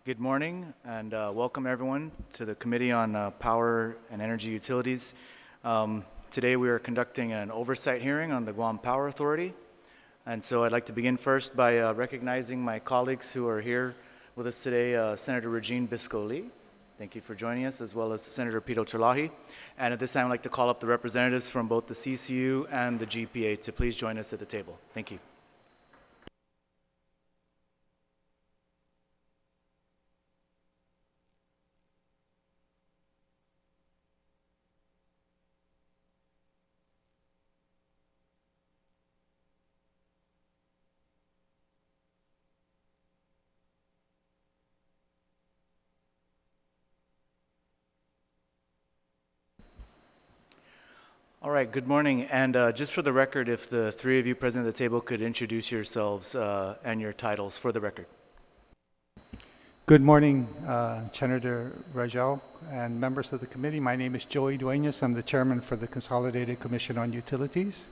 Good morning and welcome everyone to the Committee on Power and Energy Utilities. Today we are conducting an oversight hearing on the Guam Power Authority. And so I'd like to begin first by recognizing my colleagues who are here with us today, Senator Regine Bisco-Lee. Thank you for joining us, as well as Senator Pito Terlahi. And at this time I'd like to call up the representatives from both the CCU and the GPA to please join us at the table. Thank you. All right, good morning. And just for the record, if the three of you present at the table could introduce yourselves and your titles for the record. Good morning, Senator Ridgell and members of the committee. My name is Joey Duenas. I'm the chairman for the Consolidated Commission on Utilities.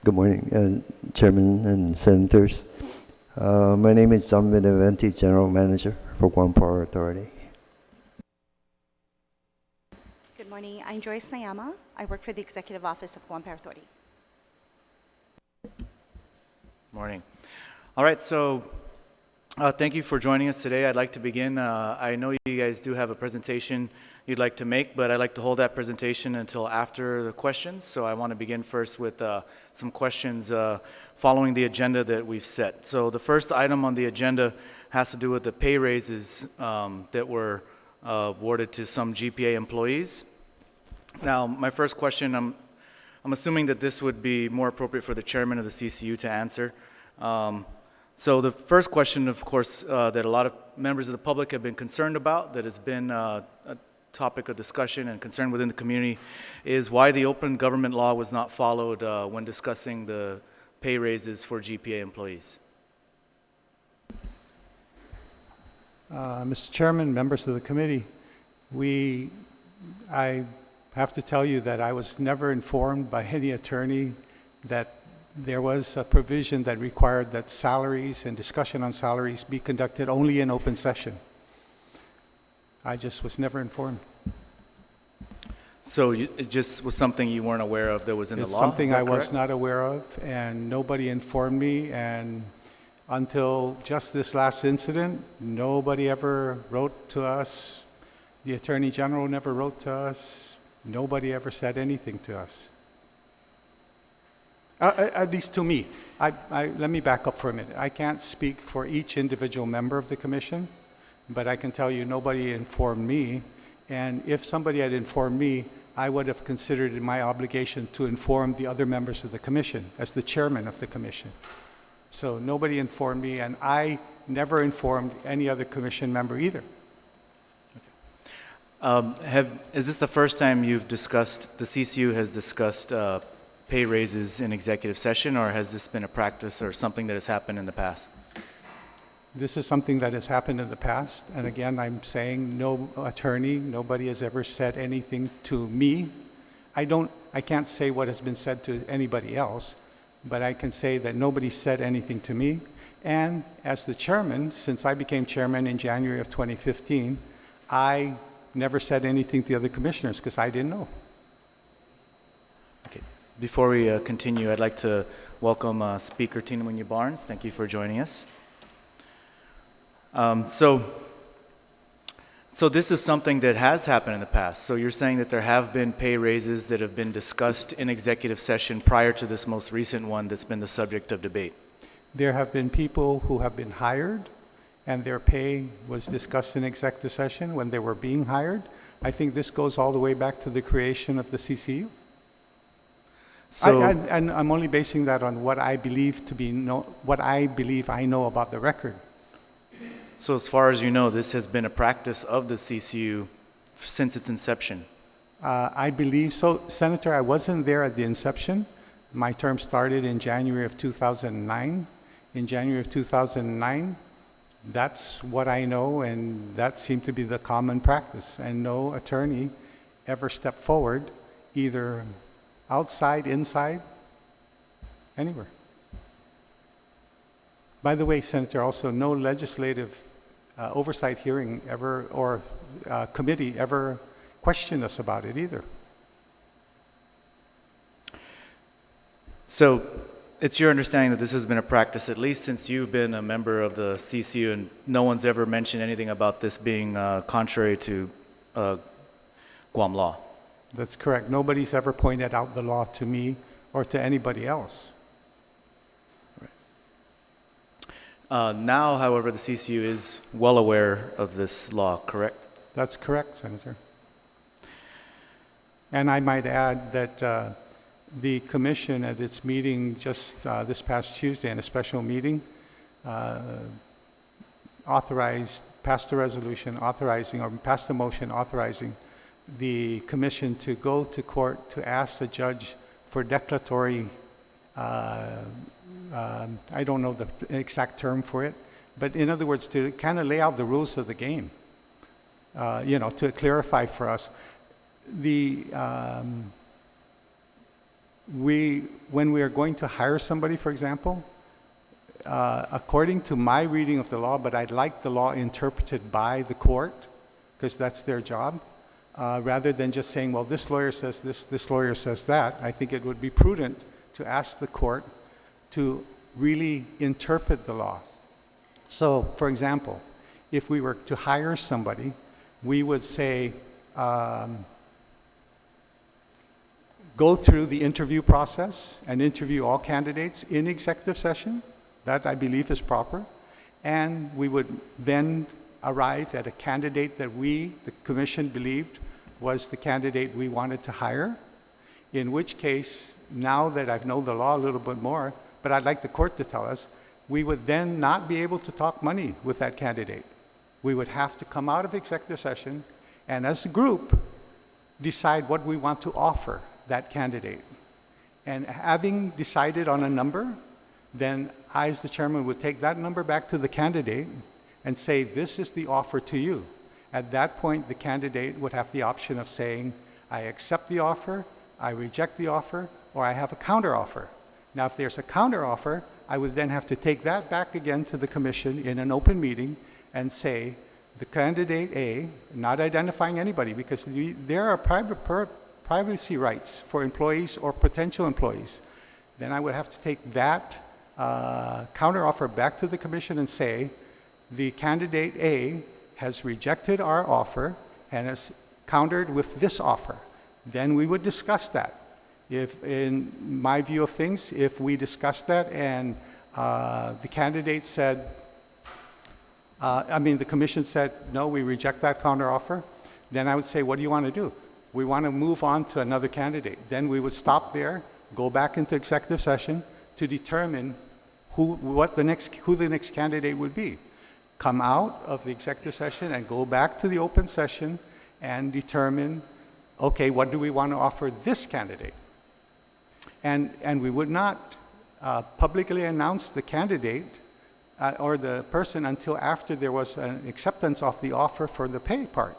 Good morning, Chairman and Senators. My name is John Beneventi, General Manager for Guam Power Authority. Good morning. I'm Joyce Sayama. I work for the Executive Office of Guam Power Authority. Morning. All right, so thank you for joining us today. I'd like to begin. I know you guys do have a presentation you'd like to make, but I'd like to hold that presentation until after the questions. So I want to begin first with some questions following the agenda that we've set. So the first item on the agenda has to do with the pay raises that were awarded to some GPA employees. Now, my first question, I'm assuming that this would be more appropriate for the chairman of the CCU to answer. So the first question, of course, that a lot of members of the public have been concerned about, that has been a topic of discussion and concern within the community, is why the open government law was not followed when discussing the pay raises for GPA employees. Mr. Chairman, members of the committee, I have to tell you that I was never informed by any attorney that there was a provision that required that salaries and discussion on salaries be conducted only in open session. I just was never informed. So it just was something you weren't aware of that was in the law? It's something I was correct? not aware of, and nobody informed me, and until just this last incident, nobody ever wrote to us. The Attorney General never wrote to us. Nobody ever said anything to us. At least to me. Let me back up for a minute. I can't speak for each individual member of the commission, but I can tell you nobody informed me. And if somebody had informed me, I would have considered it my obligation to inform the other members of the commission as the chairman of the commission. So nobody informed me, and I never informed any other commission member either. Is this the first time you've discussed, the CCU has discussed pay raises in executive session, or has this been a practice or something that has happened in the past? This is something that has happened in the past, and again, I'm saying no attorney, nobody has ever said anything to me. I can't say what has been said to anybody else, but I can say that nobody said anything to me. And as the chairman, since I became chairman in January of 2015, I never said anything to the other commissioners because I didn't know. Okay. Before we continue, I'd like to welcome Speaker Tina Muñoz-Barnes. Thank you for joining us. So this is something that has happened in the past. So you're saying that there have been pay raises that have been discussed in executive session prior to this most recent one that's been the subject of debate? There have been people who have been hired and their pay was discussed in executive session when they were being hired. I think this goes all the way back to the creation of the CCU. So, and I'm only basing that on what I believe what I believe I know about the record. So as far as you know, this has been a practice of the CCU since its inception? I believe so. Senator, I wasn't there at the inception. My term started in January of 2009. In January of 2009, that's what I know, and that seemed to be the common practice. And no attorney ever stepped forward, either outside, inside, anywhere. By the way, Senator, also no legislative oversight hearing ever, or committee ever questioned us about it either. So it's your understanding that this has been a practice, at least since you've been a member of the CCU, and no one's ever mentioned anything about this being contrary to Guam law? That's correct. Nobody's ever pointed out the law to me or to anybody else. Now, however, the CCU is well aware of this law, correct? That's correct, Senator. And I might add that the commission at its meeting just this past Tuesday, in a special meeting, passed a resolution authorizing, or passed a motion authorizing the commission to go to court to ask the judge for declaratory, I don't know the exact term for it, but in other words, to kind of lay out the rules of the game, to clarify for us. When we are going to hire somebody, for example, according to my reading of the law, but I'd like the law interpreted by the court, because that's their job, rather than just saying, well, this lawyer says this lawyer says that. I think it would be prudent to ask the court to really interpret the law. So, for example, if we were to hire somebody, we would say, go through the interview process and interview all candidates in executive session. That, I believe, is proper. And we would then arrive at a candidate that we, the commission, believed was the candidate we wanted to hire, in which case, now that I know the law a little bit more, but I'd like the court to tell us, we would then not be able to talk money with that candidate. We would have to come out of executive session and, as a group, decide what we want to offer that candidate. And having decided on a number, then I, as the chairman, would take that number back to the candidate and say, this is the offer to you. At that point, the candidate would have the option of saying, I accept the offer, I reject the offer, or I have a counter offer. Now, if there's a counter offer, I would then have to take that back again to the commission in an open meeting and say, the candidate A, not identifying anybody, because there are privacy rights for employees or potential employees. Then I would have to take that counteroffer back to the commission and say, the candidate A has rejected our offer and has countered with this offer. Then we would discuss that. If, in my view of things, if we discussed that and the candidate said, the commission said, no, we reject that counteroffer, then I would say, what do you want to do? We want to move on to another candidate. Then we would stop there, go back into executive session to determine who the next candidate would be. Come out of the executive session and go back to the open session and determine, okay, what do we want to offer this candidate? And we would not publicly announce the candidate or the person until after there was an acceptance of the offer for the pay part.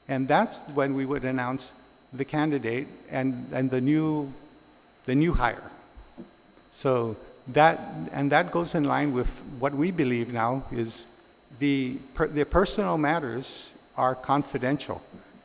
And that's when we would announce the candidate and the new hire. So that goes in line with what we believe now is the personal matters are confidential.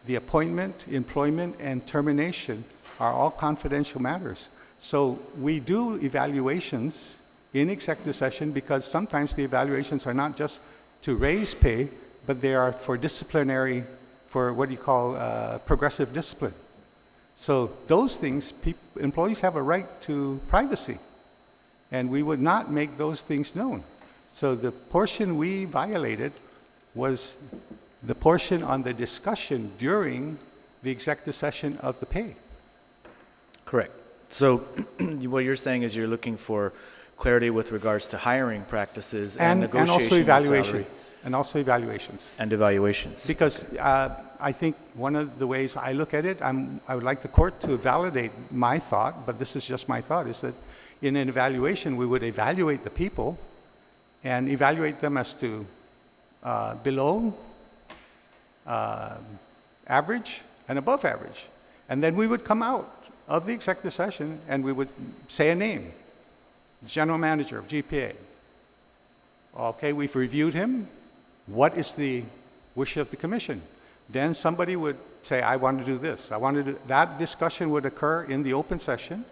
The appointment, employment, and termination are all confidential matters. So we do evaluations in executive session because sometimes the evaluations are not just to raise pay, but they are for disciplinary, for what you call progressive discipline. So those things, employees have a right to privacy, and we would not make those things known. So the portion we violated was the portion on the discussion during the executive session of the pay. Correct. So what you're saying is you're looking for clarity with regards to hiring practices and negotiation of salary. And also evaluations. And evaluations. Because I think one of the ways I look at it, I would like the court to validate my thought, but this is just my thought, is that in an evaluation, we would evaluate the people and evaluate them as to below average and above average. And then we would come out of the executive session and we would say a name, general manager of GPA. Okay, we've reviewed him. what is the wish of the commission? Then somebody would say, I want to do this. I want to do that. Discussion would occur in the open session.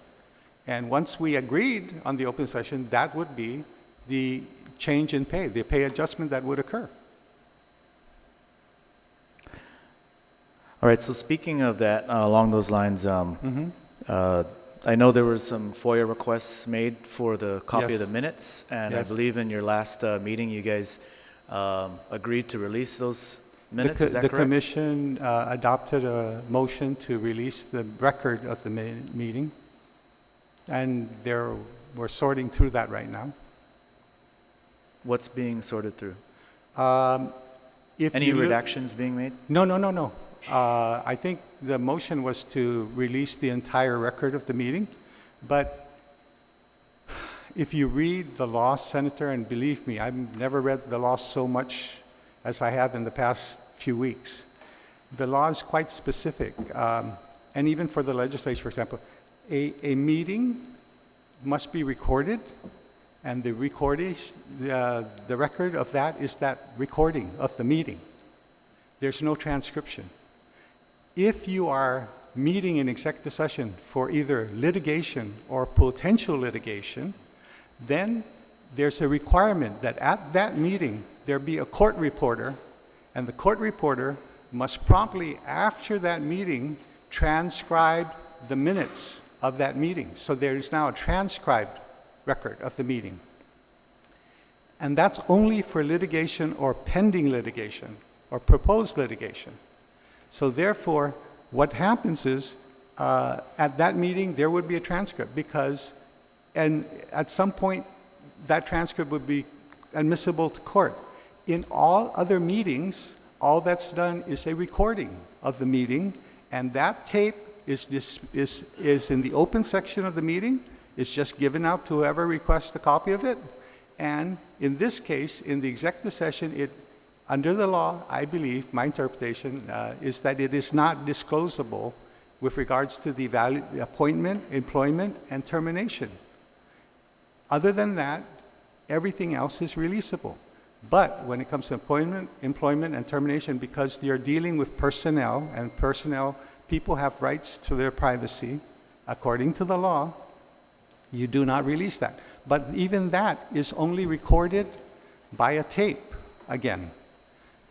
And once we agreed on the open session, that would be the change in pay, the pay adjustment that would occur. All right, so speaking of that, along those lines, I know there were some FOIA requests made for the copy of Yes. the minutes, and I Yes. believe in your last meeting, you guys agreed to release those minutes, is that The correct? commission adopted a motion to release the record of the meeting, and we're sorting through that right now. What's being sorted through? If Any you look- redactions being made? No. I think the motion was to release the entire record of the meeting, but if you read the law, Senator, and believe me, I've never read the law so much as I have in the past few weeks. The law is quite specific, and even for the legislature, for example, a meeting must be recorded, and the record of that is that recording of the meeting. There's no transcription. If you are meeting in executive session for either litigation or potential litigation, then there's a requirement that at that meeting there be a court reporter, and the court reporter must promptly, after that meeting, transcribe the minutes of that meeting. So there is now a transcribed record of the meeting. And that's only for litigation or pending litigation or proposed litigation. So therefore, what happens is, at that meeting, there would be a transcript and at some point, that transcript would be admissible to court. In all other meetings, all that's done is a recording of the meeting, and that tape is in the open section of the meeting. It's just given out to whoever requests a copy of it. And in this case, in the executive session, under the law, I believe, my interpretation is that it is not disclosable with regards to the appointment, employment, and termination. Other than that, everything else is releasable. But when it comes to appointment, employment, and termination, because you're dealing with personnel, and people have rights to their privacy, according to the law, you do not release that. But even that is only recorded by a tape, again.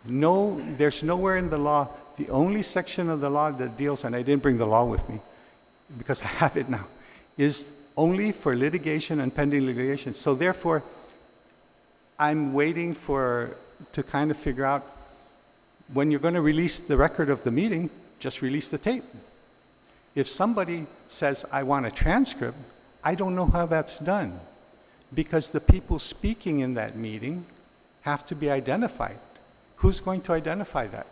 No, there's nowhere in the law, the only section of the law that deals, and I didn't bring the law with me because I have it now, is only for litigation and pending litigation. So therefore, I'm waiting to kind of figure out when you're going to release the record of the meeting, just release the tape. If somebody says, I want a transcript, I don't know how that's done because the people speaking in that meeting have to be identified. Who's going to identify that?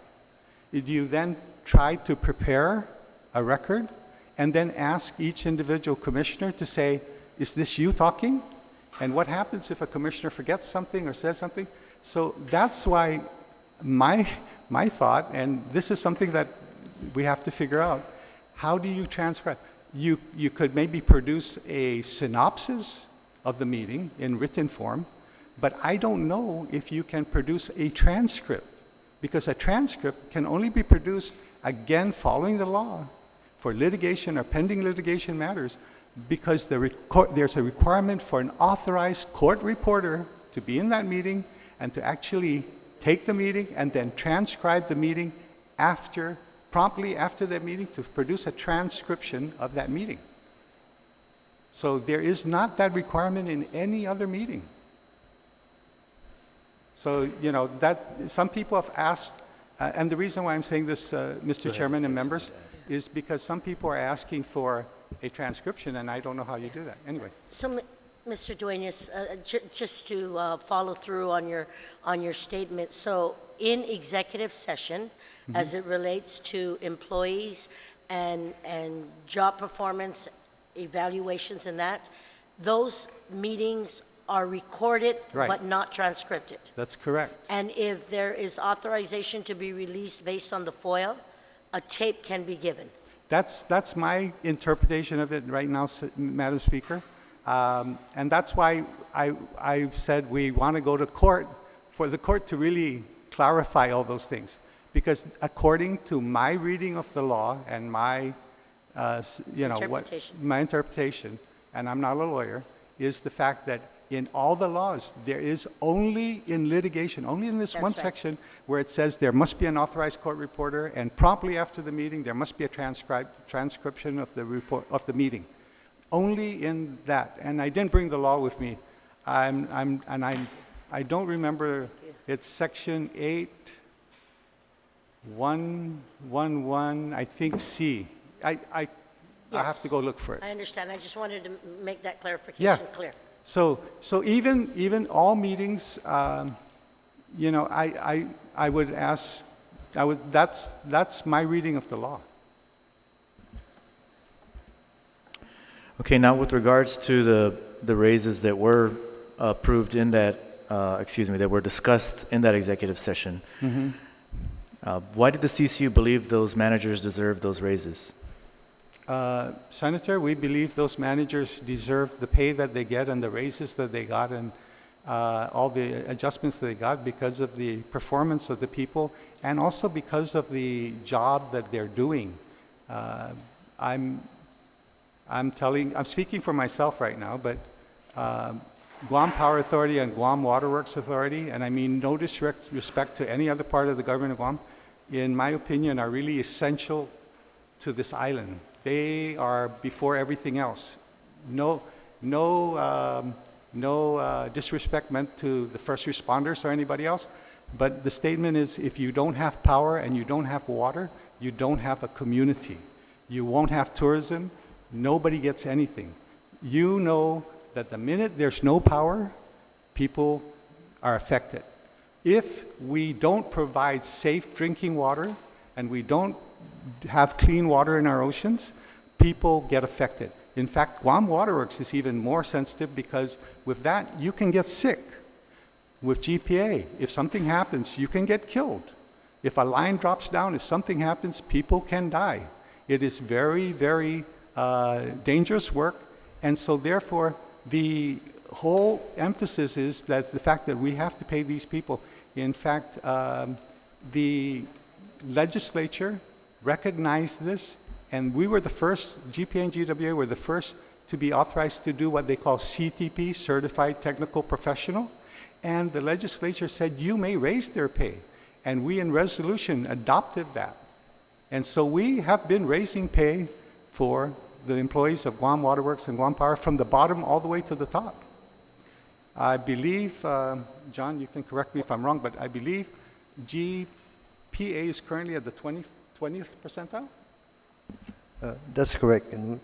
Do you then try to prepare a record and then ask each individual commissioner to say, is this you talking? And what happens if a commissioner forgets something or says something? So that's why my thought, and this is something that we have to figure out, how do you transcribe? You could maybe produce a synopsis of the meeting in written form, but I don't know if you can produce a transcript, because a transcript can only be produced, again, following the law, for litigation or pending litigation matters, because there's a requirement for an authorized court reporter to be in that meeting and to actually take the meeting and then transcribe the meeting promptly after that meeting to produce a transcription of that meeting. So there is not that requirement in any other meeting. So, that some people have asked, and the reason why I'm saying this, Mr. Chairman and members, is because some people are asking for a transcription, and I don't know how you do that. Anyway. So, Mr. Duenas, just to follow through on your statement, so in executive session, as it relates to employees and job performance evaluations and that, those meetings are recorded Right. but not transcripted. That's correct. And if there is authorization to be released based on the FOIA, a tape can be given. That's my interpretation of it right now, Madam Speaker. And that's why I said we want to go to court, for the court to really clarify all those things. Because according to my reading of the law and my, Interpretation. my interpretation, and I'm not a lawyer, is the fact that in all the laws, there is only in litigation, only in this That's one right. section where it says there must be an authorized court reporter, and promptly after the meeting, there must be a transcription of the report of the meeting. Only in that, and I didn't bring the law with me. I don't remember. It's section 8.111, I think C. I have to go look for it. I understand. I just wanted to make that clarification Yeah. clear. So even all meetings, I would ask, that's my reading of the law. Okay, now with regards to the raises that were approved in that, that were discussed in that executive session, why did the CCU believe those managers deserved those raises? Senator, we believe those managers deserve the pay that they get and the raises that they got and all the adjustments that they got because of the performance of the people and also because of the job that they're doing. I'm speaking for myself right now, but Guam Power Authority and Guam Waterworks Authority, and I mean no disrespect to any other part of the government of Guam, in my opinion, are really essential to this island. They are before everything else. No disrespect meant to the first responders or anybody else, but the statement is if you don't have power and you don't have water, you don't have a community. You won't have tourism, nobody gets anything. You know that the minute there's no power, people are affected. If we don't provide safe drinking water and we don't have clean water in our oceans, people get affected. In fact, Guam Waterworks is even more sensitive because with that, you can get sick. With GPA, if something happens, you can get killed. If a line drops down, if something happens, people can die. It is very, very dangerous work, and so therefore, the whole emphasis is that the fact that we have to pay these people. In fact, the legislature recognized this, and we were the first, GPA and GWA were the first to be authorized to do what they call CTP, Certified Technical Professional, and the legislature said you may raise their pay, and we in resolution adopted that. And so we have been raising pay for the employees of Guam Waterworks and Guam Power from the bottom all the way to the top. I believe, John, you can correct me if I'm wrong, but I believe GPA is currently at the 20th percentile? That's correct. And,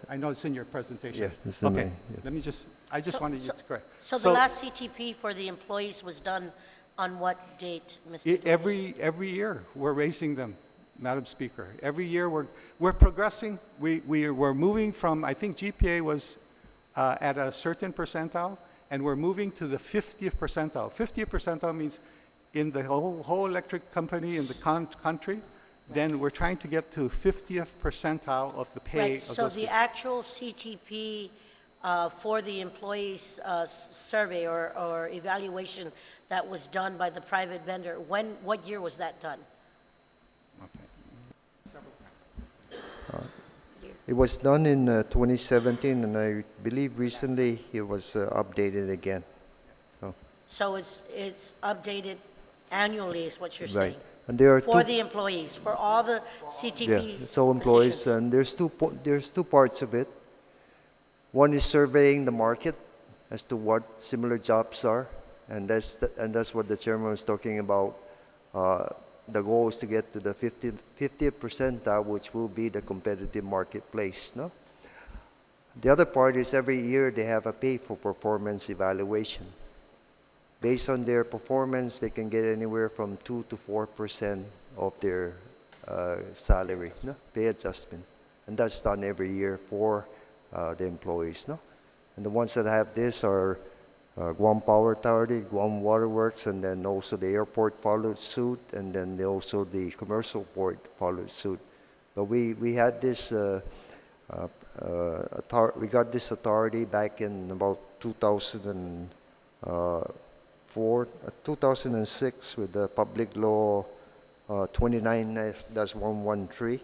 I know it's in your presentation. Yeah, it's in okay, mine, yeah. let me just, I just wanted you to correct. So the last CTP for the employees was done on what date, Mr. Duenas? Every year, we're raising them, Madam Speaker. Every year, we're progressing. We're moving from, I think GPA was at a certain percentile, and we're moving to the 50th percentile. 50th percentile means in the whole electric company in the country, then we're trying to get to 50th percentile of the pay Right, of so those the people. actual CTP for the employees' survey or evaluation that was done by the private vendor, what year was that done? it was done in 2017, and I believe recently it was updated again. So it's updated annually is what you're Right. saying? And there are For two, the employees, for all the CTP yeah, so employees, positions. and there's two parts of it. One is surveying the market as to what similar jobs are, and that's what the chairman was talking about. The goal is to get to the 50th percentile, which will be the competitive marketplace. No. The other part is every year they have a pay for performance evaluation. Based on their performance, they can get anywhere from 2 to 4% of their salary, no? Pay adjustment. And that's done every year for the employees. No? And the ones that have this are Guam Power Authority, Guam Waterworks, and then also the airport followed suit, and then also the commercial port followed suit. But we had this, we got this authority back in about 2004 2006 with the Public Law 29-113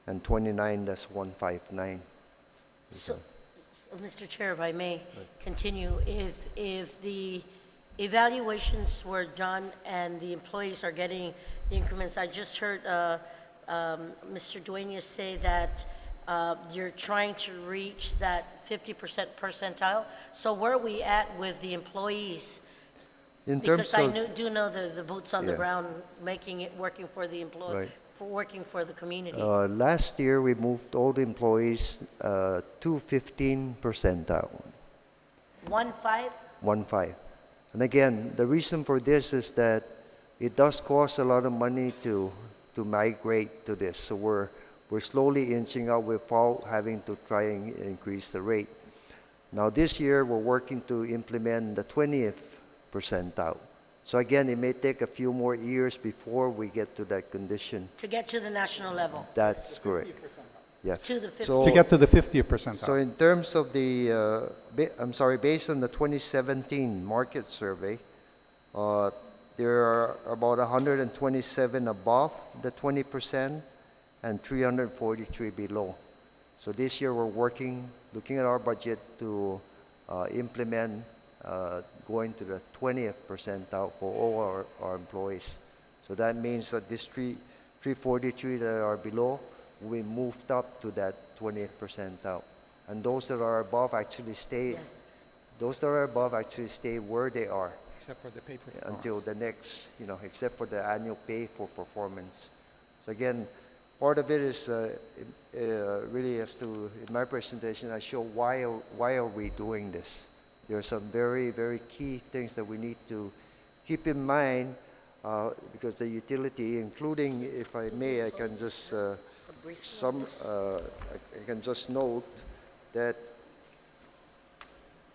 and 29-159. So, Mr. Chair, if I may continue, if the evaluations were done and the employees are getting the increments, I just heard Mr. Duenas say that you're trying to reach that 50% percentile. So where are we at with the employees? In terms Because I of, do know the boots on the Yeah. ground, making it, working for the employee, Right. for working for the community. last year we moved all the employees to 15 percentile. 1.5? 1.5. And again, the reason for this is that it does cost a lot of money to migrate to this. So we're slowly inching up without having to try and increase the rate. Now this year we're working to implement the 20th percentile. So again, it may take a few more years before we get to that condition. To get to the national level, That's correct. Yeah. to the 50. So- To get to the 50th percentile. So in terms of the, based on the 2017 market survey, there are about 127 above the 20% and 343 below. So this year we're looking at our budget to implement going to the 20th percentile for all our employees. So that means that this 343 that are below, we moved up to that 20th percentile. And those that are above actually stay, where they are Except for the pay for until the next, except for the annual pay for performance. So again, part of it is really as to, in my presentation, I show why are we doing this. There are some very, very key things that we need to keep in mind because the utility, including, if I may, I can just I can just note that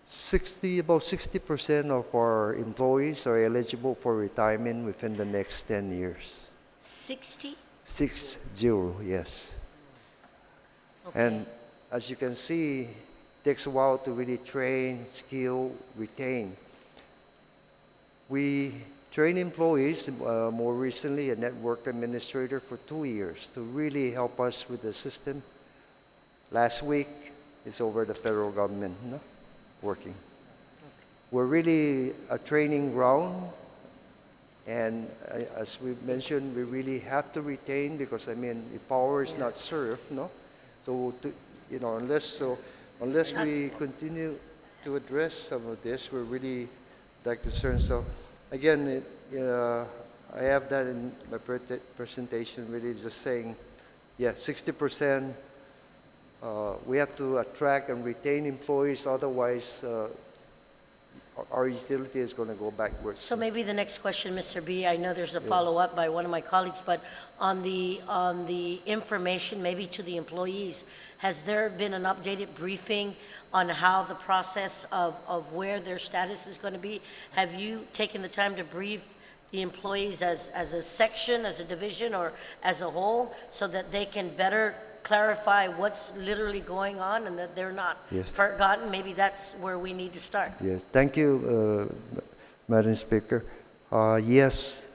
about 60% of our employees are eligible for retirement within the next 10 years. 60? 60, yes. Okay. And as you can see, it takes a while to really train, skill, retain. We train employees, more recently a network administrator for 2 years to really help us with the system. Last week, it's over the federal government, working. We're really a training ground, and as we mentioned, we really have to retain because, the power is not served, So, unless we continue to address some of this, we're really that concerned. So, again, I have that in my presentation, really just saying, 60%. We have to attract and retain employees, otherwise our utility is going to go backwards. So maybe the next question, Mr. B, I know there's a follow-up by one of my colleagues, but on the information, maybe to the employees, has there been an updated briefing on how the process of where their status is going to be? Have you taken the time to brief the employees as a section, as a division, or as a whole, so that they can better clarify what's literally going on and that they're not Yes. forgotten? Maybe that's where we need to start. Yes, thank you, Madam Speaker. Yes,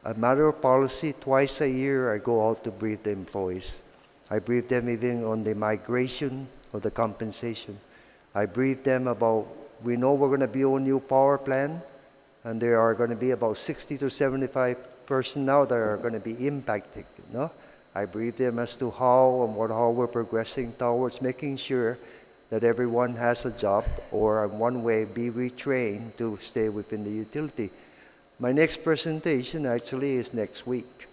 a matter of policy, twice a year I go out to brief the employees. I brief them even on the migration of the compensation. I brief them about, we know we're going to build a new power plant, and there are going to be about 60 to 75 personnel that are going to be impacted, I brief them as to how we're progressing towards making sure that everyone has a job or in one way be retrained to stay within the utility. My next presentation actually is next week.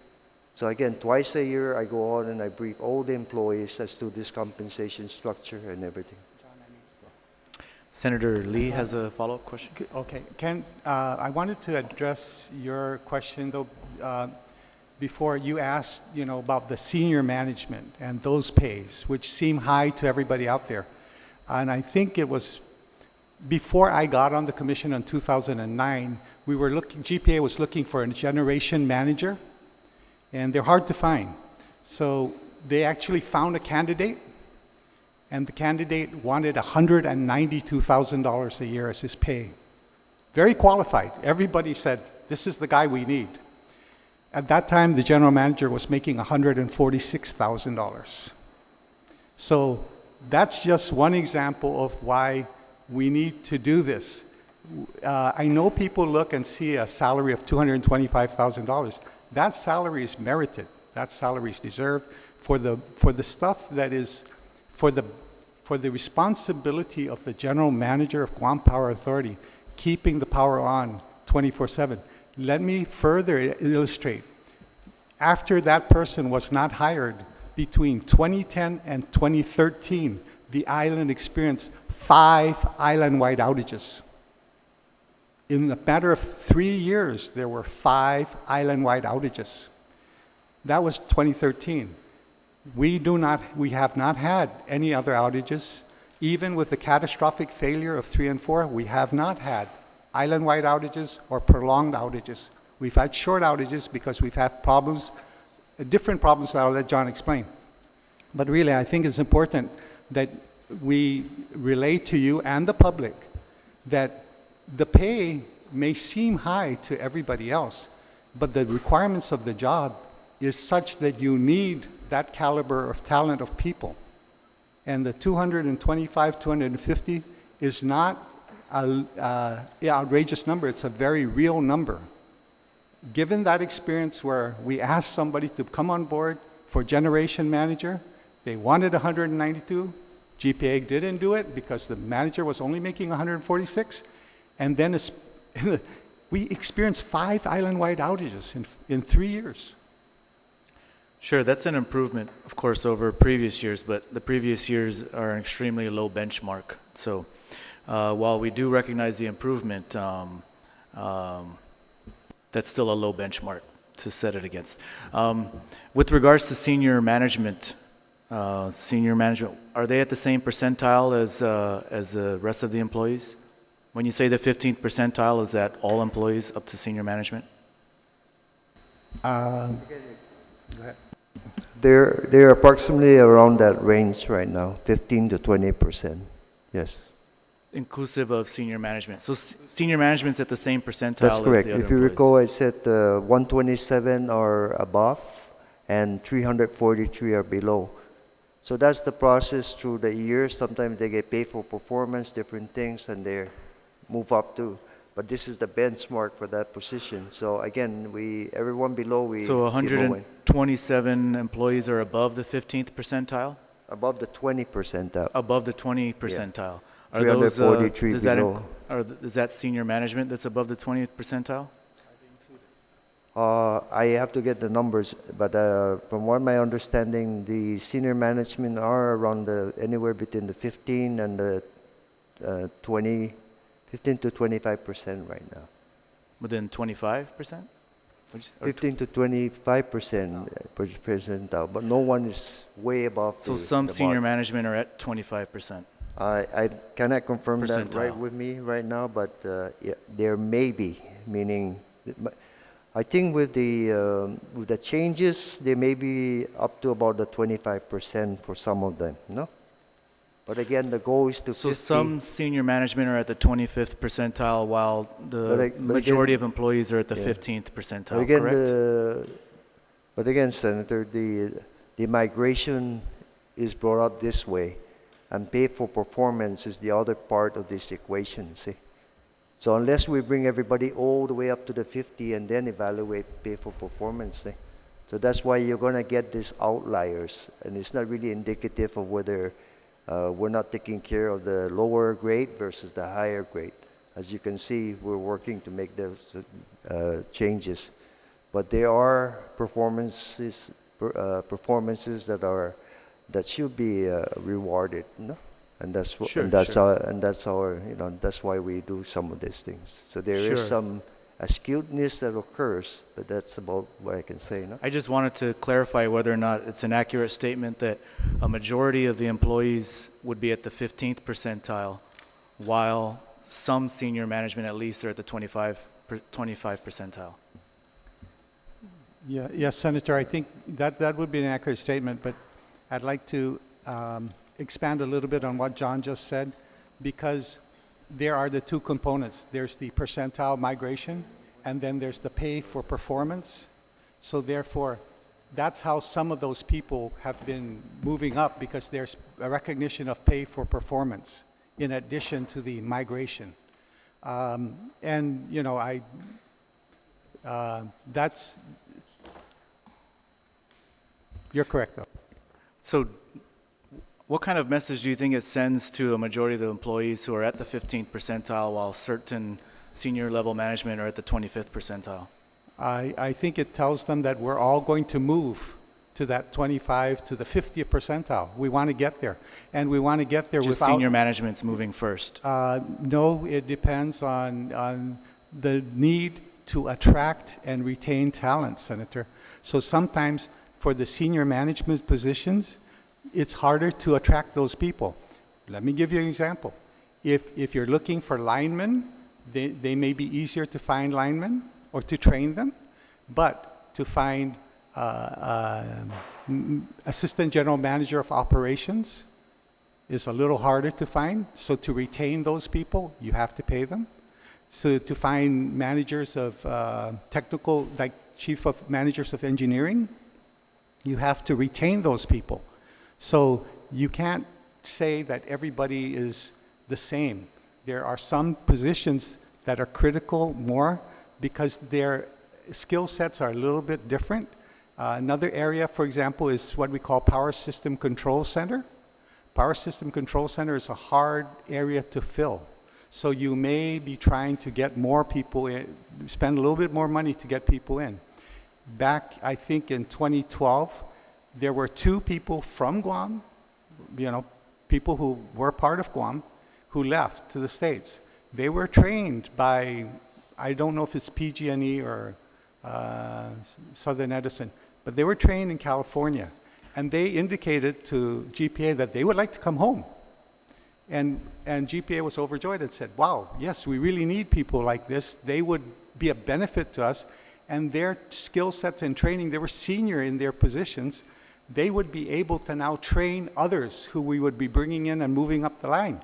So again, twice a year I go on and I brief all the employees as to this compensation structure and everything. Senator Lee has a follow-up question. Okay, I wanted to address your question though, before you asked, about the senior management and those pays, which seem high to everybody out there. And I think it was before I got on the commission in 2009, GPA was looking for a generation manager, and they're hard to find. So they actually found a candidate, and the candidate wanted $192,000 a year as his pay. very qualified. Everybody said, this is the guy we need. At that time, the general manager was making $146,000. So that's just one example of why we need to do this. I know people look and see a salary of $225,000. That salary is merited. That salary is deserved for the stuff that is for the responsibility of the general manager of Guam Power Authority, keeping the power on 24/7. Let me further illustrate. After that person was not hired, between 2010 and 2013, the island experienced 5 island-wide outages. In the matter of 3 years, there were 5 island-wide outages. That was 2013. We have not had any other outages. Even with the catastrophic failure of 3 and 4, we have not had island-wide outages or prolonged outages. We've had short outages because we've had problems, different problems that I'll let John explain. But really, I think it's important that we relay to you and the public that the pay may seem high to everybody else, but the requirements of the job is such that you need that caliber of talent of people. And the 225, 250 is not an outrageous number. It's a very real number. Given that experience where we asked somebody to come on board for generation manager, they wanted 192. GPA didn't do it because the manager was only making 146. And then we experienced 5 island-wide outages in 3 years. Sure, that's an improvement, of course, over previous years, but the previous years are an extremely low benchmark. So while we do recognize the improvement, that's still a low benchmark to set it against. With regards to senior management, are they at the same percentile as the rest of the employees? When you say the 15th percentile, is that all employees up to senior management? Go ahead. They're approximately around that range right now, 15 to 20%. Yes. Inclusive of senior management. So senior management's at the same percentile That's correct. as the other If you employees. recall, I said 127 are above and 343 are below. So that's the process through the years. Sometimes they get paid for performance, different things, and they move up too. But this is the benchmark for that position. So again, everyone below we So keep going. 127 employees are above the 15th percentile? Above the 20 percentile. Above the 20 percentile. Are 343 does below. is that senior management that's above the 20th percentile? I have to get the numbers, but from what my understanding, the senior management are around anywhere between the 15 and the 15 to 25% right now. Within 25%? 15 to 25% percentile, but no one is way above. So the senior mark. management are at 25%. I cannot confirm that right Percentile. with me right now, but yeah, there may be, meaning, I think with the changes, they may be up to about the 25% for some of them, no? But again, the goal is to So 50. some senior management are at the 25th percentile, while the But again- majority of employees are at the Yeah. 15th percentile, But again, correct? but again, Senator, the migration is brought up this way, and pay for performance is the other part of this equation, see? So unless we bring everybody all the way up to the 50 and then evaluate pay for performance, see? So that's why you're going to get these outliers, and it's not really indicative of whether we're not taking care of the lower grade versus the higher grade. As you can see, we're working to make those changes. But there are performances that should be rewarded, no? And that's Sure, that's our that's why we do some of these things. So there is Sure. some astuteness that occurs, but that's about what I can say, no? I just wanted to clarify whether or not it's an accurate statement that a majority of the employees would be at the 15th percentile, while some senior management at least are at the 25 percentile. Yeah, yes, Senator, I think that would be an accurate statement, but I'd like to expand a little bit on what John just said, because there are the two components. There's the percentile migration, and then there's the pay for performance. So therefore, that's how some of those people have been moving up, because there's a recognition of pay for performance in addition to the migration. And, you know, you're correct, though. So what kind of message do you think it sends to a majority of the employees who are at the 15th percentile while certain senior level management are at the 25th percentile? I think it tells them that we're all going to move to that 25 to the 50th percentile. We want to get there. And we want to get there Just without... senior management's moving first. No, it depends on the need to attract and retain talent, Senator. So sometimes for the senior management positions, it's harder to attract those people. Let me give you an example. If you're looking for linemen, they may be easier to find linemen or to train them, but to find assistant general manager of operations is a little harder to find. So to retain those people, you have to pay them. So to find managers of technical, like chief of managers of engineering, you have to retain those people. So you can't say that everybody is the same. There are some positions that are critical more because their skill sets are a little bit different. Another area, for example, is what we call Power System Control Center. Power System Control Center is a hard area to fill. So you may be trying to get more people in, spend a little bit more money to get people in. Back, I think in 2012, there were 2 people from Guam, you know, people who were part of Guam, who left to the States. They were trained by, I don't know if it's PG&E or Southern Edison, but they were trained in California. And they indicated to GPA that they would like to come home. And GPA was overjoyed and said, wow, yes, we really need people like this. They would be a benefit to us. And their skill sets and training, they were senior in their positions. They would be able to now train others who we would be bringing in and moving up the line.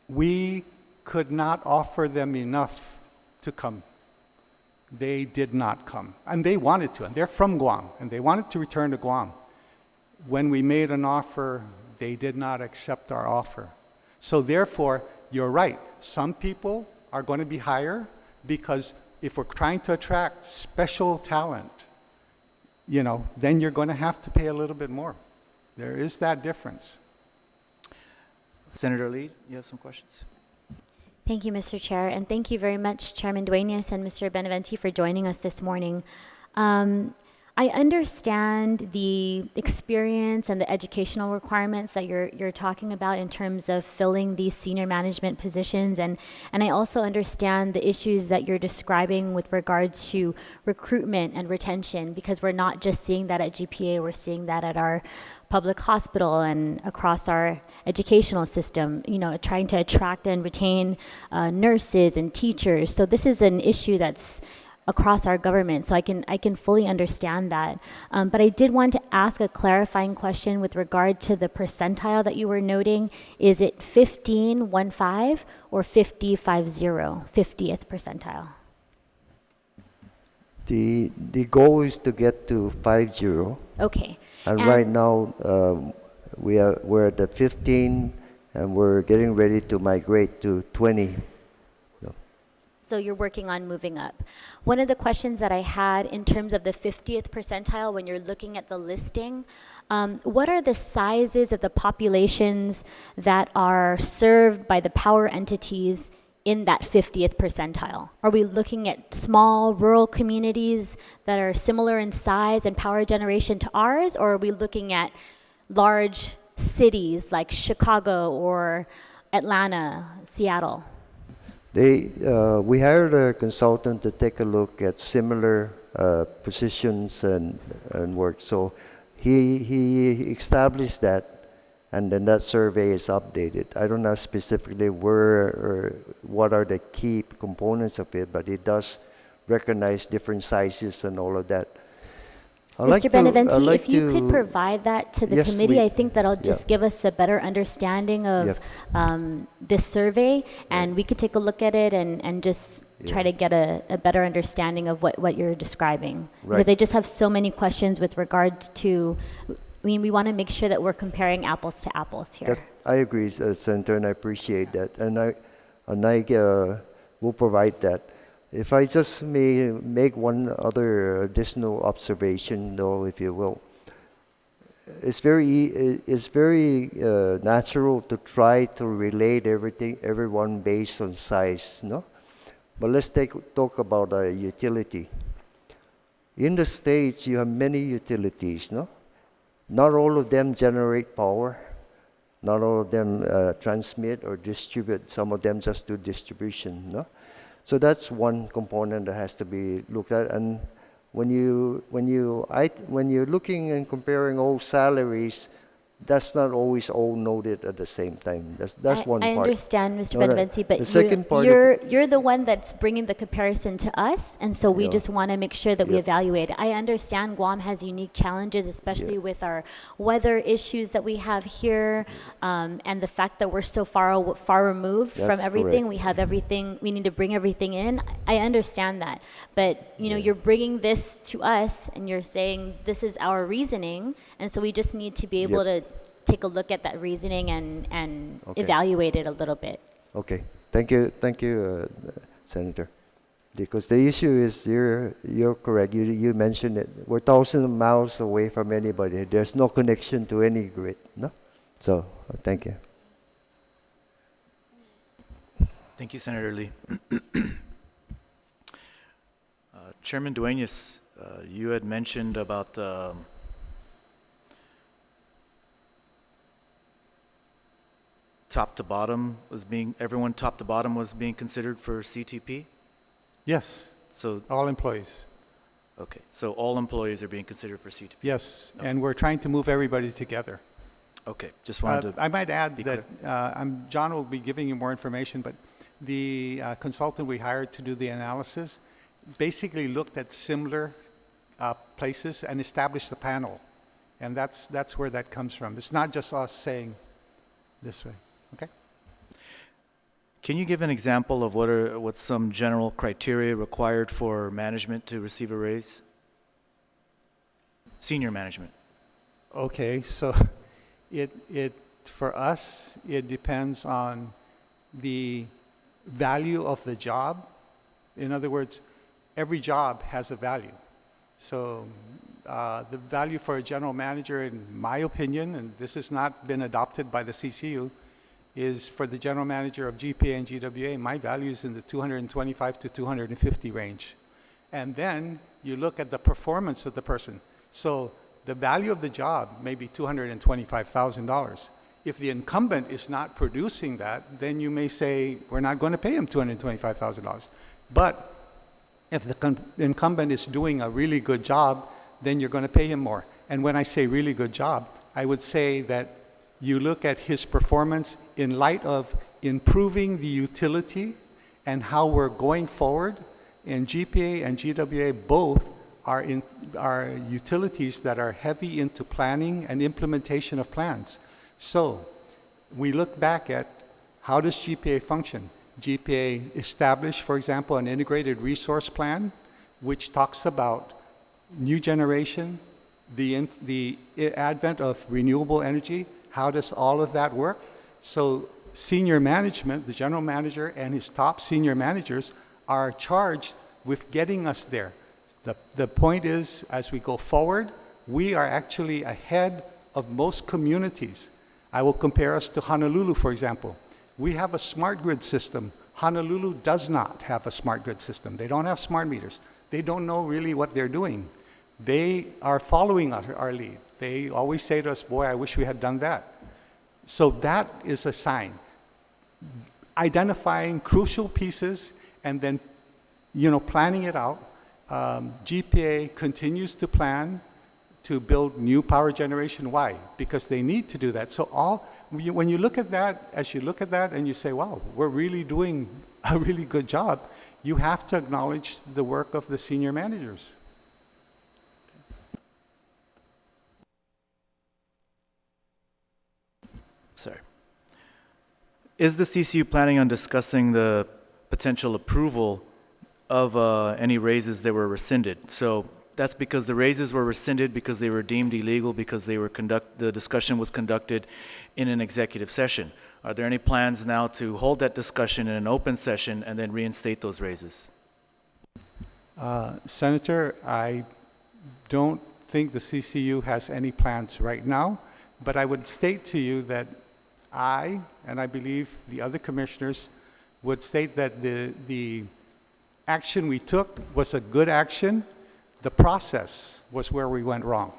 We could not offer them enough to come. They did not come. And they wanted to. And they're from Guam. And they wanted to return to Guam. When we made an offer, they did not accept our offer. So therefore, you're right. Some people are going to be higher because if we're trying to attract special talent, you know, then you're going to have to pay a little bit more. There is that difference. Senator Lee, you have some questions? Thank you, Mr. Chair, and thank you very much, Chairman Duenas and Mr. Benavente, for joining us this morning. I understand the experience and the educational requirements that you're talking about in terms of filling these senior management positions, and I also understand the issues that you're describing with regards to recruitment and retention, because we're not just seeing that at GPA, we're seeing that at our public hospital and across our educational system, you know, trying to attract and retain nurses and teachers. So this is an issue that's across our government, so I can fully understand that. But I did want to ask a clarifying question with regard to the percentile that you were noting. Is it 15.15 or 50.50, 50th percentile? The goal is to get to 50. Okay. And right now we're at the 15, and we're getting ready to migrate to 20. So you're working on moving up. One of the questions that I had in terms of the 50th percentile, when you're looking at the listing, what are the sizes of the populations that are served by the power entities in that 50th percentile? Are we looking at small rural communities that are similar in size and power generation to ours, or are we looking at large cities like Chicago or Atlanta, Seattle? We hired a consultant to take a look at similar positions and work. So he established that, and then that survey is updated. I don't know specifically where or what are the key components of it, but it does recognize different sizes and all of that. Mr. Beneventi, if you could provide that to the Yes, committee, we- I think that'll just yeah. give us a better understanding of this survey, and we could take a look at it and just try to get a better understanding of what you're describing. Because Right. I just have so many questions with regard to, we want to make sure that we're comparing apples to apples here. I agree, Senator, and I appreciate that. And I will provide that. If I just may make one other additional observation, though, if you will, it's very natural to try to relate everyone based on size, no? But let's talk about a utility. In the States, you have many utilities, no? Not all of them generate power. Not all of them transmit or distribute. Some of them just do distribution, no? So that's one component that has to be looked at. And when you're looking and comparing all salaries, that's not always all noted at the same time. That's one I part. understand, Mr. No, Beneventi, but the second part you're the one that's bringing the comparison to us, and so we Yeah. just want to make sure that we Yep. evaluate. I understand Guam has unique challenges, especially with our weather issues that we have here, and the fact that we're so far removed from That's everything. correct. We have everything. We need to bring everything in. I understand that, but you're bringing this to us, and you're saying this is our reasoning, and so we just need to be able to take a look at that reasoning and Okay. evaluate it a little bit. Okay, thank you, Senator. Because the issue is, you're correct. You mentioned it. We're thousands of miles away from anybody. There's no connection to any grid, no. So thank you. Thank you, Senator Lee. Chairman Duenas, you had mentioned about everyone top to bottom was being considered for CTP? Yes, So, all employees. okay, so all employees are being considered for CTP? Yes, and we're trying to move everybody together. Okay, just wanted to, I might add be that John will be giving you more information, but the consultant we hired to do the analysis basically looked at similar places and established a panel. And that's where that comes from. It's not just us saying this way, okay? can you give an example of what's some general criteria required for management to receive a raise? Senior management. Okay, so it for us, it depends on the value of the job. In other words, every job has a value. So the value for a general manager, in my opinion, and this has not been adopted by the CCU, is for the general manager of GPA and GWA, my value is in the 225 to 250 range. And then you look at the performance of the person. So the value of the job may be $225,000. If the incumbent is not producing that, then you may say, we're not going to pay him $225,000. But if the incumbent is doing a really good job, then you're going to pay him more. And when I say really good job, I would say that you look at his performance in light of improving the utility and how we're going forward. And GPA and GWA both are utilities that are heavy into planning and implementation of plans. So we look back at how does GPA function? GPA established, for example, an integrated resource plan, which talks about new generation, the advent of renewable energy. How does all of that work? So senior management, the general manager and his top senior managers are charged with getting us there. The point is, as we go forward, we are actually ahead of most communities. I will compare us to Honolulu, for example. We have a smart grid system. Honolulu does not have a smart grid system. They don't have smart meters. They don't know really what they're doing. They are following our lead. They always say to us, boy, I wish we had done that. So that is a sign. Identifying crucial pieces and then, planning it out. GPA continues to plan to build new power generation. Why? Because they need to do that. So when you look at that, as you look at that and you say, wow, we're really doing a really good job, you have to acknowledge the work of the senior managers. sorry. Is the CCU planning on discussing the potential approval of any raises that were rescinded? So that's because the raises were rescinded because they were deemed illegal because the discussion was conducted in an executive session. Are there any plans now to hold that discussion in an open session and then reinstate those raises? Senator, I don't think the CCU has any plans right now, but I would state to you that I, and I believe the other commissioners, would state that the action we took was a good action. The process was where we went wrong.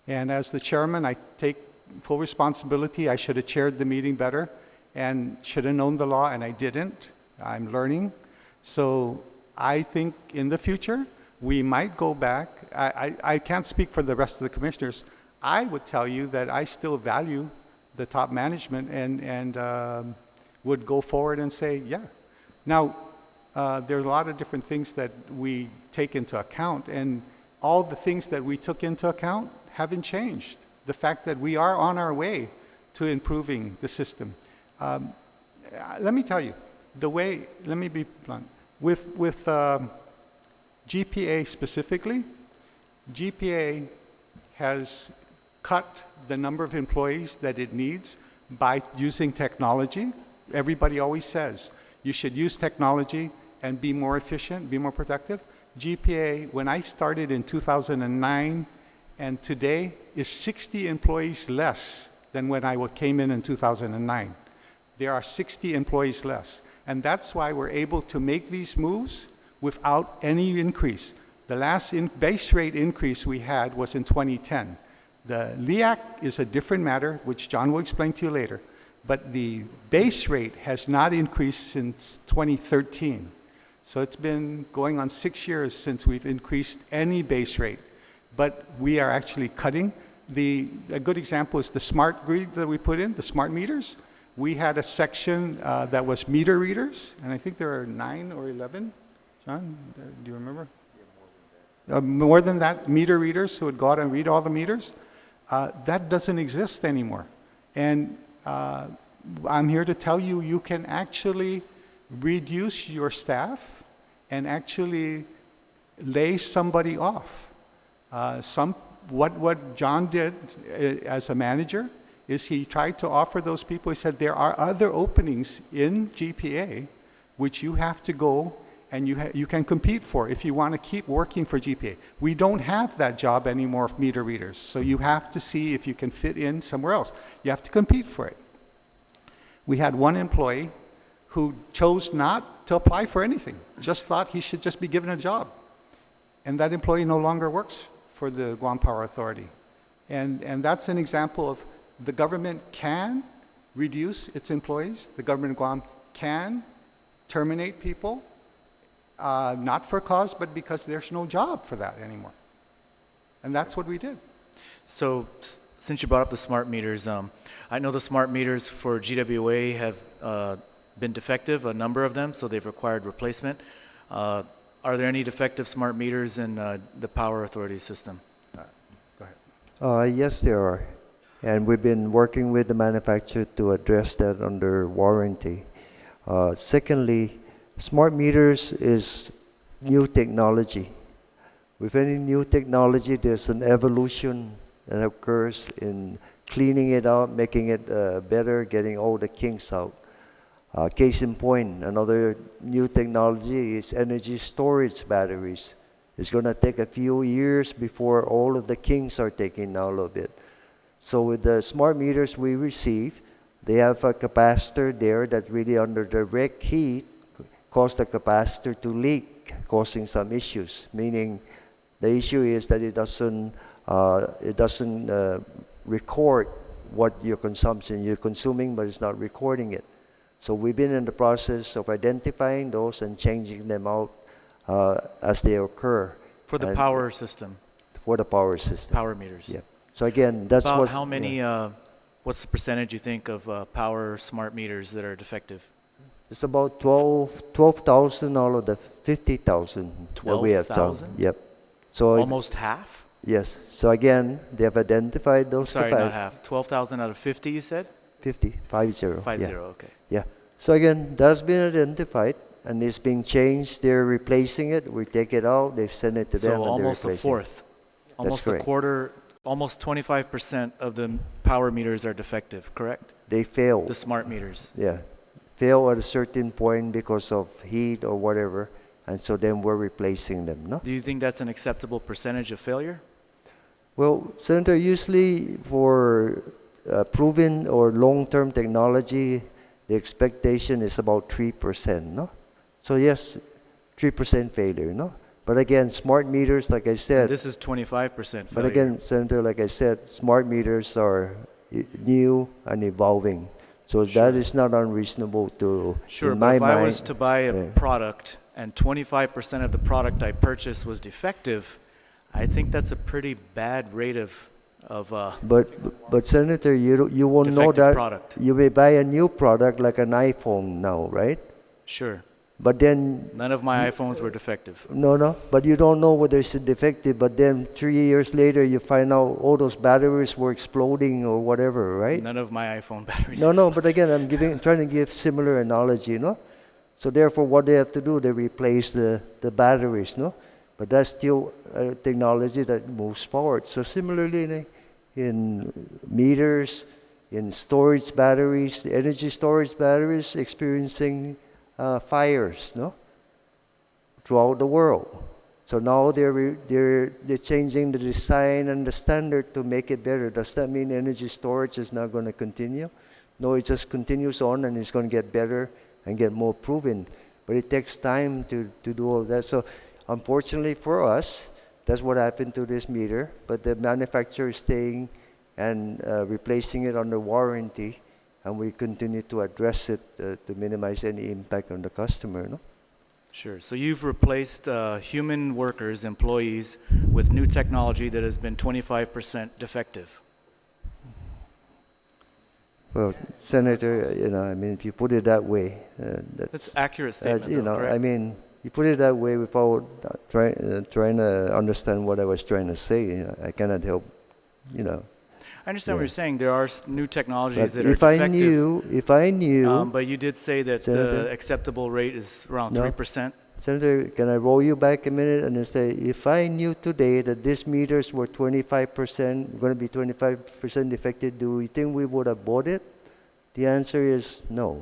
And as the chairman, I take full responsibility. I should have chaired the meeting better and should have known the law, and I didn't. I'm learning. So I think in the future, we might go back. I can't speak for the rest of the commissioners. I would tell you that I still value the top management and would go forward and say, yeah. Now, there's a lot of different things that we take into account, and all the things that we took into account haven't changed. The fact that we are on our way to improving the system. Let me tell you, let me be blunt. With GPA specifically, GPA has cut the number of employees that it needs by using technology. Everybody always says you should use technology and be more efficient, be more productive. GPA, when I started in 2009 and today, is 60 employees less than when I came in 2009. There are 60 employees less. And that's why we're able to make these moves without any increase. The last base rate increase we had was in 2010. The LYAC is a different matter, which John will explain to you later. But the base rate has not increased since 2013. So it's been going on 6 years since we've increased any base rate. But we are actually cutting. A good example is the smart grid that we put in, the smart meters. We had a section that was meter readers, and I think there are 9 or 11. John, do you remember? Yeah, more than that, meter readers who would go out and read all the meters. That doesn't exist anymore. And I'm here to tell you, you can actually reduce your staff and actually lay somebody off. What John did as a manager is he tried to offer those people, he said, there are other openings in GPA which you have to go and you can compete for if you want to keep working for GPA. We don't have that job anymore of meter readers, so you have to see if you can fit in somewhere else. You have to compete for it. We had one employee who chose not to apply for anything, just thought he should just be given a job. And that employee no longer works for the Guam Power Authority. And that's an example of the government can reduce its employees. The government of Guam can terminate people, not for cause, but because there's no job for that anymore. And that's what we did. So since you brought up the smart meters, I know the smart meters for GWA have been defective, a number of them, so they've required replacement. Are there any defective smart meters in the Power Authority system? Go ahead. Yes, there are. And we've been working with the manufacturer to address that under warranty. Secondly, smart meters is new technology. With any new technology, there's an evolution that occurs in cleaning it out, making it better, getting all the kinks out. Case in point, another new technology is energy storage batteries. It's going to take a few years before all of the kinks are taken out of it. So with the smart meters we receive, they have a capacitor there that really under direct heat cause the capacitor to leak, causing some issues. Meaning the issue is that it doesn't record what your consumption you're consuming, but it's not recording it. So we've been in the process of identifying those and changing them out as they occur. For the power system? For the power system. Power meters? Yeah. So again, that's about what... how many, what's the percentage you think of power smart meters that are defective? It's about 12,000 out of the 50,000 that we have found. 12,000? Yep. So Almost half? yes. So again, they have identified those. Sorry, not half. 12,000 out of 50, you said? 50, 50. 50, yeah. okay. Yeah. So again, that's been identified and it's being changed. They're replacing it. We take it out. They send it to them So and they're almost a replacing it. fourth, almost a correct. quarter, almost 25% of the power meters are defective, correct? They fail. The smart meters. Yeah. Fail at a certain point because of heat or whatever. And so then we're replacing them, no? Do you think that's an acceptable percentage of failure? Well, Senator, usually for proven or long-term technology, the expectation is about 3%, no? So yes, 3% failure, no? But again, smart meters, like I said, This is 25% failure. but again, Senator, like I said, smart meters are new and evolving. So that is not unreasonable to, Sure, in but my if mind. I was to buy a yeah. product and 25% of the product I purchased was defective, I think that's a pretty bad rate of But Senator, you won't know defective that. product. You may buy a new product like an iPhone now, right? Sure. But then None of my iPhones were defective. no, but you don't know whether it's defective. But then 3 years later, you find out all those batteries were exploding or whatever, right? None of my iPhone batteries. No. But again, trying to give similar analogy, you know. So therefore, what they have to do, they replace the batteries, no. But that's still a technology that moves forward. So similarly, in meters, in storage batteries, the energy storage batteries experiencing fires, no, throughout the world. So now they're changing the design and the standard to make it better. Does that mean energy storage is not going to continue? No, it just continues on and it's going to get better and get more proven. But it takes time to do all that. So unfortunately for us, that's what happened to this meter. But the manufacturer is staying and replacing it under warranty. And we continue to address it to minimize any impact on the customer, no? Sure. So you've replaced human workers, employees, with new technology that has been 25% defective. Well, Senator, I mean, if you put it that way, That's an accurate statement, you though, know, correct? I mean, you put it that way without trying to understand what I was trying to say. I cannot help, I understand what you're saying. There are new technologies But that are if I defective. if I knew, But you did say that Senator? the acceptable rate is around No. 3%. Senator, can I roll you back a minute and then say, if I knew today that these meters were 25%, going to be 25% defective, do you think we would have bought it? The answer is no.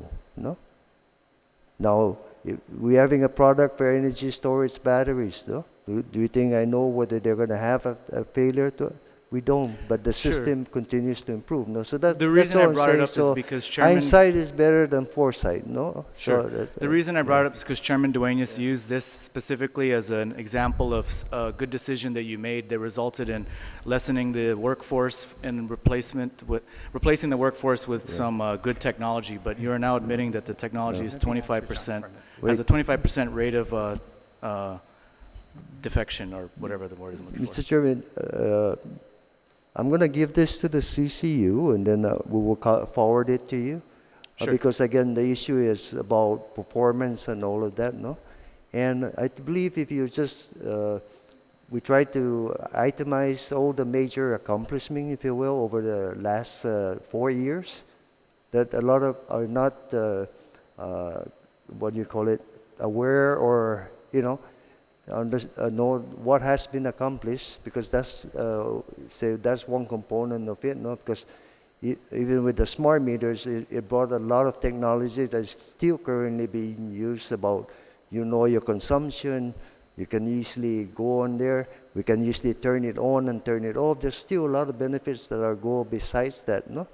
Now, if we're having a product for energy storage batteries, no? Do you think I know whether they're going to have a failure to? We don't, but the Sure. system continues to improve. No, so that's The reason all I I'm brought it saying. up is So because Chairman- hindsight is better than foresight. No, Sure. So that's, The reason I brought it up is because Chairman Duenas used this specifically as an example of a good decision that you made that resulted in lessening the workforce and replacing the workforce with some good technology. But you are now admitting that the technology is 25%, has a 25% rate of defection or whatever the word is I'm looking for. Mr. Chairman, I'm going to give this to the CCU and then we will forward it to you. Sure. Because again, the issue is about performance and all of that, no? And I believe if you just, we try to itemize all the major accomplishments, if you will, over the last 4 years, that a lot of are not, what do you call it, aware or, know what has been accomplished, because that's that's one component of it, no? Because even with the smart meters, it brought a lot of technology that is still currently being used about, your consumption. You can easily go on there. We can easily turn it on and turn it off. There's still a lot of benefits that go besides that, no?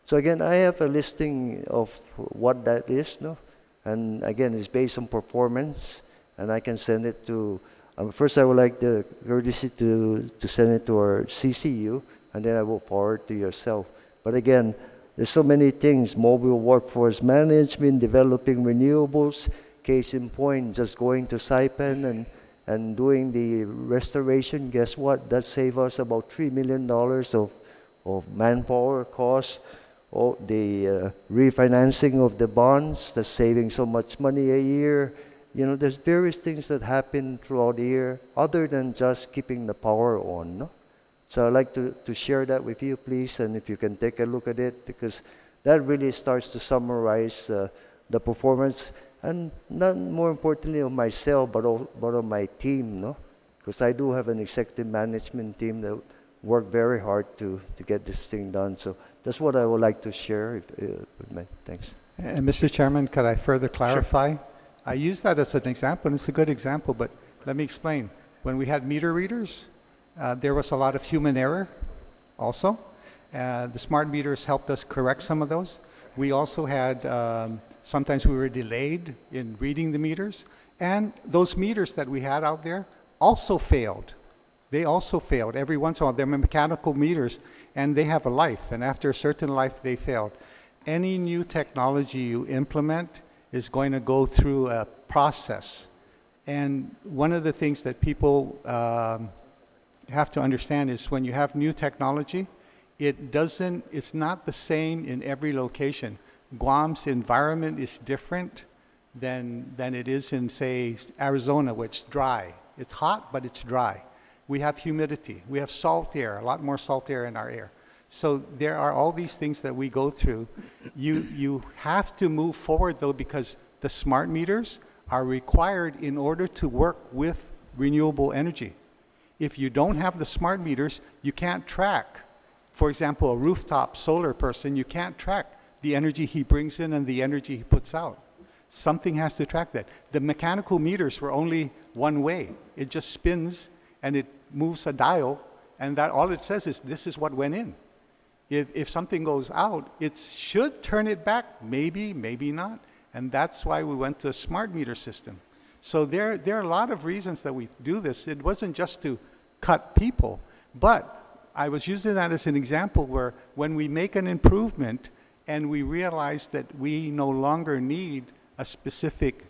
So again, I have a listing of what that is, no? And again, it's based on performance. And I can send it to, first I would like the courtesy to send it to our CCU, and then I will forward to yourself. But again, there's so many things, mobile workforce management, developing renewables, case in point, just going to Saipan and doing the restoration. Guess what? That saved us about $3 million of manpower costs. The refinancing of the bonds, that's saving so much money a year. There's various things that happen throughout the year other than just keeping the power on, no? So I'd like to share that with you, please, and if you can take a look at it, because That really starts to summarize the performance, and not more importantly of myself, but of my team, no? Because I do have an executive management team that work very hard to get this thing done. So that's what I would like to share. Thanks. And Mr. Chairman, could I further clarify? I use that as an example, and it's a good example, but let me explain. When we had meter readers, there was a lot of human error also. The smart meters helped us correct some of those. We also had, sometimes we were delayed in reading the meters, and those meters that we had out there also failed. They also failed. Every once in a while, they're mechanical meters, and they have a life, and after a certain life, they failed. Any new technology you implement is going to go through a process. And one of the things that people have to understand is when you have new technology, it's not the same in every location. Guam's environment is different than it is in, say, Arizona, where it's dry. It's hot, but it's dry. We have humidity. We have salt air, a lot more salt air in our air. So there are all these things that we go through. You have to move forward, though, because the smart meters are required in order to work with renewable energy. If you don't have the smart meters, you can't track. For example, a rooftop solar person, you can't track the energy he brings in and the energy he puts out. Something has to track that. The mechanical meters were only one way. It just spins and it moves a dial, and that all it says is this is what went in. If something goes out, it should turn it back, maybe, maybe not. And that's why we went to a smart meter system. So there are a lot of reasons that we do this. It wasn't just to cut people, but I was using that as an example where when we make an improvement and we realize that we no longer need a specific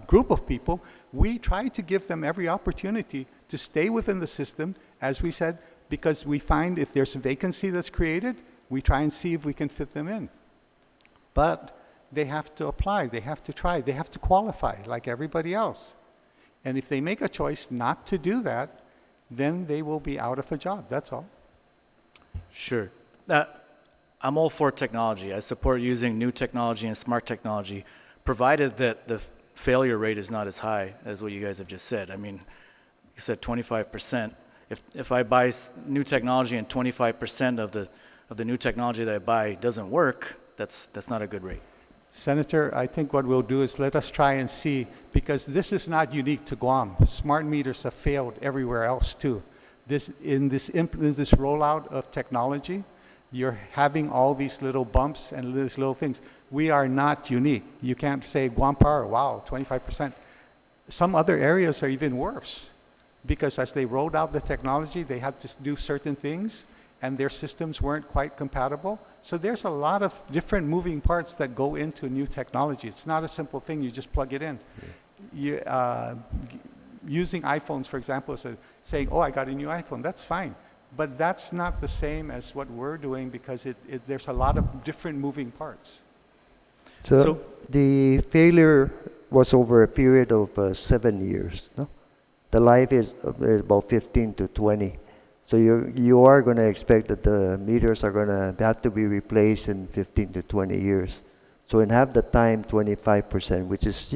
group of people, we try to give them every opportunity to stay within the system, as we said, because we find if there's a vacancy that's created, we try and see if we can fit them in. But they have to apply, they have to try, they have to qualify like everybody else. And if they make a choice not to do that, then they will be out of a job, that's all. Sure. I'm all for technology. I support using new technology and smart technology, provided that the failure rate is not as high as what you guys have just said. I mean, you said 25%. If I buy new technology and 25% of the new technology that I buy doesn't work, that's not a good rate. Senator, I think what we'll do is let us try and see, because this is not unique to Guam. Smart meters have failed everywhere else too. In this rollout of technology, you're having all these little bumps and these little things. We are not unique. You can't say Guam Power, wow, 25%. Some other areas are even worse, because as they rolled out the technology, they had to do certain things, and their systems weren't quite compatible. So there's a lot of different moving parts that go into new technology. It's not a simple thing, you just plug it in. Using iPhones, for example, saying, oh, I got a new iPhone, that's fine. But that's not the same as what we're doing, because there's a lot of different moving parts. So the failure was over a period of 7 years, no? The life is about 15 to 20. So you are going to expect that the meters are going to have to be replaced in 15 to 20 years. So in half the time, 25%, which is,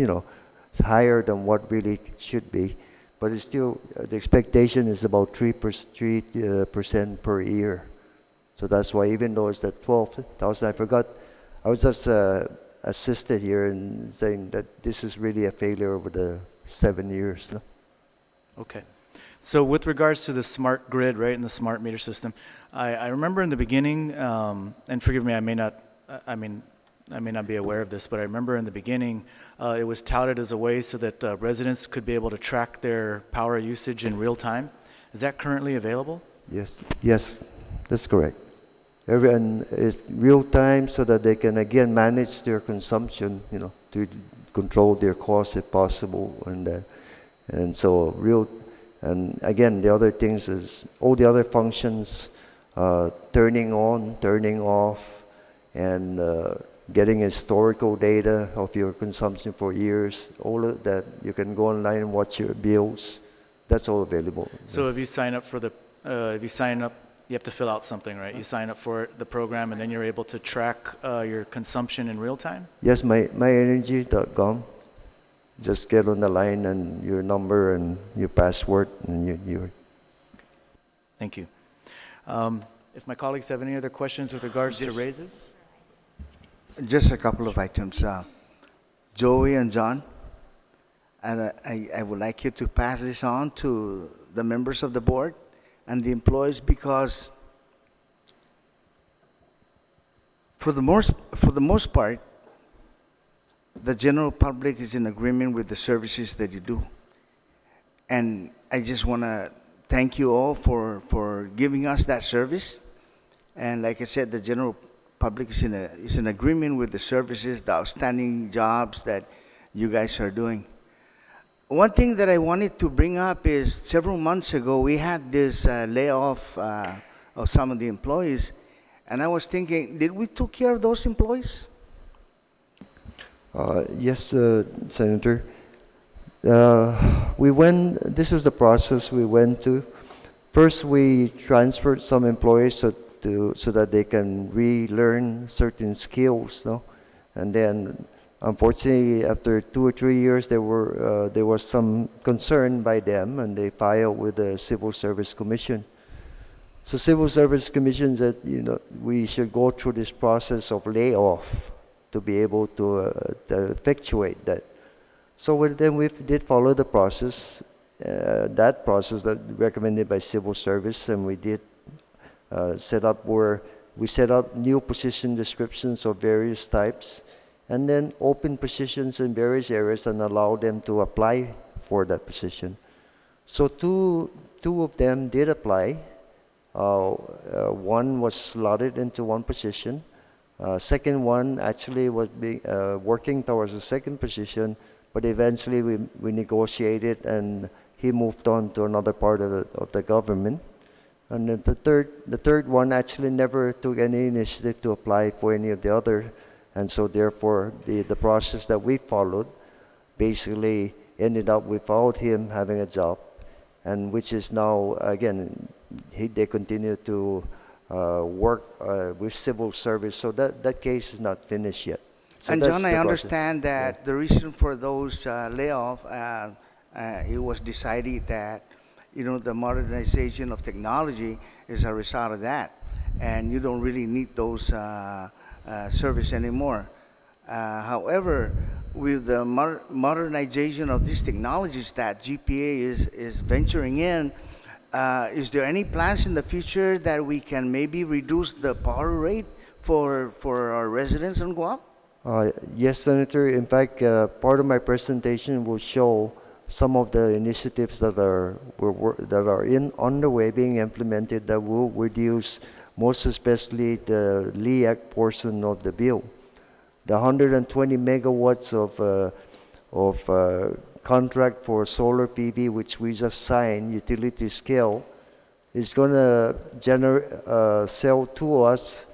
higher than what really should be. But it's still, the expectation is about 3% per year. So that's why, even though it's at 12,000, I forgot, I was just assisted here in saying that this is really a failure over the 7 years. No? Okay. So with regards to the smart grid, right, and the smart meter system, I remember in the beginning, and forgive me, I may not be aware of this, but I remember in the beginning, it was touted as a way so that residents could be able to track their power usage in real time. Is that currently available? Yes, that's correct. Everyone is real time so that they can again manage their consumption, to control their costs if possible, and so real. And again, the other things is all the other functions, turning on, turning off, and getting historical data of your consumption for years. All of that, you can go online and watch your bills. That's all available. So if you sign up you have to fill out something, right? You sign up for the program, and then you're able to track your consumption in real time? Yes, myenergy.com. Just get on the line and your number and your password, and you Thank you. If my colleagues have any other questions with regards to raises? Just a couple of items. Joey and John, and I would like you to pass this on to the members of the board and the employees, because for the most part, the general public is in agreement with the services that you do. And I just want to thank you all for giving us that service. And like I said, the general public is in agreement with the services, the outstanding jobs that you guys are doing. One thing that I wanted to bring up is several months ago, we had this layoff of some of the employees. And I was thinking, did we take care of those employees? Yes, Senator. This is the process we went to. First, we transferred some employees so that they can relearn certain skills, no? And then, unfortunately, after 2 or 3 years, there was some concern by them, and they filed with the Civil Service Commission. So Civil Service Commission said, we should go through this process of layoff to be able to effectuate that. So then we did follow the process, that recommended by Civil Service, and we did set up new position descriptions of various types, and then open positions in various areas and allow them to apply for that position. So two of them did apply. One was slotted into one position. Second one actually was working towards the second position, but eventually we negotiated and he moved on to another part of the government. And then the third one actually never took any initiative to apply for any of the other, and so therefore the process that we followed basically ended up without him having a job, and which is now again they continue to work with civil service, so that case is not finished yet. So and that's John, the I process. understand that the reason for those layoffs, it was decided that the modernization of technology is a result of that, and you don't really need those service anymore. However, with the modernization of these technologies that GPA is venturing in, is there any plans in the future that we can maybe reduce the power rate for our residents in Guam? Yes, Senator. In fact, part of my presentation will show some of the initiatives that are on the way being implemented that will reduce, most especially the LYAC portion of the bill. The 120 megawatts of contract for solar PV, which we just signed, utility scale, is going to sell to us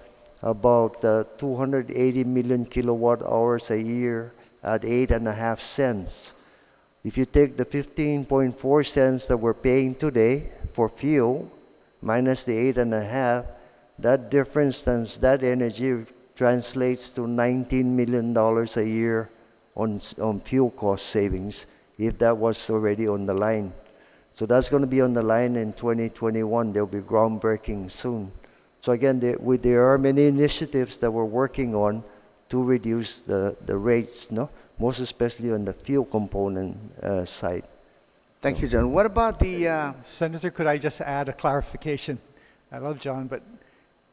about 280 million kilowatt hours a year at 8.5 cents. If you take the 15.4 cents that we're paying today for fuel minus the 8.5, that difference times that energy translates to $19 million a year on fuel cost savings, if that was already on the line. So that's going to be on the line in 2021. There'll be groundbreaking soon. So again, there are many initiatives that we're working on to reduce the rates, most especially on the fuel component side. Thank you, John. What about the... Senator, could I just add a clarification? I love John, but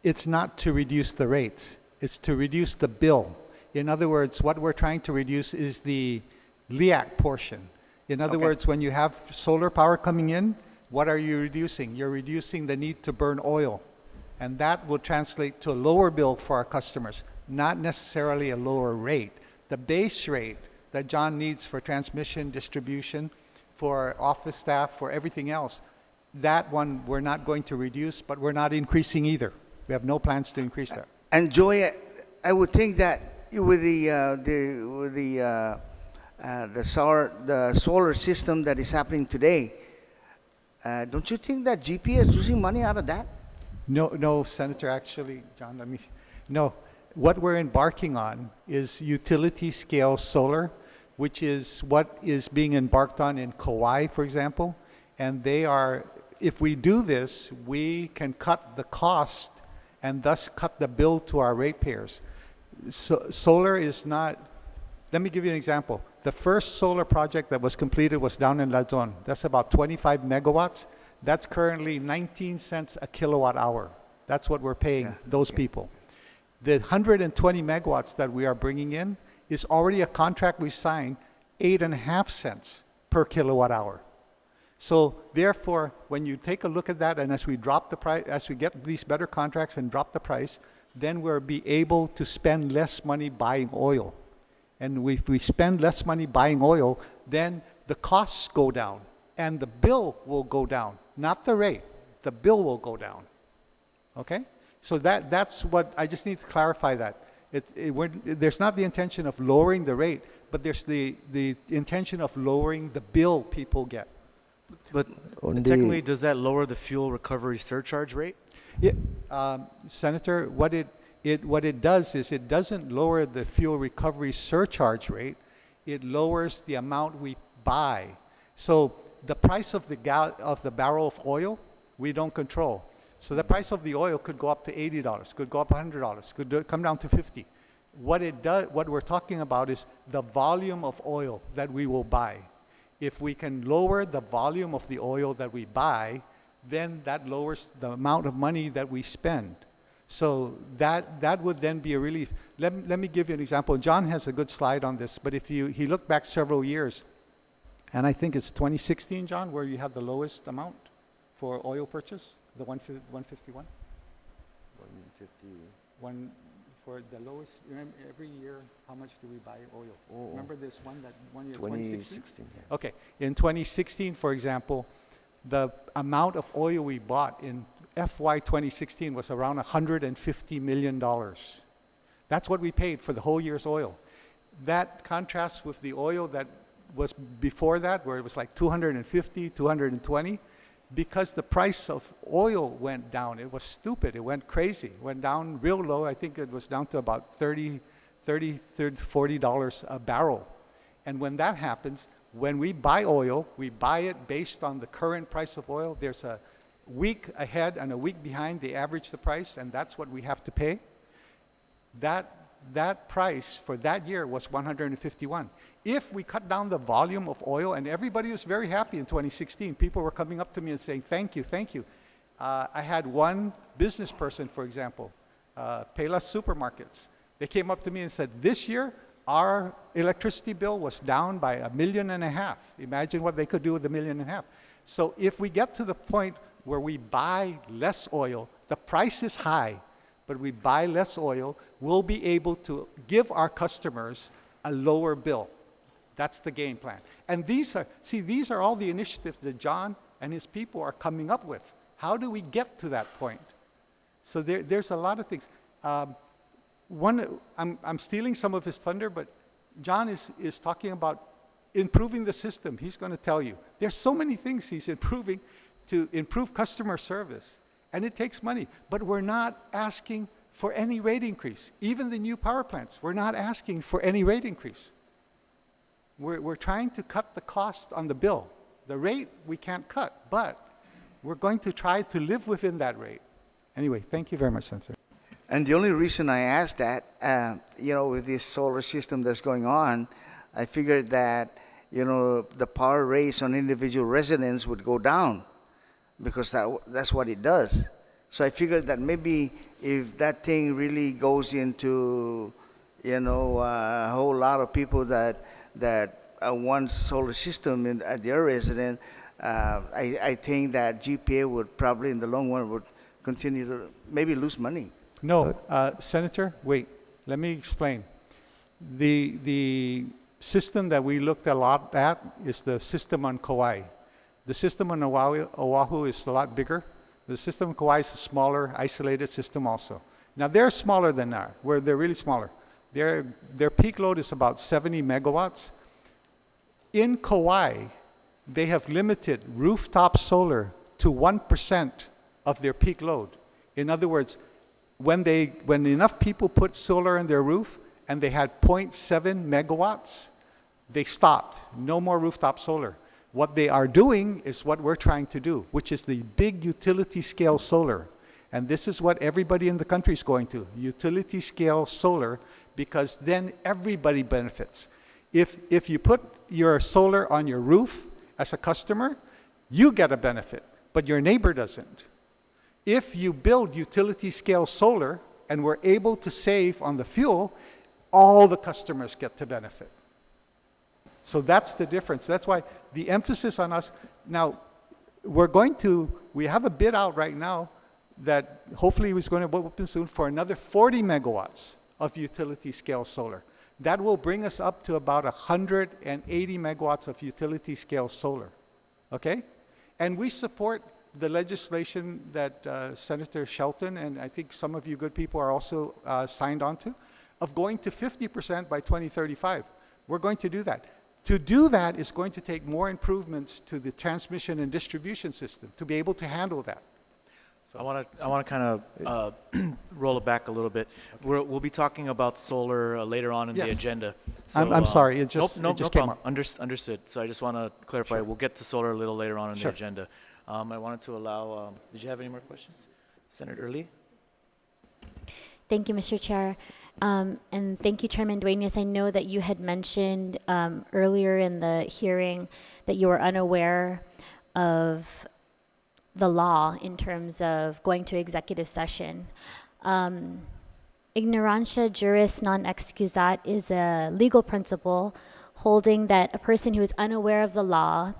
it's not to reduce the rates. It's to reduce the bill. In other words, what we're trying to reduce is the LYAC portion. In other words, when you have solar power coming in, what are you reducing? You're reducing the need to burn oil. And that will translate to a lower bill for our customers, not necessarily a lower rate. The base rate that John needs for transmission, distribution, for office staff, for everything else, that one we're not going to reduce, but we're not increasing either. We have no plans to increase that. And Joy, I would think that with the solar system that is happening today, don't you think that GP is losing money out of that? No, Senator, actually, John, no. What we're embarking on is utility scale solar, which is what is being embarked on in Kauai, for example. And if we do this, we can cut the cost and thus cut the bill to our ratepayers. So, solar is not, let me give you an example. The first solar project that was completed was down in Luzon. That's about 25 megawatts. That's currently 19 cents a kilowatt hour. That's what we're paying those people. The 120 megawatts that we are bringing in is already a contract we signed, 8.5 cents per kilowatt hour. So therefore, when you take a look at that, and as we drop the price, as we get these better contracts and drop the price, then we'll be able to spend less money buying oil. And if we spend less money buying oil, then the costs go down and the bill will go down, not the rate. The bill will go down. Okay? So that's what, I just need to clarify that. There's not the intention of lowering the rate, but there's the intention of lowering the bill people get. But On technically, the- does that lower the fuel recovery surcharge rate? Yeah, Senator, what it does is it doesn't lower the fuel recovery surcharge rate. It lowers the amount we buy. So the price of the barrel of oil, we don't control. So the price of the oil could go up to $80, could go up $100, could come down to $50. What we're talking about is the volume of oil that we will buy. If we can lower the volume of the oil that we buy, then that lowers the amount of money that we spend. So that would then be a relief. Let me give you an example. John has a good slide on this, but if he looked back several years, and I think it's 2016, John, where you have the lowest amount for oil purchase, the 151. 150. For the lowest. Remember, every year, how much do we buy oil? Oh. Remember this one year, 2016. Yeah. Okay, in 2016, for example, the amount of oil we bought in FY 2016 was around $150 million. That's what we paid for the whole year's oil. That contrasts with the oil that was before that, where it was like 250, 220, because the price of oil went down. It was stupid. It went crazy. It went down real low. I think it was down to about $40 a barrel. And when that happens, when we buy oil, we buy it based on the current price of oil. There's a week ahead and a week behind. They average the price, and that's what we have to pay. That price for that year was 151. If we cut down the volume of oil, and everybody was very happy in 2016, people were coming up to me and saying, thank you, thank you. I had one business person, for example, Payless Supermarkets. They came up to me and said, this year, our electricity bill was down by $1.5 million. Imagine what they could do with $1.5 million. So if we get to the point where we buy less oil, the price is high, but we buy less oil, we'll be able to give our customers a lower bill. That's the game plan. And these are all the initiatives that John and his people are coming up with. How do we get to that point? So there's a lot of things. I'm stealing some of his thunder, but John is talking about improving the system. He's going to tell you. There's so many things he's improving to improve customer service. And it takes money. But we're not asking for any rate increase. Even the new power plants, we're not asking for any rate increase. We're trying to cut the cost on the bill. The rate we can't cut, but we're going to try to live within that rate. Anyway, thank you very much, Senator. And the only reason I asked that, with this solar system that's going on, I figured that, the power rates on individual residents would go down because that's what it does. So I figured that maybe if that thing really goes into, a whole lot of people that want solar system at their resident, I think that GPA would probably in the long run would continue to maybe lose money. No, Senator, wait, let me explain. The system that we looked a lot at is the system on Kauai. The system on Oahu is a lot bigger. The system on Kauai is a smaller, isolated system also. Now, they're smaller than that, where they're really smaller. Their peak load is about 70 megawatts. In Kauai, they have limited rooftop solar to 1% of their peak load. In other words, when enough people put solar on their roof and they had 0.7 megawatts, they stopped. No more rooftop solar. What they are doing is what we're trying to do, which is the big utility scale solar. And this is what everybody in the country is going to, utility scale solar, because then everybody benefits. If you put your solar on your roof as a customer, you get a benefit, but your neighbor doesn't. If you build utility scale solar and we're able to save on the fuel, all the customers get to benefit. So that's the difference. That's why the emphasis on us. Now, we have a bid out right now that hopefully is going to open soon for another 40 megawatts of utility scale solar. That will bring us up to about 180 megawatts of utility scale solar, okay? And we support the legislation that Senator Shelton and I think some of you good people are also signed on to, of going to 50% by 2035. We're going to do that. To do that is going to take more improvements to the transmission and distribution system to be able to handle that. So I want to kind of roll it back a little bit. We'll be talking about solar later on in the agenda. So, I'm sorry, it just no came problem. up. Understood. So I just want to clarify. Sure. We'll get to solar a little later on in Sure. the agenda. I wanted to allow. Did you have any more questions, Senator Lee? Thank you, Mr. Chair. And thank you, Chairman Duenas. I know that you had mentioned earlier in the hearing that you were unaware of the law in terms of going to executive session. Ignorantia juris non excusat is a legal principle holding that a person who is unaware of the law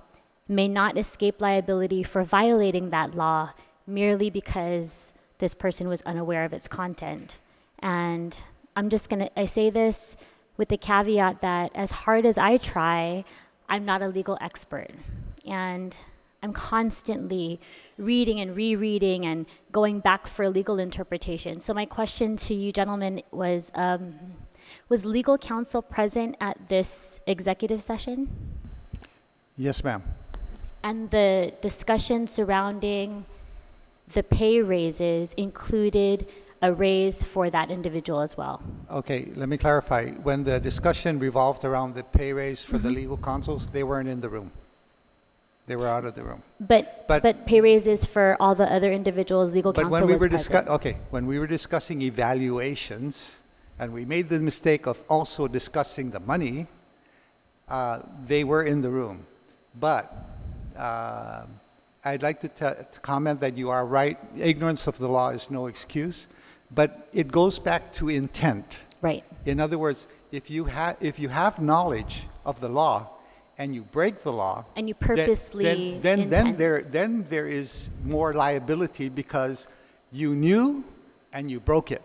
may not escape liability for violating that law merely because this person was unaware of its content. And I say this with the caveat that as hard as I try, I'm not a legal expert. And I'm constantly reading and rereading and going back for legal interpretation. So my question to you gentlemen was legal counsel present at this executive session? Yes, ma'am. And the discussion surrounding the pay raises included a raise for that individual as well? Okay, let me clarify. When the discussion revolved around the pay raise for the legal counsels, they weren't in the room. They were out of the room. But pay raises for all the other individuals, legal counsel when we was were present. when we were discussing evaluations, and we made the mistake of also discussing the money, they were in the room. But I'd like to comment that you are right. Ignorance of the law is no excuse, but it goes back to intent. Right. In other words, if you have knowledge of the law and you break the law, And you purposely then intend. there is more liability because you knew and you broke it.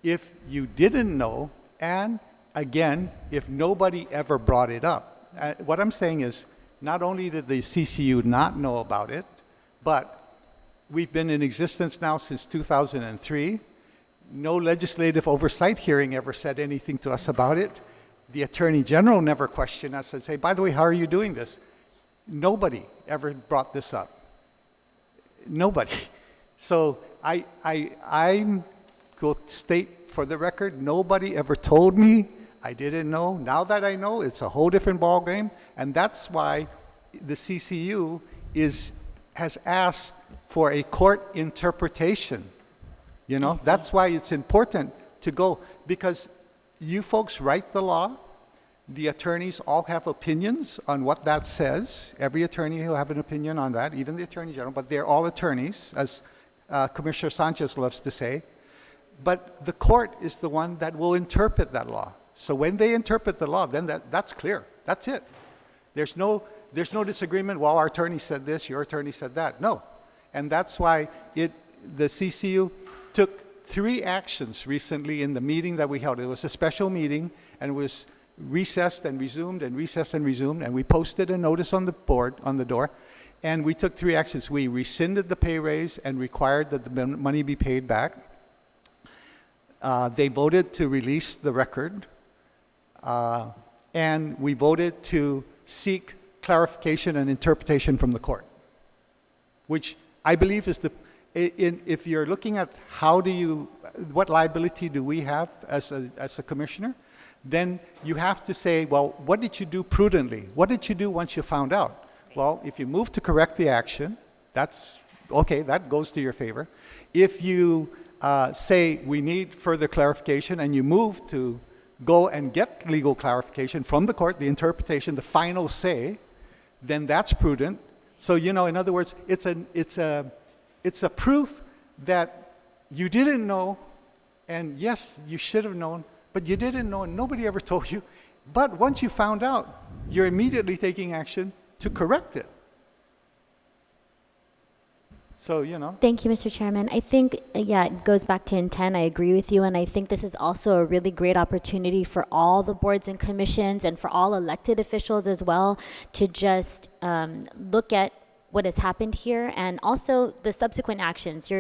If you didn't know, and again, if nobody ever brought it up, what I'm saying is, not only did the CCU not know about it, but we've been in existence now since 2003. No legislative oversight hearing ever said anything to us about it. The Attorney General never questioned us and say, by the way, how are you doing this? Nobody ever brought this up. Nobody. So I will state for the record, nobody ever told me. I didn't know. Now that I know, it's a whole different ballgame. And that's why the CCU has asked for a court interpretation. You know, that's why it's important to go, because you folks write the law. The attorneys all have opinions on what that says. Every attorney will have an opinion on that, even the Attorney General, but they're all attorneys, as Commissioner Sanchez loves to say. But the court is the one that will interpret that law. So when they interpret the law, then that's clear. That's it. There's no disagreement. Well, our attorney said this, your attorney said that. No. And that's why the CCU took 3 actions recently in the meeting that we held. It was a special meeting, and it was recessed and resumed and recessed and resumed, and we posted a notice on the board, on the door, and we took 3 actions. We rescinded the pay raise and required that the money be paid back. They voted to release the record, and we voted to seek clarification and interpretation from the court, which I believe if you're looking at what liability do we have as a commissioner, then you have to say, well, what did you do prudently? What did you do once you found out? Well, if you move to correct the action, that's okay, that goes to your favor. If you say we need further clarification and you move to go and get legal clarification from the court, the interpretation, the final say, then that's prudent. So, in other words, it's a proof that you didn't know, and yes, you should have known, but you didn't know and nobody ever told you. But once you found out, you're immediately taking action to correct it. So, Thank you, Mr. Chairman. I think, it goes back to intent. I agree with you. And I think this is also a really great opportunity for all the boards and commissions and for all elected officials as well to just look at what has happened here and also the subsequent actions.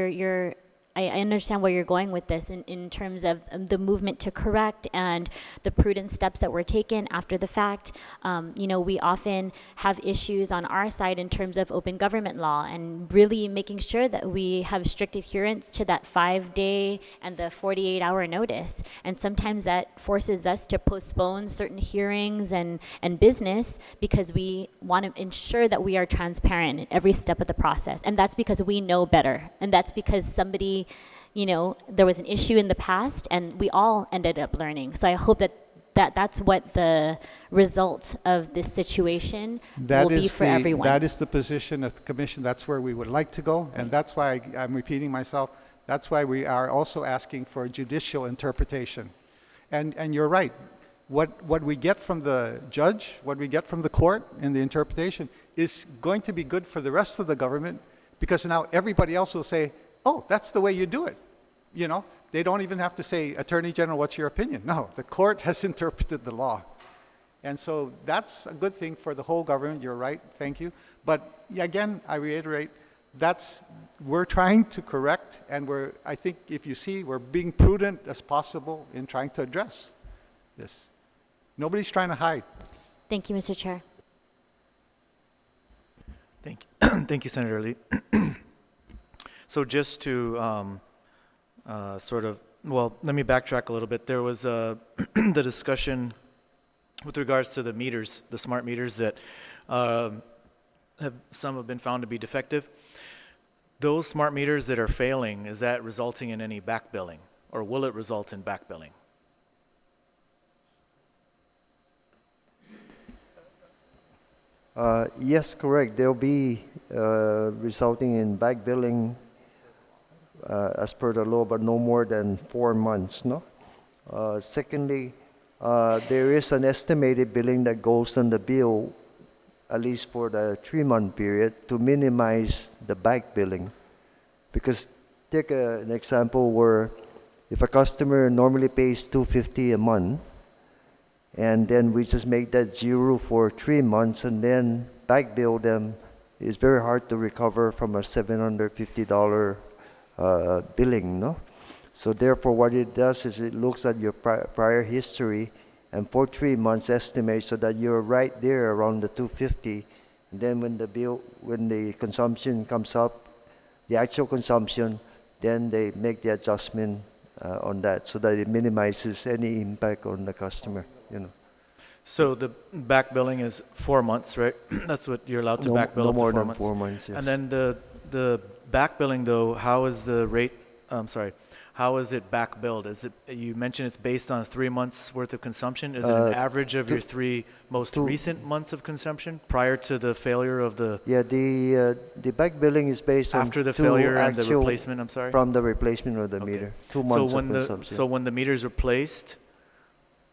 I understand where you're going with this in terms of the movement to correct and the prudent steps that were taken after the fact. We often have issues on our side in terms of open government law and really making sure that we have strict adherence to that 5-day and the 48-hour notice. And sometimes that forces us to postpone certain hearings and business because we want to ensure that we are transparent in every step of the process. And that's because we know better. And that's because somebody there was an issue in the past and we all ended up learning. So I hope that's what the result of this situation will be for everyone. That is the position of the commission. That's where we would like to go. And that's why I'm repeating myself. That's why we are also asking for judicial interpretation. And you're right. What we get from the judge, what we get from the court in the interpretation is going to be good for the rest of the government because now everybody else will say, oh, that's the way you do it. They don't even have to say, Attorney General, what's your opinion? No, the court has interpreted the law. And so that's a good thing for the whole government. You're right. Thank you. But again, I reiterate, we're trying to correct, and I think if you see, we're being prudent as possible in trying to address this. Nobody's trying to hide. Thank you, Mr. Chair. Thank you, Senator Lee. So just to let me backtrack a little bit. There was the discussion with regards to the meters, the smart meters that some have been found to be defective. Those smart meters that are failing, is that resulting in any back billing, or will it result in back billing? Yes, correct. They'll be resulting in back billing as per the law, but no more than 4 months. No. Secondly, there is an estimated billing that goes on the bill, at least for the 3-month period, to minimize the back billing. Because take an example where if a customer normally pays $250 a month, and then we just make that zero for 3 months and then back bill them, it's very hard to recover from a $750 billing, no? So therefore what it does is it looks at your prior history and for 3 months estimate so that you're right there around the $250. And then when the consumption comes up, the actual consumption, then they make the adjustment on that so that it minimizes any impact on the customer. So the back billing is 4 months, right? That's what you're allowed to back bill no up to more 4 than months. 4 months, yes. And then the back billing though, how is the rate? How is it back billed? You mentioned it's based on 3 months worth of consumption. Is it an average of your 3 most recent months of consumption prior to the failure of the? Yeah, the back billing is based on after the failure and the replacement. I'm sorry. From the replacement of the meter, 2 months of consumption. So when the meter's replaced,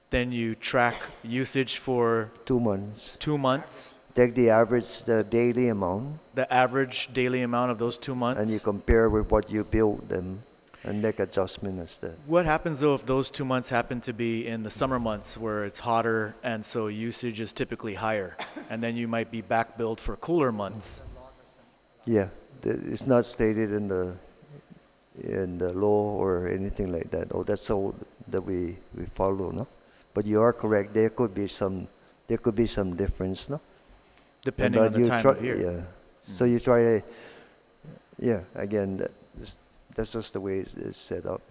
then you track usage for 2 months. 2 months. Take the average, the daily amount. The average daily amount of those 2 months. And you compare with what you billed them and make adjustment as that. What happens though if those 2 months happen to be in the summer months where it's hotter and so usage is typically higher, and then you might be back billed for cooler months? Yeah, it's not stated in the law or anything like that. Oh, that's all that we follow, no? But you are correct. There could be some difference, no? Depending on the time of year. Yeah. So you try to, again, That's just the way it's set up.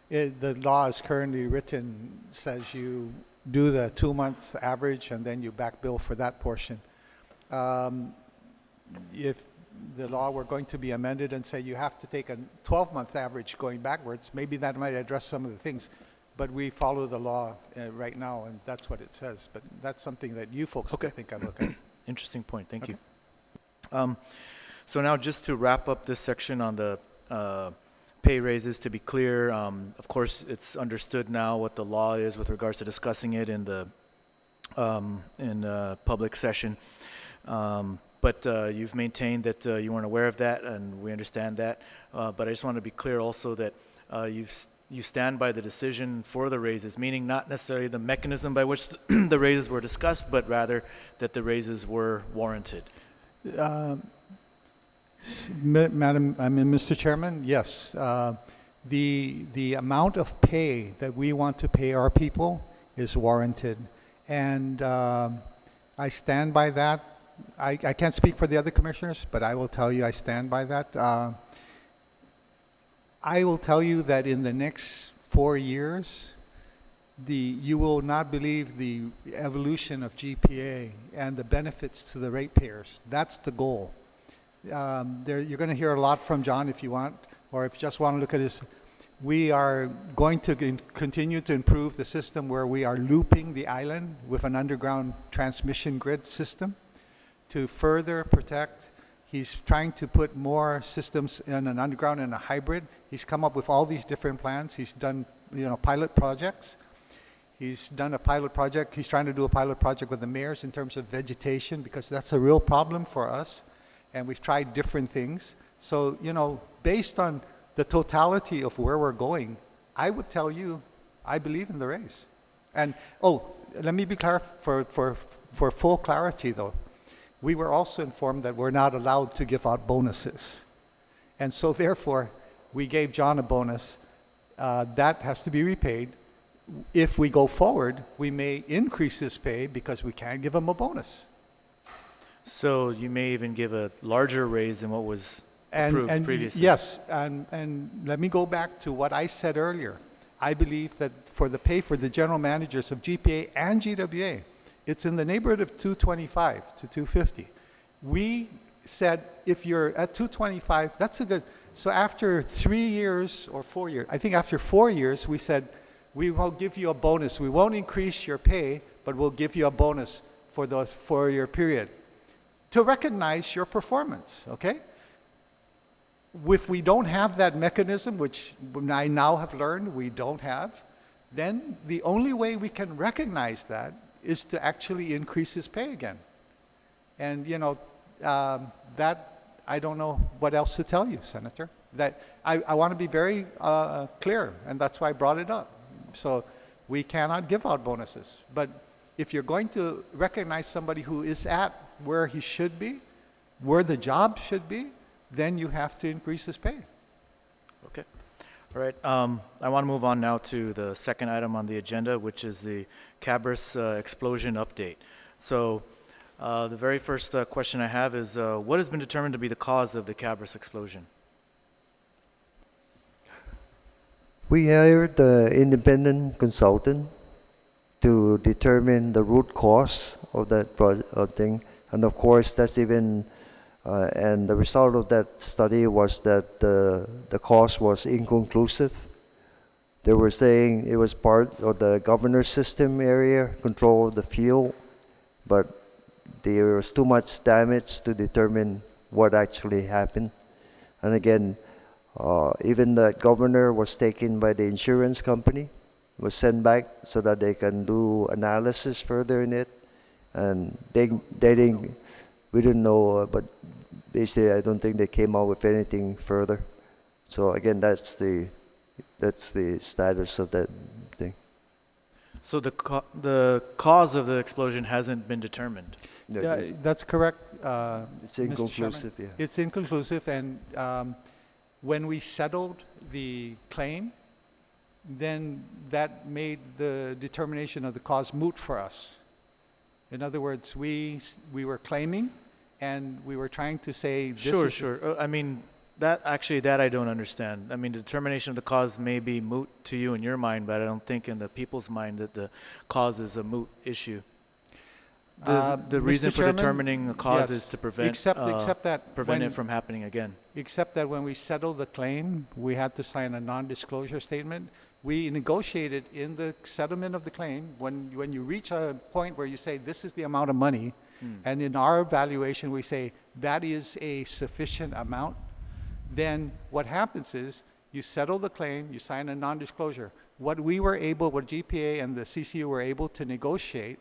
Yeah. The law is currently written, says you do the 2 months average and then you back bill for that portion. If the law were going to be amended and say you have to take a 12-month average going backwards, maybe that might address some of the things. But we follow the law right now, and that's what it says. But that's something that you folks Okay. I think I look at. Interesting point. Thank Okay. you. So now just to wrap up this section on the pay raises, to be clear, of course, it's understood now what the law is with regards to discussing it in the public session. But you've maintained that you weren't aware of that, and we understand that. But I just want to be clear also that you stand by the decision for the raises, meaning not necessarily the mechanism by which the raises were discussed, but rather that the raises were warranted. Mr. Chairman, yes. The amount of pay that we want to pay our people is warranted. And I stand by that. I can't speak for the other commissioners, but I will tell you I stand by that. I will tell you that in the next 4 years, you will not believe the evolution of GPA and the benefits to the ratepayers. That's the goal. You're going to hear a lot from John if you want, or if you just want to look at this. We are going to continue to improve the system where we are looping the island with an underground transmission grid system to further protect. He's trying to put more systems in an underground and a hybrid. He's come up with all these different plans. He's done, pilot projects. He's done a pilot project. He's trying to do a pilot project with the mayors in terms of vegetation, because that's a real problem for us. And we've tried different things. So, based on the totality of where we're going, I would tell you, I believe in the raise. And, let me be clear for full clarity though. We were also informed that we're not allowed to give out bonuses. And so therefore, we gave John a bonus. That has to be repaid. If we go forward, we may increase his pay because we can't give him a bonus. So you may even give a larger raise than what was approved previously. Yes, and let me go back to what I said earlier. I believe that for the pay for the general managers of GPA and GWA, it's in the neighborhood of 225 to 250. We said if you're at 225, that's a good. So after 3 years or 4 years, I think after 4 years, we said we will give you a bonus. We won't increase your pay, but we'll give you a bonus for the 4-year period to recognize your performance. Okay. If we don't have that mechanism, which I now have learned we don't have, then the only way we can recognize that is to actually increase his pay again. And, that I don't know what else to tell you, Senator. That I want to be very clear, and that's why I brought it up. So we cannot give out bonuses. But if you're going to recognize somebody who is at where he should be, where the job should be, then you have to increase his pay. Okay. All right. I want to move on now to the second item on the agenda, which is the Cabras explosion update. So the very first question I have is, what has been determined to be the cause of the Cabras explosion? We hired the independent consultant to determine the root cause of that thing. And of course, that's even, and the result of that study was that the cause was inconclusive. They were saying it was part of the governor system area, control of the field, but there was too much damage to determine what actually happened. And again, even the governor was taken by the insurance company, was sent back so that they can do analysis further in it. And they didn't, we didn't know, but basically I don't think they came out with anything further. So again, that's the status of that thing. So the cause of the explosion hasn't been determined. Yeah, that's correct. It's inconclusive, yeah. It's inconclusive, and when we settled the claim, then that made the determination of the cause moot for us. In other words, we were claiming, and we were trying to say this Sure. I mean, That I don't understand. I mean, determination of the cause may be moot to you in your mind, but I don't think in the people's mind that the cause is a moot issue. The reason Mr. for Chairman, determining the cause yes, is to prevent except that prevent when- it from happening again. Except that when we settled the claim, we had to sign a non-disclosure statement. We negotiated in the settlement of the claim, when you reach a point where you say, this is the amount of money, and in our evaluation, we say, that is a sufficient amount, then what happens is, you settle the claim, you sign a non-disclosure. What GPA and the CCU were able to negotiate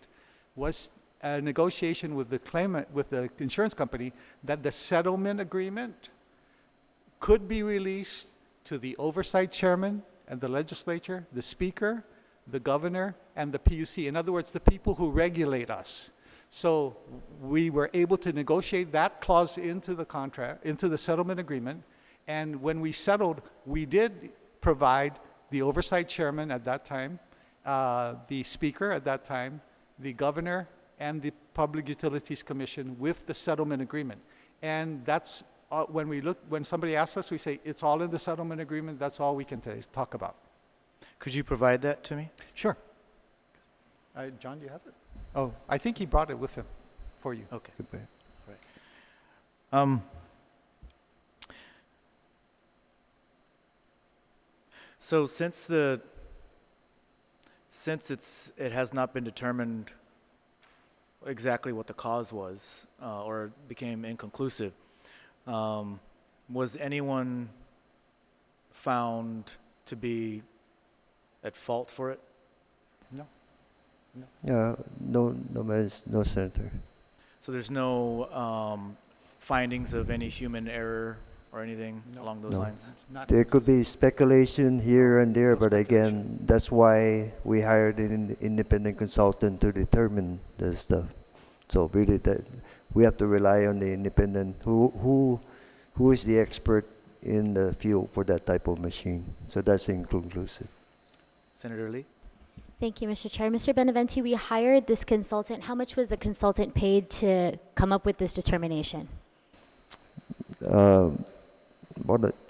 was a negotiation with the claimant, with the insurance company, that the settlement agreement could be released to the oversight chairman and the legislature, the speaker, the governor, and the PUC. In other words, the people who regulate us. So we were able to negotiate that clause into the contract, into the settlement agreement. And when we settled, we did provide the oversight chairman at that time, the speaker at that time, the governor, and the Public Utilities Commission with the settlement agreement. And that's when somebody asks us, we say, it's all in the settlement agreement. That's all we can talk about. Could you provide that to me? Sure. John, do you have it? Oh, I think he brought it with him for you. Okay. Goodbye. So since it has not been determined exactly what the cause was, or became inconclusive, was anyone found to be at fault for it? No. No, Senator. So there's no findings of any human error or anything along those No. lines? Not There could be speculation here and there, but again, that's why we hired an independent consultant to determine the stuff. So really, that we have to rely on the independent who is the expert in the field for that type of machine. So that's inconclusive. Senator Lee? Thank you, Mr. Chair. Mr. Beneventi, we hired this consultant. How much was the consultant paid to come up with this determination?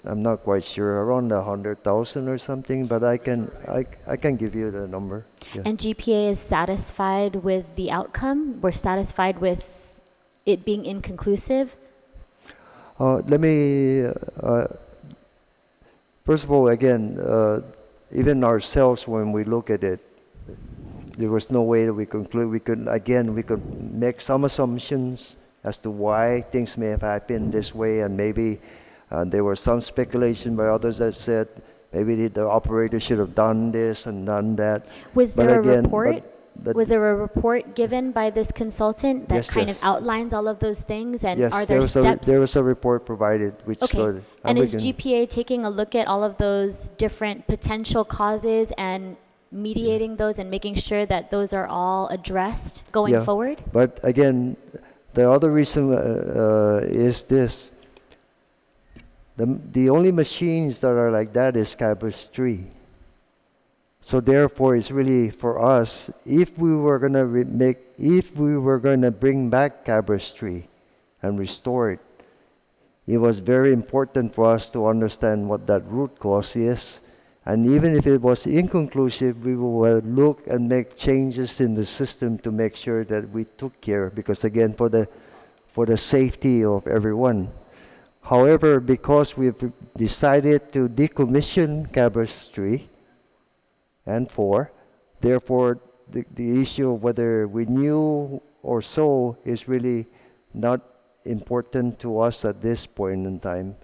I'm not quite sure, around 100,000 or something, but I can give you the number. Yeah. And GPA is satisfied with the outcome? We're satisfied with it being inconclusive? Let me, first of all, again, even ourselves, when we look at it, there was no way that we conclude. We could make some assumptions as to why things may have happened this way, and maybe there was some speculation by others that said maybe the operator should have done this and done that. Was But there again, a report? but Was there a report given by this consultant that Yes, kind yes. of outlines all of those things? And yes, are there steps? there was a report provided, which Okay. showed. And we is can- GPA taking a look at all of those different potential causes and mediating those and making sure that those are all addressed going Yeah. forward? But again, the other reason is this. The only machines that are like that is Cabras 3. So therefore, it's really for us, if we were gonna bring back Cabras 3 and restore it, it was very important for us to understand what that root cause is. And even if it was inconclusive, we will look and make changes in the system to make sure that we took care, because again, for the safety of everyone. However, because we've decided to decommission Cabras 3 and 4, therefore the issue of whether we knew or so is really not important to us at this point in time.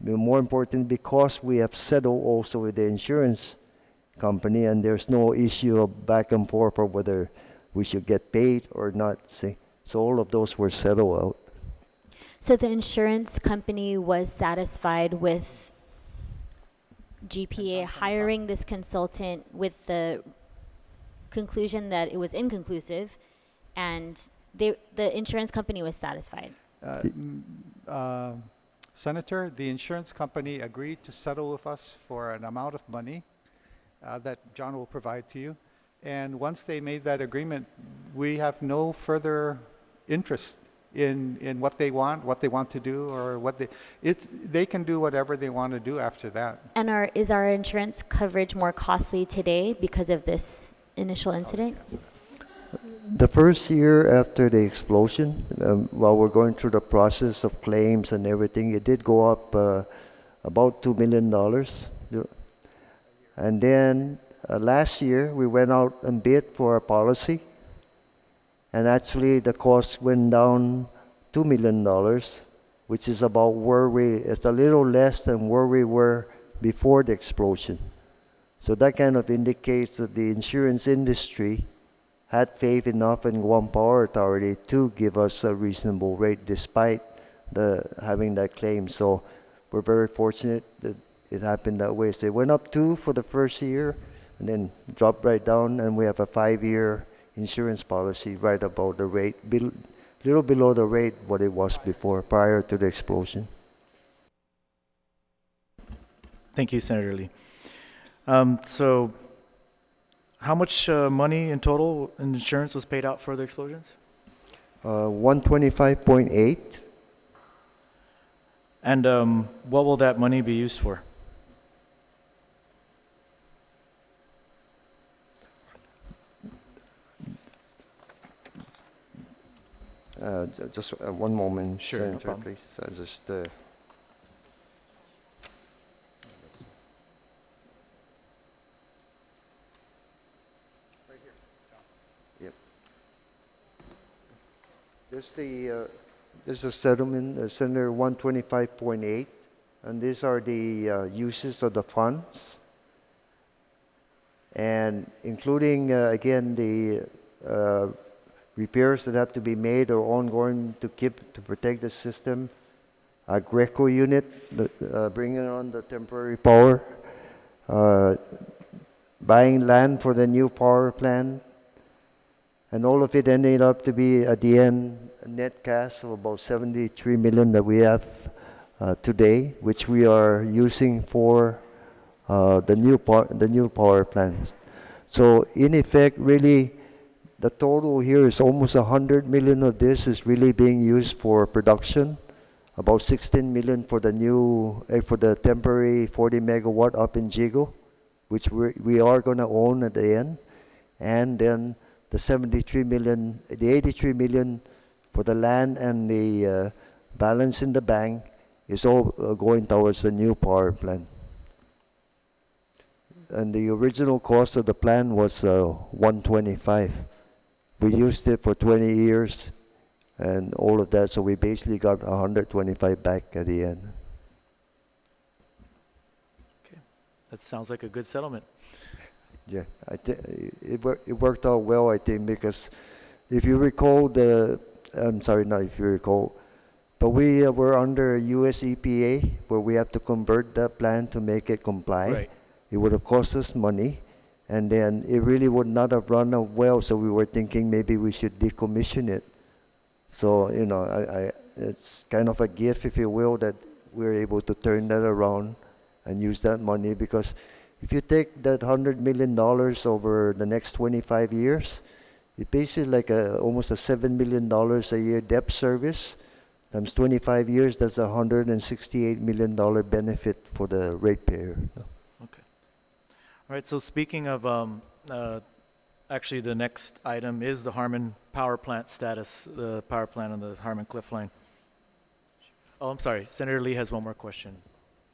More important, because we have settled also with the insurance company, and there's no issue of back and forth for whether we should get paid or not. See, so all of those were settled out. So the insurance company was satisfied with GPA hiring this consultant with the conclusion that it was inconclusive, and the insurance company was satisfied. Senator, the insurance company agreed to settle with us for an amount of money that John will provide to you. And once they made that agreement, we have no further interest in what they want to do, or they can do whatever they want to do after that. And is our insurance coverage more costly today because of this initial incident? The first year after the explosion, while we're going through the process of claims and everything, it did go up about $2 million. And then last year, we went out and bid for a policy. And actually, the cost went down $2 million, which is about it's a little less than where we were before the explosion. So that kind of indicates that the insurance industry had faith enough in Guam Power Authority to give us a reasonable rate despite having that claim. So we're very fortunate that it happened that way. So it went up 2 for the first year and then dropped right down, and we have a 5-year insurance policy right about the rate, little below the rate what it was before, prior to the explosion. Thank you, Senator Lee. So how much money in total in insurance was paid out for the explosions? 125.8. And what will that money be used for? Just one moment, Sure, no Senator, problem. please. Yep. There's a settlement, Senator 125.8, and these are the uses of the funds, and including again the repairs that have to be made or ongoing to protect the system, a Greco unit, bringing on the temporary power, buying land for the new power plant, and all of it ended up to be at the end a net cash of about $73 million that we have today, which we are using for the new power plants. So in effect, really, the total here is almost $100 million of this is really being used for production. About $16 million for for the temporary 40 megawatt up in Jigo, which we are going to own at the end, and then the $73 million, the $83 million for the land, and the balance in the bank is all going towards the new power plant. And the original cost of the plan was $125. We used it for 20 years and all of that, so we basically got $125 back at the end. Okay, that sounds like a good settlement. Yeah, it worked out well, I think, because if you recall I'm sorry, not if you recall, but we were under US EPA where we have to convert that plan to make it comply. Right. It would have cost us money, and then it really would not have run out well, so we were thinking maybe we should decommission it. So, it's kind of a gift, if you will, that we're able to turn that around and use that money, because if you take that $100 million over the next 25 years, it basically like almost a $7 million a year debt service. Times 25 years, that's a $168 million benefit for the ratepayer. Okay. All right, so speaking of, actually the next item is the Harmon power plant status, the power plant on the Harmon Cliff Line. Oh, I'm sorry, Senator Lee has one more question.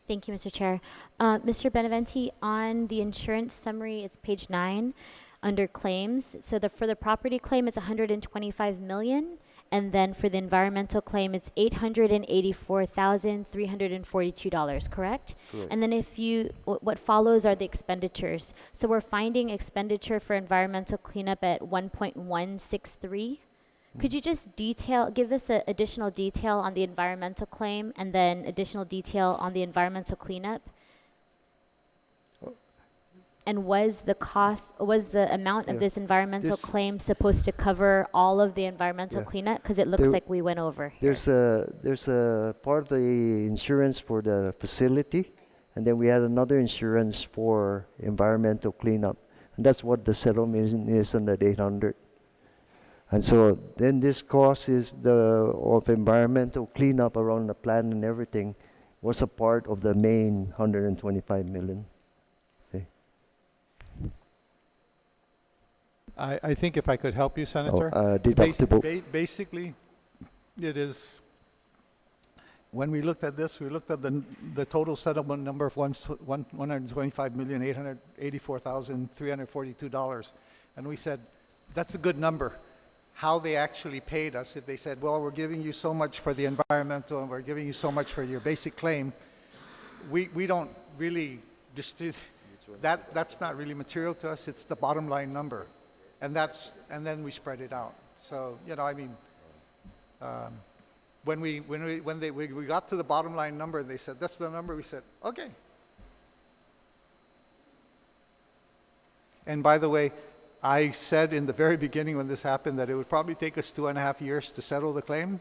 Thank you, Mr. Chair. Mr. Beneventi, on the insurance summary, it's page 9 under claims. So for the property claim, it's $125 million. And then for the environmental claim, it's $884,342, correct? Correct. And then what follows are the expenditures. So we're finding expenditure for environmental cleanup at 1.163. Could you just give us additional detail on the environmental claim and then additional detail on the environmental cleanup? And was the amount of this environmental claim supposed to cover all of the environmental cleanup? Because it looks like we went over. There's a part of the insurance for the facility, and then we had another insurance for environmental cleanup. And that's what the settlement is on that 800. And so then this cost is of environmental cleanup around the plant and everything was a part of the main 125 million. See? I think if I could help you, Senator. Deductible. Basically, it is, when we looked at this, we looked at the total settlement number of $125,884,342. And we said, that's a good number. How they actually paid us, if they said, well, we're giving you so much for the environmental and we're giving you so much for your basic claim, we don't really distribute, that's not really material to us, it's the bottom line number. And then we spread it out. So, you know, I mean, when we got to the bottom line number and they said, that's the number, we said, okay. And by the way, I said in the very beginning when this happened that it would probably take us 2.5 years to settle the claim,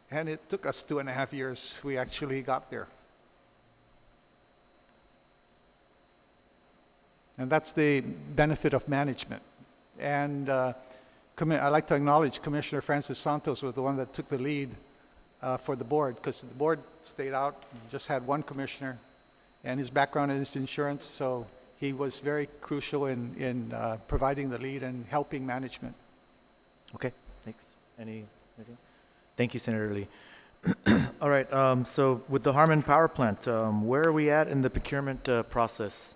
and it took us 2.5 years. We actually got there. And that's the benefit of management. And I'd like to acknowledge Commissioner Francis Santos was the one that took the lead for the board, because the board stayed out, just had one commissioner, and his background is insurance, so he was very crucial in providing the lead and helping management. Okay, thanks. Anything? Thank you, Senator Lee. All right, so with the Harmon power plant, where are we at in the procurement process?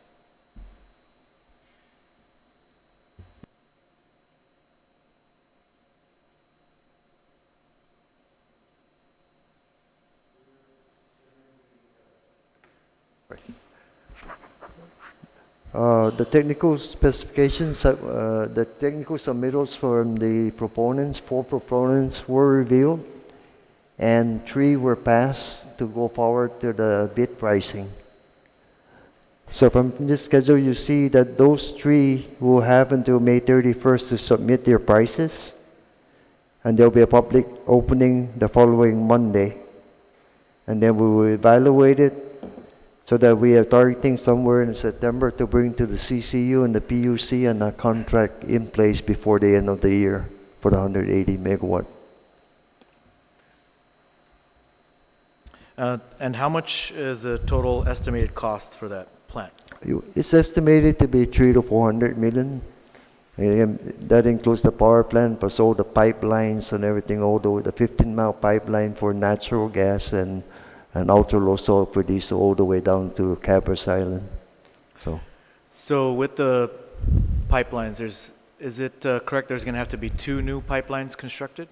The technical specifications, the technical submittals from the proponents, 4 proponents were reviewed, and 3 were passed to go forward to the bid pricing. So from this schedule, you see that those 3 will have until May 31st to submit their prices, and there will be a public opening the following Monday. And then we will evaluate it, so that we are targeting somewhere in September to bring to the CCU and the PUC and a contract in place before the end of the year for the 180 megawatt. And how much is the total estimated cost for that plant? It's estimated to be 300 to 400 million. And that includes the power plant, plus all the pipelines and everything, all the 15-mile pipeline for natural gas and ultra low sulfur diesel all the way down to Cabras Island. So with the pipelines, is it correct there's going to have to be 2 new pipelines constructed?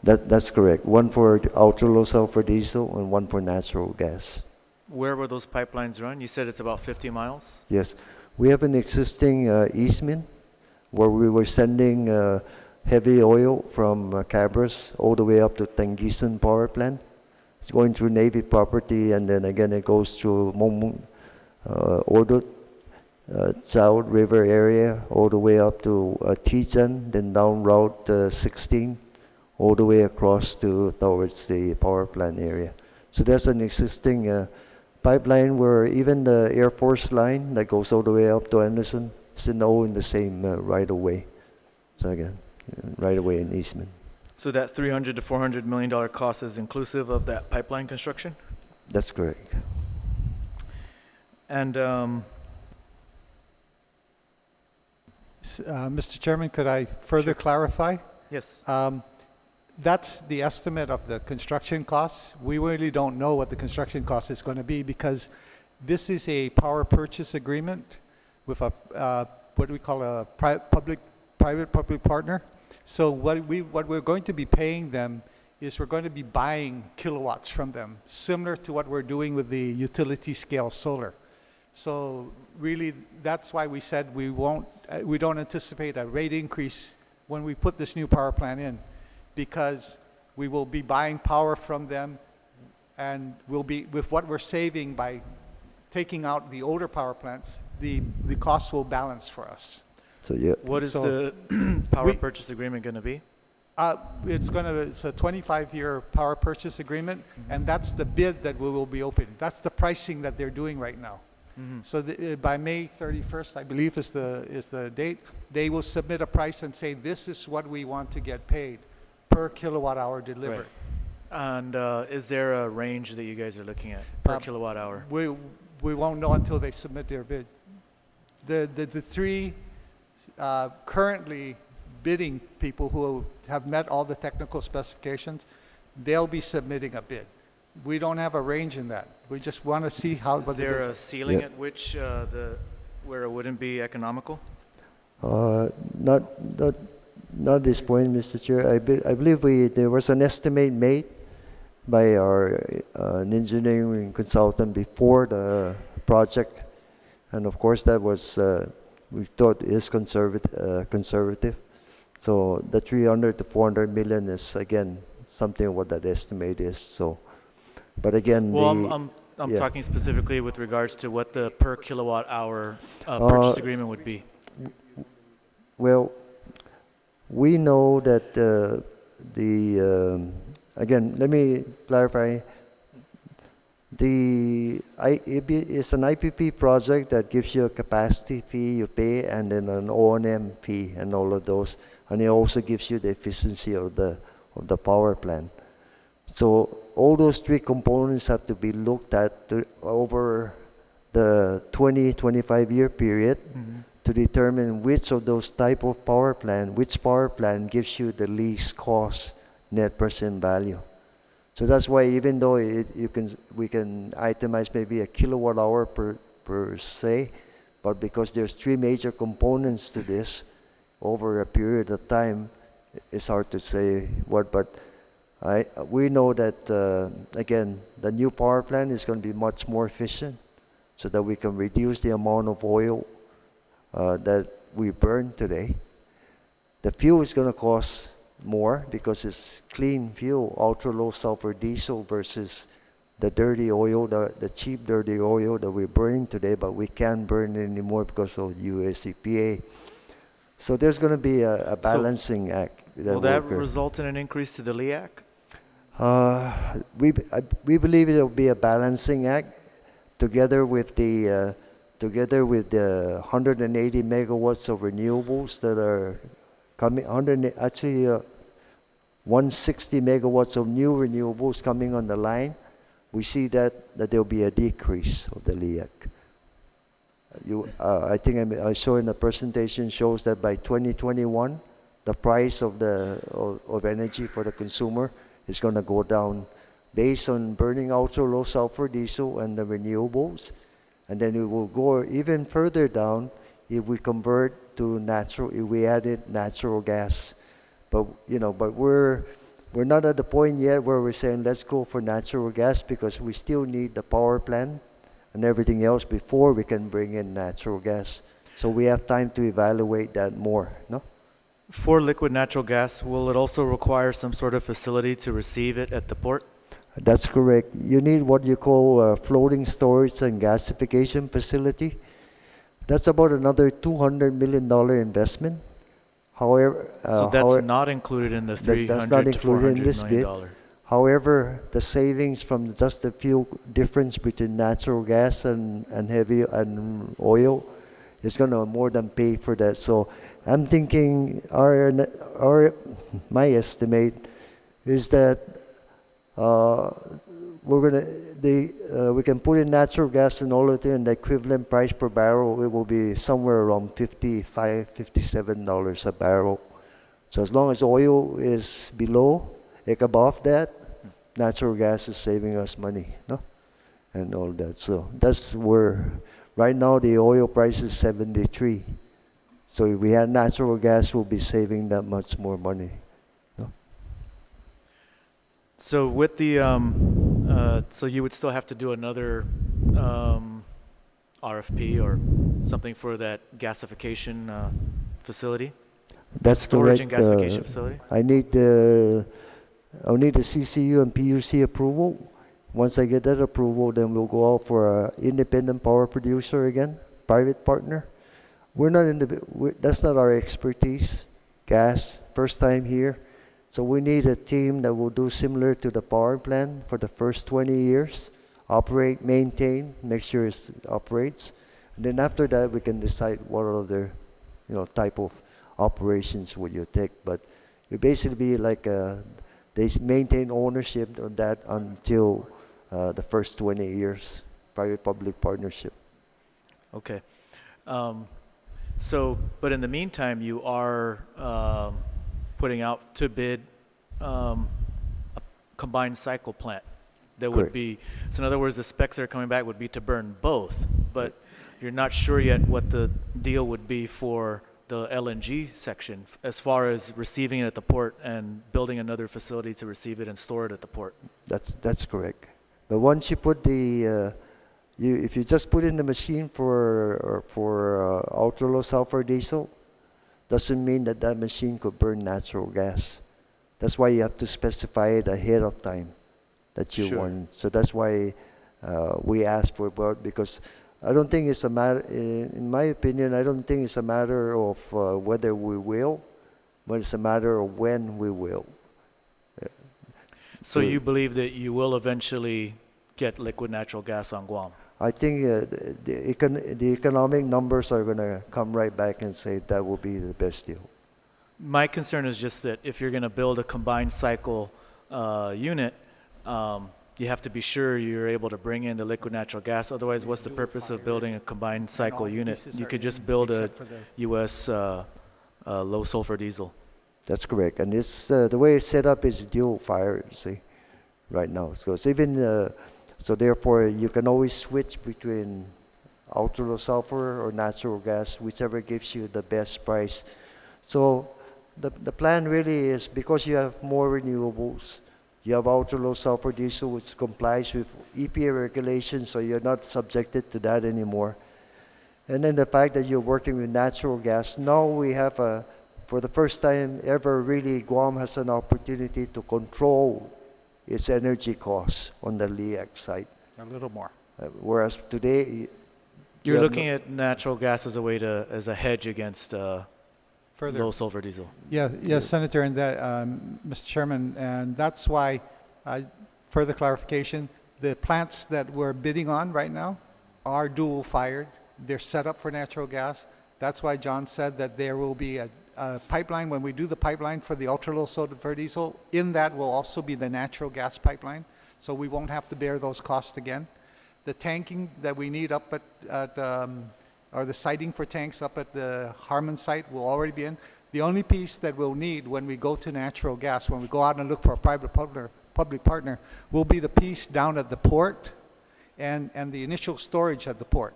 that's correct. One for ultra low sulfur diesel and one for natural gas. Where will those pipelines run? You said it's about 50 miles? Yes. We have an existing easement where we were sending heavy oil from Cabras all the way up to Tangisan power plant. It's going through Navy property, and then again it goes through Ordut, South River area, all the way up to Tijan, then down Route 16, all the way across towards the power plant area. So there's an existing pipeline where even the Air Force line that goes all the way up to Anderson is all in the same right-of-way. So again, right-of-way in Eastman. So that $300 to $400 million cost is inclusive of that pipeline construction? That's correct. And Mr. Chairman, could I further clarify? yes, That's the estimate of the construction costs. We really don't know what the construction cost is going to be, because this is a power purchase agreement with a what we call a private-public partner. So what we're going to be paying them is we're going to be buying kilowatts from them, similar to what we're doing with the utility scale solar. So really, that's why we said we don't anticipate a rate increase when we put this new power plant in, because we will be buying power from them, and we'll be, with what we're saving by taking out the older power plants, the cost will balance for us. So yeah. what is so the power purchase agreement going to be? It's a 25-year power purchase agreement, and that's the bid that we will be opening. That's the pricing that they're doing right now. So by May 31st, I believe is the date, they will submit a price and say, this is what we want to get paid per kilowatt hour delivered. And is there a range that you guys are looking at per kilowatt hour? We won't know until they submit their bid. The three currently bidding people who have met all the technical specifications, they'll be submitting a bid. We don't have a range in that. We just want to see how. Is there a ceiling at which where it wouldn't be economical? Not at this point, Mr. Chair. I believe there was an estimate made by an engineering consultant before the project, and of course that was we thought is conservative. So the 300 to 400 million is again something what that estimate is. So, but again, well, I'm talking specifically with regards to what the per kilowatt hour purchase agreement would be. Well, we know that again, let me clarify. It's an IPP project that gives you a capacity fee you pay, and then an O&M fee, and all of those, and it also gives you the efficiency of the power plant. So all those three components have to be looked at over the 25 year period to determine which of those type of power plant, which power plant gives you the least cost net present value. So that's why even though we can itemize maybe a kilowatt hour per se, but because there's three major components to this over a period of time, it's hard to say what. But we know that again, the new power plant is going to be much more efficient, so that we can reduce the amount of oil that we burn today. The fuel is going to cost more because it's clean fuel, ultra low sulfur diesel versus the dirty oil, the cheap dirty oil that we're burning today, but we can't burn it anymore because of US EPA. So there's going to be a balancing act. Will that result in an increase to the LYAC? We believe it will be a balancing act together with the 180 megawatts of renewables that are coming. 160 megawatts of new renewables coming on the line. We see that there will be a decrease of the LYAC. I think I saw in the presentation shows that by 2021, the price of energy for the consumer is going to go down based on burning ultra low sulfur diesel and the renewables, and then it will go even further down if we convert to if we added natural gas. But we're not at the point yet where we're saying let's go for natural gas, because we still need the power plant and everything else before we can bring in natural gas. So we have time to evaluate that more, no? For liquid natural gas, will it also require some sort of facility to receive it at the port? That's correct. You need what you call a floating storage and gasification facility. That's about another $200 million investment. However, so that's not included in the $300 to $400 million. However, the savings from just the fuel difference between natural gas and heavy and oil is going to more than pay for that. So I'm thinking my estimate is that we can put in natural gas and all of it, and the equivalent price per barrel, it will be somewhere around $55, $57 a barrel. So as long as oil is above that, natural gas is saving us money, no? And all that. So that's where, right now the oil price is 73. So if we had natural gas, we'll be saving that much more money. No? So with the so you would still have to do another RFP or something for that gasification facility? That's storage correct. and gasification facility? I'll need the CCU and PUC approval. Once I get that approval, then we'll go out for an independent power producer again, private partner. We're not that's not our expertise. Gas, first time here. So we need a team that will do similar to the power plant for the first 20 years operate, maintain, make sure it operates. And then after that, we can decide what other, type of operations would you take. But you basically be like they maintain ownership of that until the first 20 years, private-public partnership. Okay. But in the meantime, you are putting out to bid a combined cycle plant that would Correct. be, so in other words, the specs that are coming back would be to burn both, but you're not sure yet what the deal would be for the LNG section as far as receiving it at the port and building another facility to receive it and store it at the port. That's correct. But once you put if you just put in the machine for ultra low sulfur diesel, doesn't mean that machine could burn natural gas. That's why you have to specify it ahead of time that you Sure. want. So that's why we asked for both, because I don't think it's a matter, in my opinion, I don't think it's a matter of whether we will, but it's a matter of when we will. So you believe that you will eventually get liquid natural gas on Guam? I think the economic numbers are going to come right back and say that will be the best deal. My concern is just that if you're going to build a combined cycle unit, you have to be sure you're able to bring in the liquid natural gas. Otherwise, what's the purpose of building a combined cycle unit? You could just build a U.S. Low sulfur diesel. That's correct. And it's the way it's set up is dual fire, you see, right now. So it's even so therefore you can always switch between ultra low sulfur or natural gas, whichever gives you the best price. So the plan really is, because you have more renewables, you have ultra low sulfur diesel, which complies with EPA regulations, so you're not subjected to that anymore. And then the fact that you're working with natural gas, now we have for the first time ever, really, Guam has an opportunity to control its energy costs on the LYAC site. A little more. Whereas today, You're looking at natural gas as a way as a hedge against Further. low sulfur diesel. Yes, Senator, and that, Mr. Chairman, and that's why, further clarification, the plants that we're bidding on right now are dual fired. They're set up for natural gas. That's why John said that there will be a pipeline. When we do the pipeline for the ultra low sulfur diesel, in that will also be the natural gas pipeline, so we won't have to bear those costs again. The tanking that we need up or the siting for tanks up at the Harmon site will already be in. The only piece that we'll need when we go to natural gas, when we go out and look for a public partner, will be the piece down at the port and the initial storage at the port.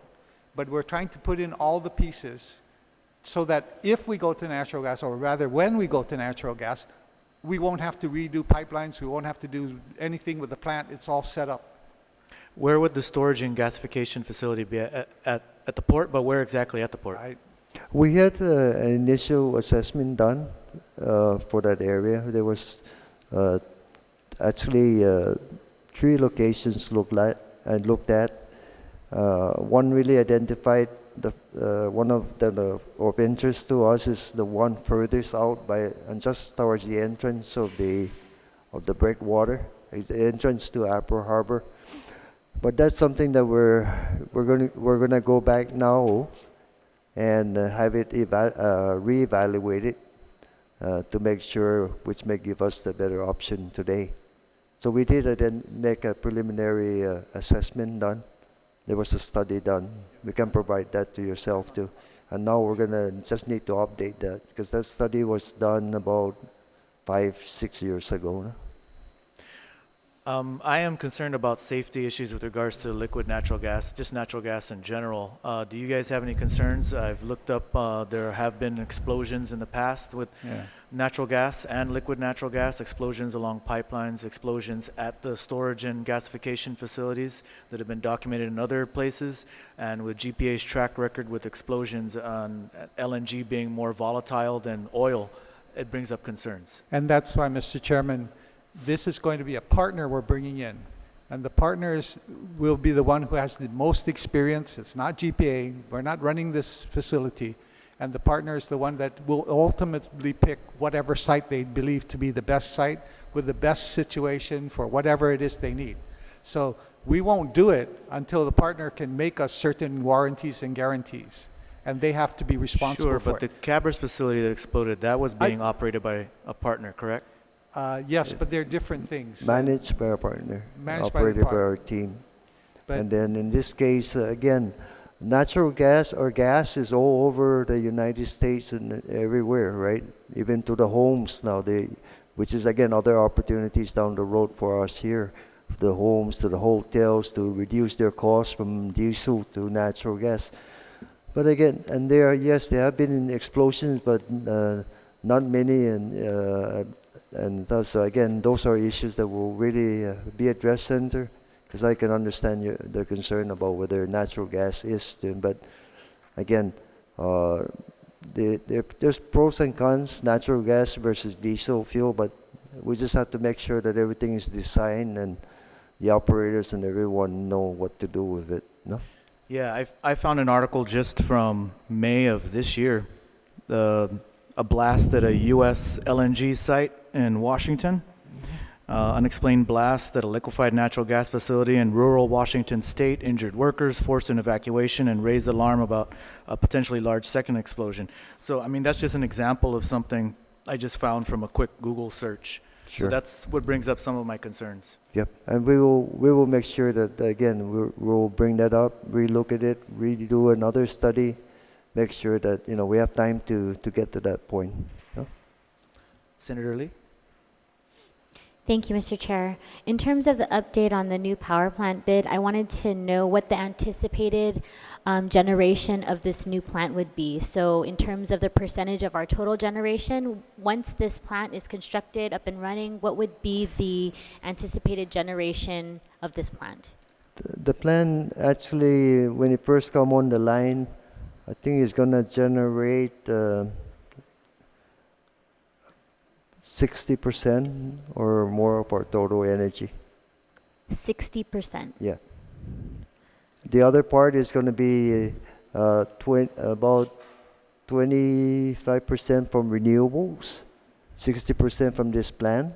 But we're trying to put in all the pieces so that if we go to natural gas, or rather when we go to natural gas, we won't have to redo pipelines, we won't have to do anything with the plant, it's all set up. Where would the storage and gasification facility be at the port, but where exactly at the port? we had an initial assessment done for that area. There was actually 3 locations looked at. One really identified one of interest to us is the one furthest out and just towards the entrance of the breakwater. It's the entrance to Apple Harbor. But that's something that we're gonna go back now and have it reevaluated to make sure which may give us the better option today. So we did then make a preliminary assessment done. There was a study done. We can provide that to yourself too. And now we're gonna just need to update that because that study was done about 5-6 years ago. No? I am concerned about safety issues with regards to liquid natural gas, just natural gas in general. Do you guys have any concerns? I've looked up, there have been explosions in the past with natural gas and liquid natural gas, explosions along pipelines, explosions at the storage and gasification facilities that have been documented in other places, and with GPA's track record with explosions on LNG being more volatile than oil, it brings up concerns. And that's why, Mr. Chairman, this is going to be a partner we're bringing in. And the partners will be the one who has the most experience. It's not GPA. We're not running this facility. And the partner is the one that will ultimately pick whatever site they believe to be the best site with the best situation for whatever it is they need. So We won't do it until the partner can make us certain warranties and guarantees, and they have to be responsible Sure, for but it. the Cabras facility that exploded, that was being operated by a partner, correct? Yes, but they're different things. Managed by a partner, Managed by the operated by partner. our team. But- And then in this case, again, natural gas or gas is all over the United States and everywhere, right? Even to the homes now, which is again other opportunities down the road for us here. The homes to the hotels to reduce their costs from diesel to natural gas. But again, and there, yes, there have been explosions, but not many, and so again, those are issues that will really be addressed, Senator, because I can understand the concern about whether natural gas is, but again, there's pros and cons, natural gas versus diesel fuel, but we just have to make sure that everything is designed and the operators and everyone know what to do with it, no? Yeah, I found an article just from May of this year, a blast at a U.S. LNG site in Washington, unexplained blast at a liquefied natural gas facility in rural Washington state, injured workers, forced an evacuation, and raised alarm about a potentially large second explosion. So, I mean, that's just an example of something I just found from a quick Google search. Sure. So that's what brings up some of my concerns. Yep, and we will make sure that again we'll bring that up, relook at it, redo another study, make sure that we have time to get to that point. No? Senator Lee? Thank you, Mr. Chair. In terms of the update on the new power plant bid, I wanted to know what the anticipated generation of this new plant would be. So in terms of the percentage of our total generation, once this plant is constructed, up and running, what would be the anticipated generation of this plant? The plan actually, when it first come on the line, I think it's gonna generate 60% or more of our total energy. 60%. Yeah. The other part is going to be about 25% from renewables, 60% from this plan,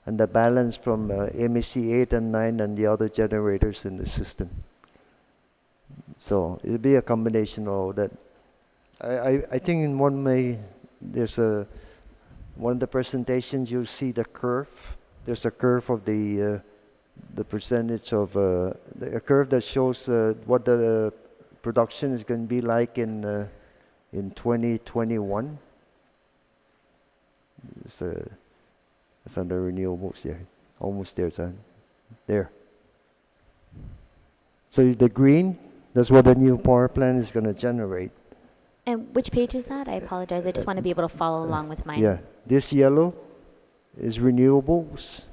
and the balance from MEC 8 and 9 and the other generators in the system. So it'll be a combination of all that. I think in one way, there's one of the presentations, you'll see the curve. There's a curve of the percentage of a curve that shows what the production is going to be like in 2021. It's under renewables, yeah, almost there, son. There. So the green, that's what the new power plant is going to generate. And which page is that? I apologize. I just want to be able to follow along with mine. Yeah, this yellow is renewables.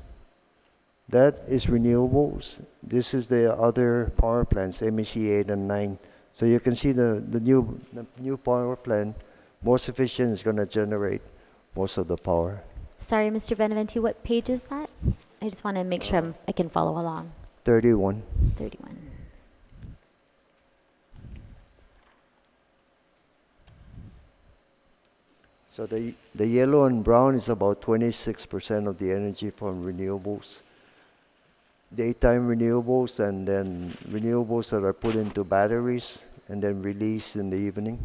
That is renewables. This is the other power plants, MEC 8 and 9. So you can see the new power plant, most efficient, is going to generate most of the power. Sorry, Mr. Beneventi, what page is that? I just want to make sure I can follow along. 31. 31. So the yellow and brown is about 26% of the energy from renewables. Daytime renewables, and then renewables that are put into batteries and then released in the evening.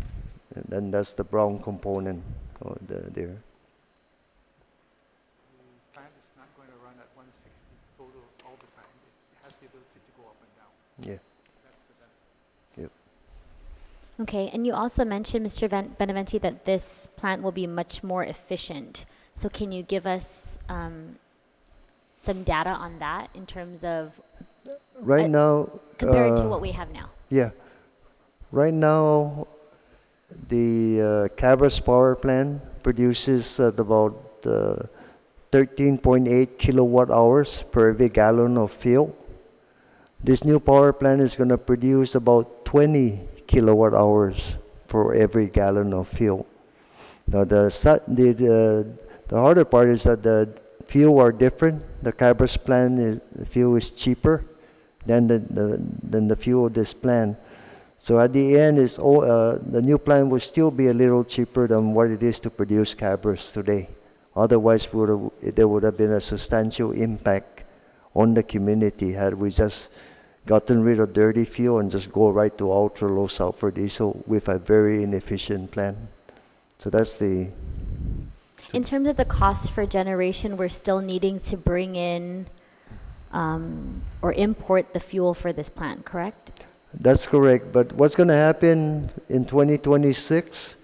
And then that's the brown component there. The plant is not going to run at 160 total all the time. It has the ability to go up and down. Yeah. That's the benefit. Yep. Okay, and you also mentioned, Mr. Beneventi, that this plant will be much more efficient. So can you give us some data on that in terms of Right now, compared to what we have now? yeah. Right now, the Cabras power plant produces at about 13.8 kilowatt hours per every gallon of fuel. This new power plant is going to produce about 20 kilowatt hours for every gallon of fuel. Now the harder part is that the fuel are different. The Cabras plant fuel is cheaper than the fuel of this plant. So at the end, the new plant will still be a little cheaper than what it is to produce Cabras today. Otherwise, there would have been a substantial impact on the community had we just gotten rid of dirty fuel and just go right to ultra low sulfur diesel with a very inefficient plant. So that's the, In terms of the cost for generation, we're still needing to bring in or import the fuel for this plant, correct? that's correct. But what's going to happen in 2026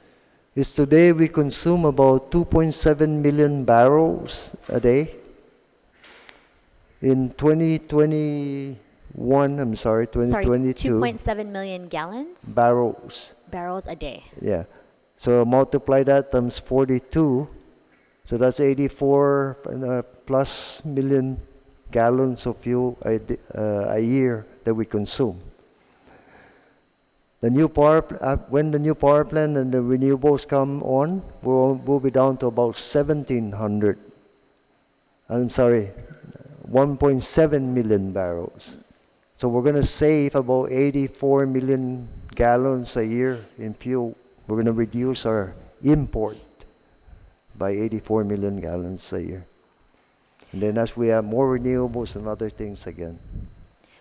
is today we consume about 2.7 million barrels a day. In 2022, Sorry, 2022, 2.7 million gallons, barrels. barrels a day. Yeah. So multiply that times 42. So that's 84 plus million gallons of fuel a year that we consume. The new when the new power plant and the renewables come on, we'll be down to about 1,700. 1.7 million barrels. So we're going to save about 84 million gallons a year in fuel. We're going to reduce our import by 84 million gallons a year. And then as we have more renewables and other things again.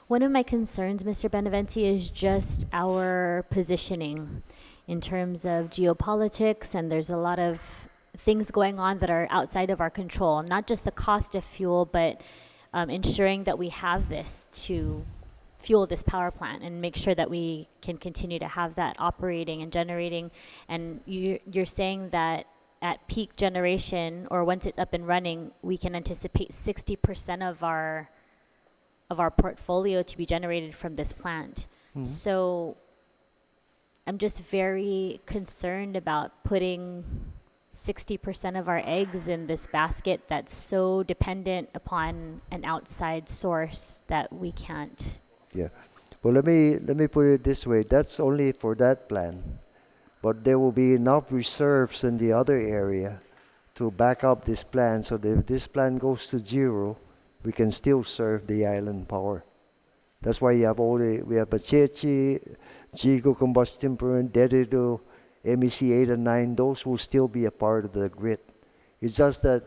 One of my concerns, Mr. Beneventi, is just our positioning in terms of geopolitics, and there's a lot of things going on that are outside of our control, not just the cost of fuel, but ensuring that we have this to fuel this power plant and make sure that we can continue to have that operating and generating. And you're saying that at peak generation, or once it's up and running, we can anticipate 60% of our portfolio to be generated from this plant. Mm-hmm. So I'm just very concerned about putting 60% of our eggs in this basket that's so dependent upon an outside source that we can't. Yeah. Well, let me put it this way. That's only for that plan. But there will be enough reserves in the other area to back up this plan, so that if this plan goes to zero, we can still serve the island power. That's why you have we have Bachechi, Jigo combustion plant, Dedido, MEC 8 and 9, those will still be a part of the grid. It's just that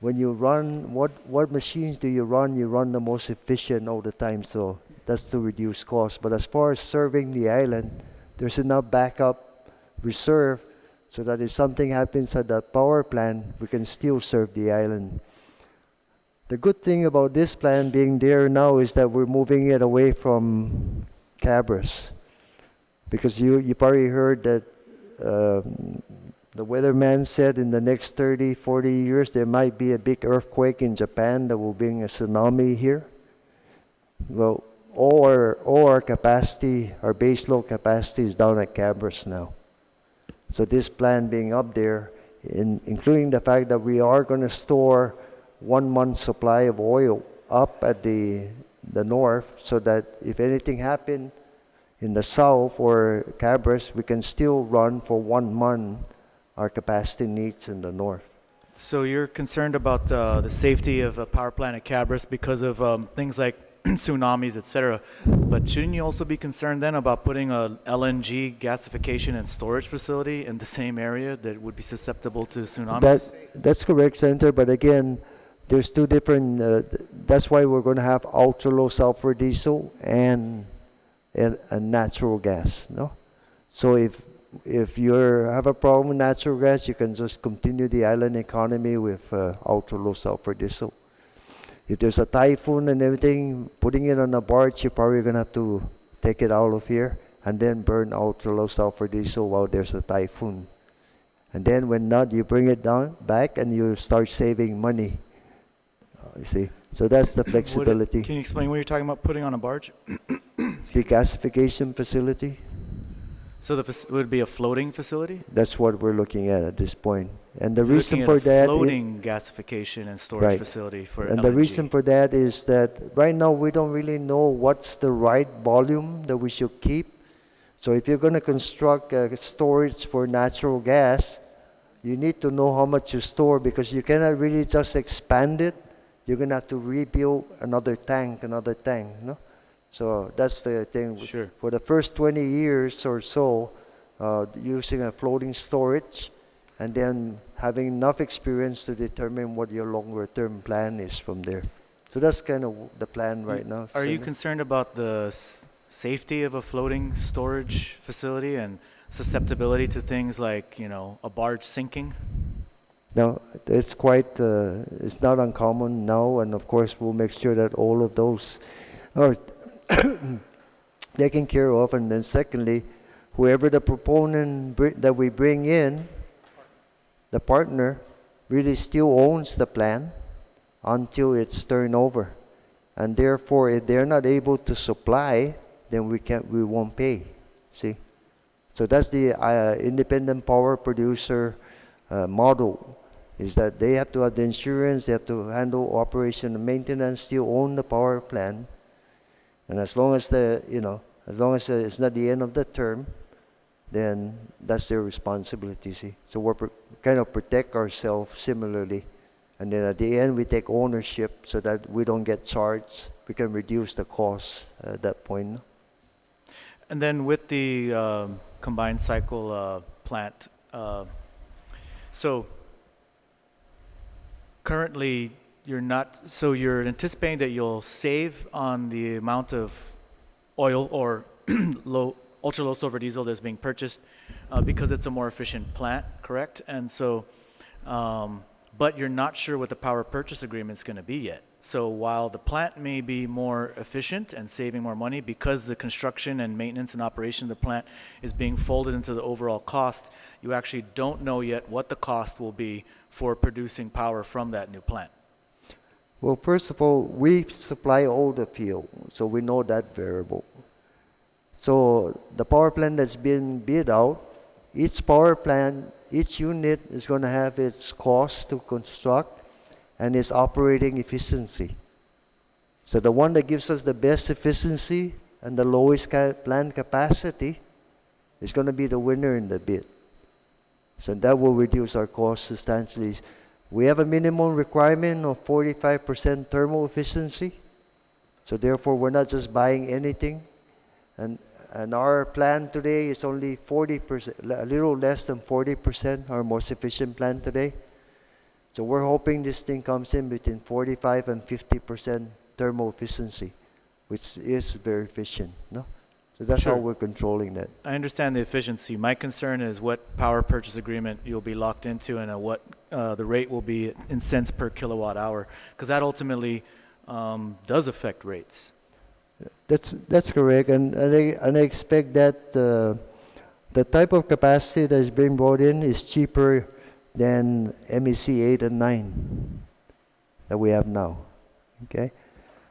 when you run, what machines do you run? You run the most efficient all the time, so that's to reduce costs. But as far as serving the island, there's enough backup reserve so that if something happens at that power plant, we can still serve the island. The good thing about this plant being there now is that we're moving it away from Cabras. Because you probably heard that the weatherman said in the next 30, 40 years there might be a big earthquake in Japan that will bring a tsunami here. Well, all our capacity, our base load capacity is down at Cabras now. So this plant being up there, including the fact that we are going to store 1 month's supply of oil up at the north, so that if anything happened in the south or Cabras, we can still run for 1 month our capacity needs in the north. So you're concerned about the safety of a power plant at Cabras because of things like tsunamis, etc. But shouldn't you also be concerned then about putting a LNG gasification and storage facility in the same area that would be susceptible to tsunamis? That's correct, Senator. But again, there's two different. That's why we're going to have ultra low sulfur diesel and natural gas. No, so if you have a problem with natural gas, you can just continue the island economy with ultra low sulfur diesel. If there's a typhoon and everything, putting it on a barge, you're probably going to have to take it out of here and then burn ultra low sulfur diesel while there's a typhoon. And then when not, you bring it down back and you start saving money. You see? So that's the flexibility. Can you explain what you're talking about putting on a barge? The gasification facility, So it would be a floating facility? that's what we're looking at this point. And the You're reason looking for at a that floating gasification and storage Right. facility for and LNG. the reason for that is that right now we don't really know what's the right volume that we should keep. So if you're going to construct a storage for natural gas, you need to know how much you store, because you cannot really just expand it. You're going to have to rebuild another tank, no? So that's the thing. Sure. For the first 20 years or so, using a floating storage, and then having enough experience to determine what your longer term plan is from there. So that's kind of the plan right now. Are you Chairman. concerned about the safety of a floating storage facility and susceptibility to things like, a barge sinking? No, it's quite, it's not uncommon now, and of course we'll make sure that all of those are taken care of. And then secondly, whoever the proponent that we bring in, the partner, really still owns the plan until it's turned over. And therefore, if they're not able to supply, then we won't pay. See? So that's the independent power producer model, is that they have to have the insurance, they have to handle operation and maintenance, still own the power plant. And as long as it's not the end of the term, then that's their responsibility, see. So we're kind of protect ourselves similarly. And then at the end, we take ownership so that we don't get charged. We can reduce the cost at that point. And then with the combined cycle plant, so currently you're anticipating that you'll save on the amount of oil or ultra low sulfur diesel that's being purchased because it's a more efficient plant, correct? And so, but you're not sure what the power purchase agreement is going to be yet. So while the plant may be more efficient and saving more money because the construction and maintenance and operation of the plant is being folded into the overall cost, you actually don't know yet what the cost will be for producing power from that new plant. Well, first of all, we supply all the fuel, so we know that variable. So the power plant that's been bid out, each power plant, each unit is going to have its cost to construct and its operating efficiency. So the one that gives us the best efficiency and the lowest plant capacity is going to be the winner in the bid. So that will reduce our costs substantially. We have a minimum requirement of 45% thermal efficiency. So therefore, we're not just buying anything. And our plan today is only 40%, a little less than 40%, our most efficient plan today. So we're hoping this thing comes in between 45 and 50% thermal efficiency, which is very efficient, no? So that's Sure. how we're controlling that. I understand the efficiency. My concern is what power purchase agreement you'll be locked into and what the rate will be in cents per kilowatt hour, because that ultimately does affect rates. That's correct, and I expect that the type of capacity that is being brought in is cheaper than MEC 8 and 9 that we have now. Okay,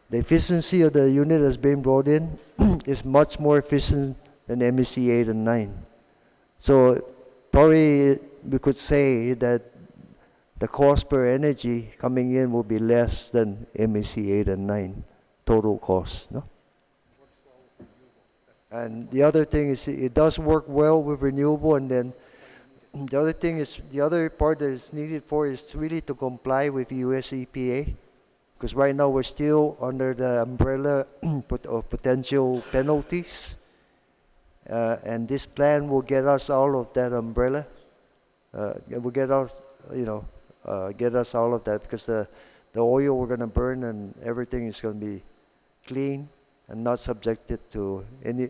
the efficiency of the unit that's being brought in is much more efficient than MEC 8 and 9. So probably we could say that the cost per energy coming in will be less than MEC 8 and 9 total cost, no? And the other thing is it does work well with renewable, and then the other thing is, the other part that is needed for is really to comply with US EPA, because right now we're still under the umbrella of potential penalties, and this plan will get us out of that umbrella. It will get us, get us out of that, because the oil we're going to burn and everything is going to be clean and not subjected to any,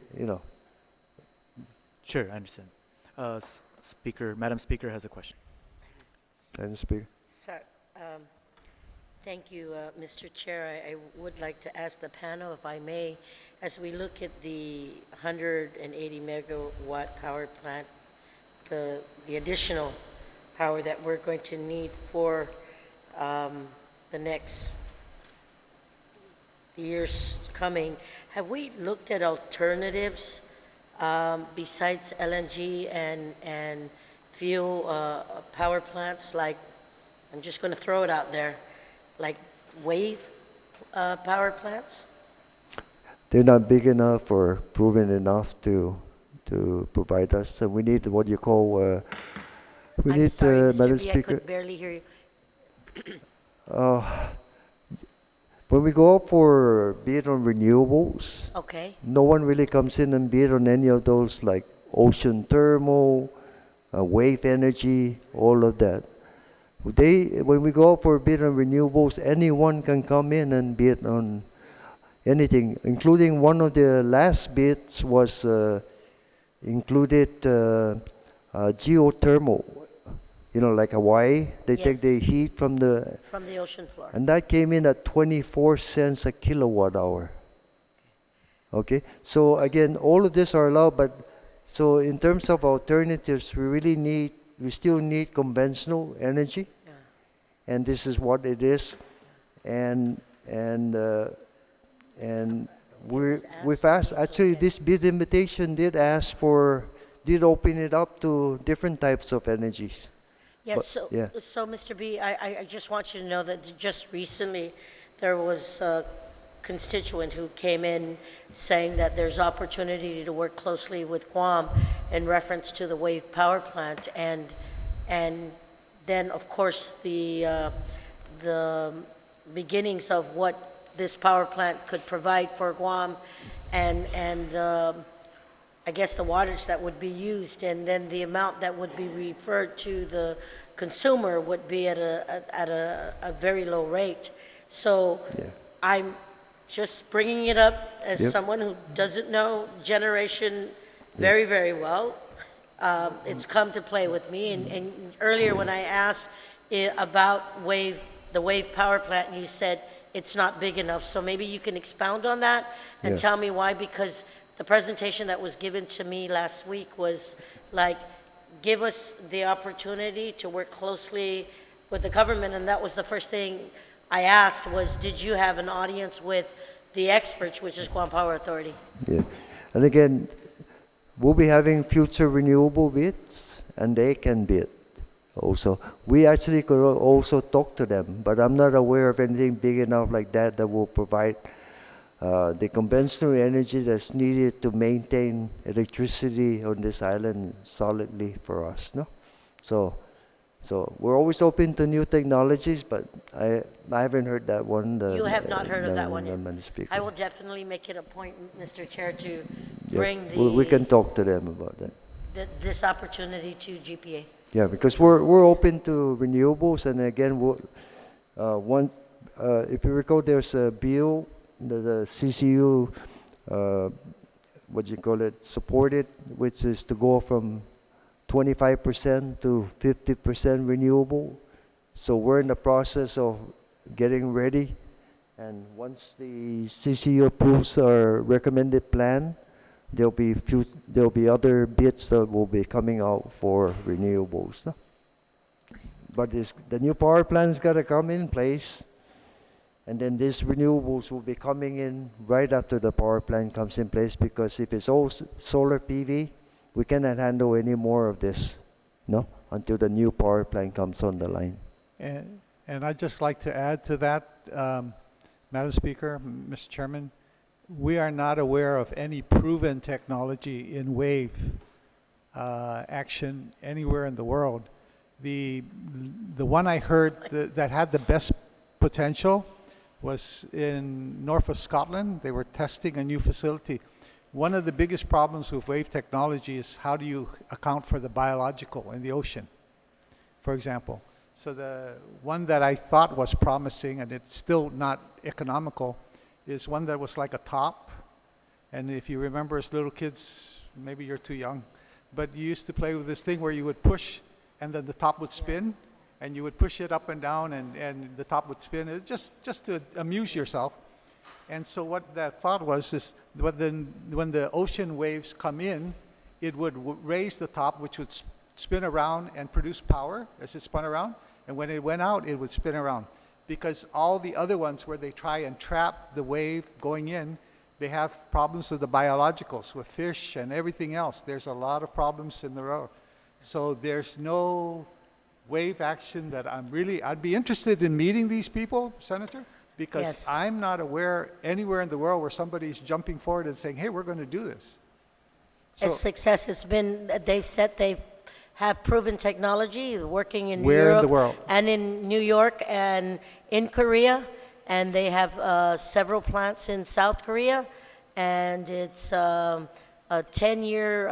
Sure, I understand. Madam Speaker has a question. And Speaker. Sir, thank you, Mr. Chair. I would like to ask the panel, if I may, as we look at the 180 megawatt power plant, the additional power that we're going to need for the next years coming, have we looked at alternatives besides LNG and fuel power plants? Like, I'm just going to throw it out there, like wave power plants? They're not big enough or proven enough to provide us. So we need what you call, I'm sorry, Mr. Madam B, I Speaker. could barely hear you. When we go up for bid on renewables, Okay. no one really comes in and bid on any of those, like ocean thermal, wave energy, all of that. When we go for a bid on renewables, anyone can come in and bid on anything, including one of the last bids was included geothermal. You know, like Hawaii, they take the Yes. heat from the, From the ocean floor. and that came in at 24 cents a kilowatt hour. Okay, so again, all of this are allowed, but so in terms of alternatives, we still need conventional energy, and this is what it is, and we've asked, actually this bid invitation did open it up to different types of energies. Yes, But- so, yeah. so Mr. B, I just want you to know that just recently, there was a constituent who came in saying that there's opportunity to work closely with Guam in reference to the wave power plant, and then, of course, the beginnings of what this power plant could provide for Guam, and I guess the wattage that would be used, and then the amount that would be referred to the consumer would be at a very low rate. So Yeah. I'm just bringing it up as Yep. someone who doesn't know generation very, very well. It's come to play with me, and earlier when I asked about the wave power plant, you said it's not big enough, so maybe you can expound on that and Yes. tell me why, because the presentation that was given to me last week was like, give us the opportunity to work closely with the government, and that was the first thing I asked was, did you have an audience with the experts, which is Guam Power Authority? Yeah, and again, we'll be having future renewable bids, and they can bid also. We actually could also talk to them, but I'm not aware of anything big enough like that that will provide the conventional energy that's needed to maintain electricity on this island solidly for us, no? So we're always open to new technologies, but I haven't heard that one. You have not heard of that one yet? Madam Speaker. I will definitely make it a point, Mr. Chair, to Yeah, bring we can talk to them about that. this opportunity to GPA. Yeah, because we're open to renewables, and again, if you recall, there's a bill that the CCU, supported, which is to go from 25% to 50% renewable. So we're in the process of getting ready, and once the CCU approves our recommended plan, there'll be other bids that will be coming out for renewables. No? But the new power plant's got to come in place, and then these renewables will be coming in right after the power plant comes in place, because if it's all solar PV, we cannot handle any more of this, no, until the new power plant comes on the line. And I'd just like to add to that, Madam Speaker, Mr. Chairman, we are not aware of any proven technology in wave action anywhere in the world. The one I heard that had the best potential was in north of Scotland. They were testing a new facility. One of the biggest problems with wave technology is how do you account for the biological in the ocean, for example. So the one that I thought was promising, and it's still not economical, is one that was like a top. And if you remember as little kids, maybe you're too young, but you used to play with this thing where you would push and then the top would spin, and you would push it up and down, and the top would spin. It just to amuse yourself. And so what that thought was is when the ocean waves come in, it would raise the top, which would spin around and produce power as it spun around. And when it went out, it would spin around. Because all the other ones where they try and trap the wave going in, they have problems with the biologicals, with fish and everything else. There's a lot of problems in the road. So there's no wave action that I'd be interested in meeting these people, Senator, because Yes. I'm not aware anywhere in the world where somebody's jumping forward and saying, hey, we're going to do this. A So success, it's been, they've said they have proven technology, working in Where in Europe the world? and in New York and in Korea, and they have several plants in South Korea, and it's a 10-year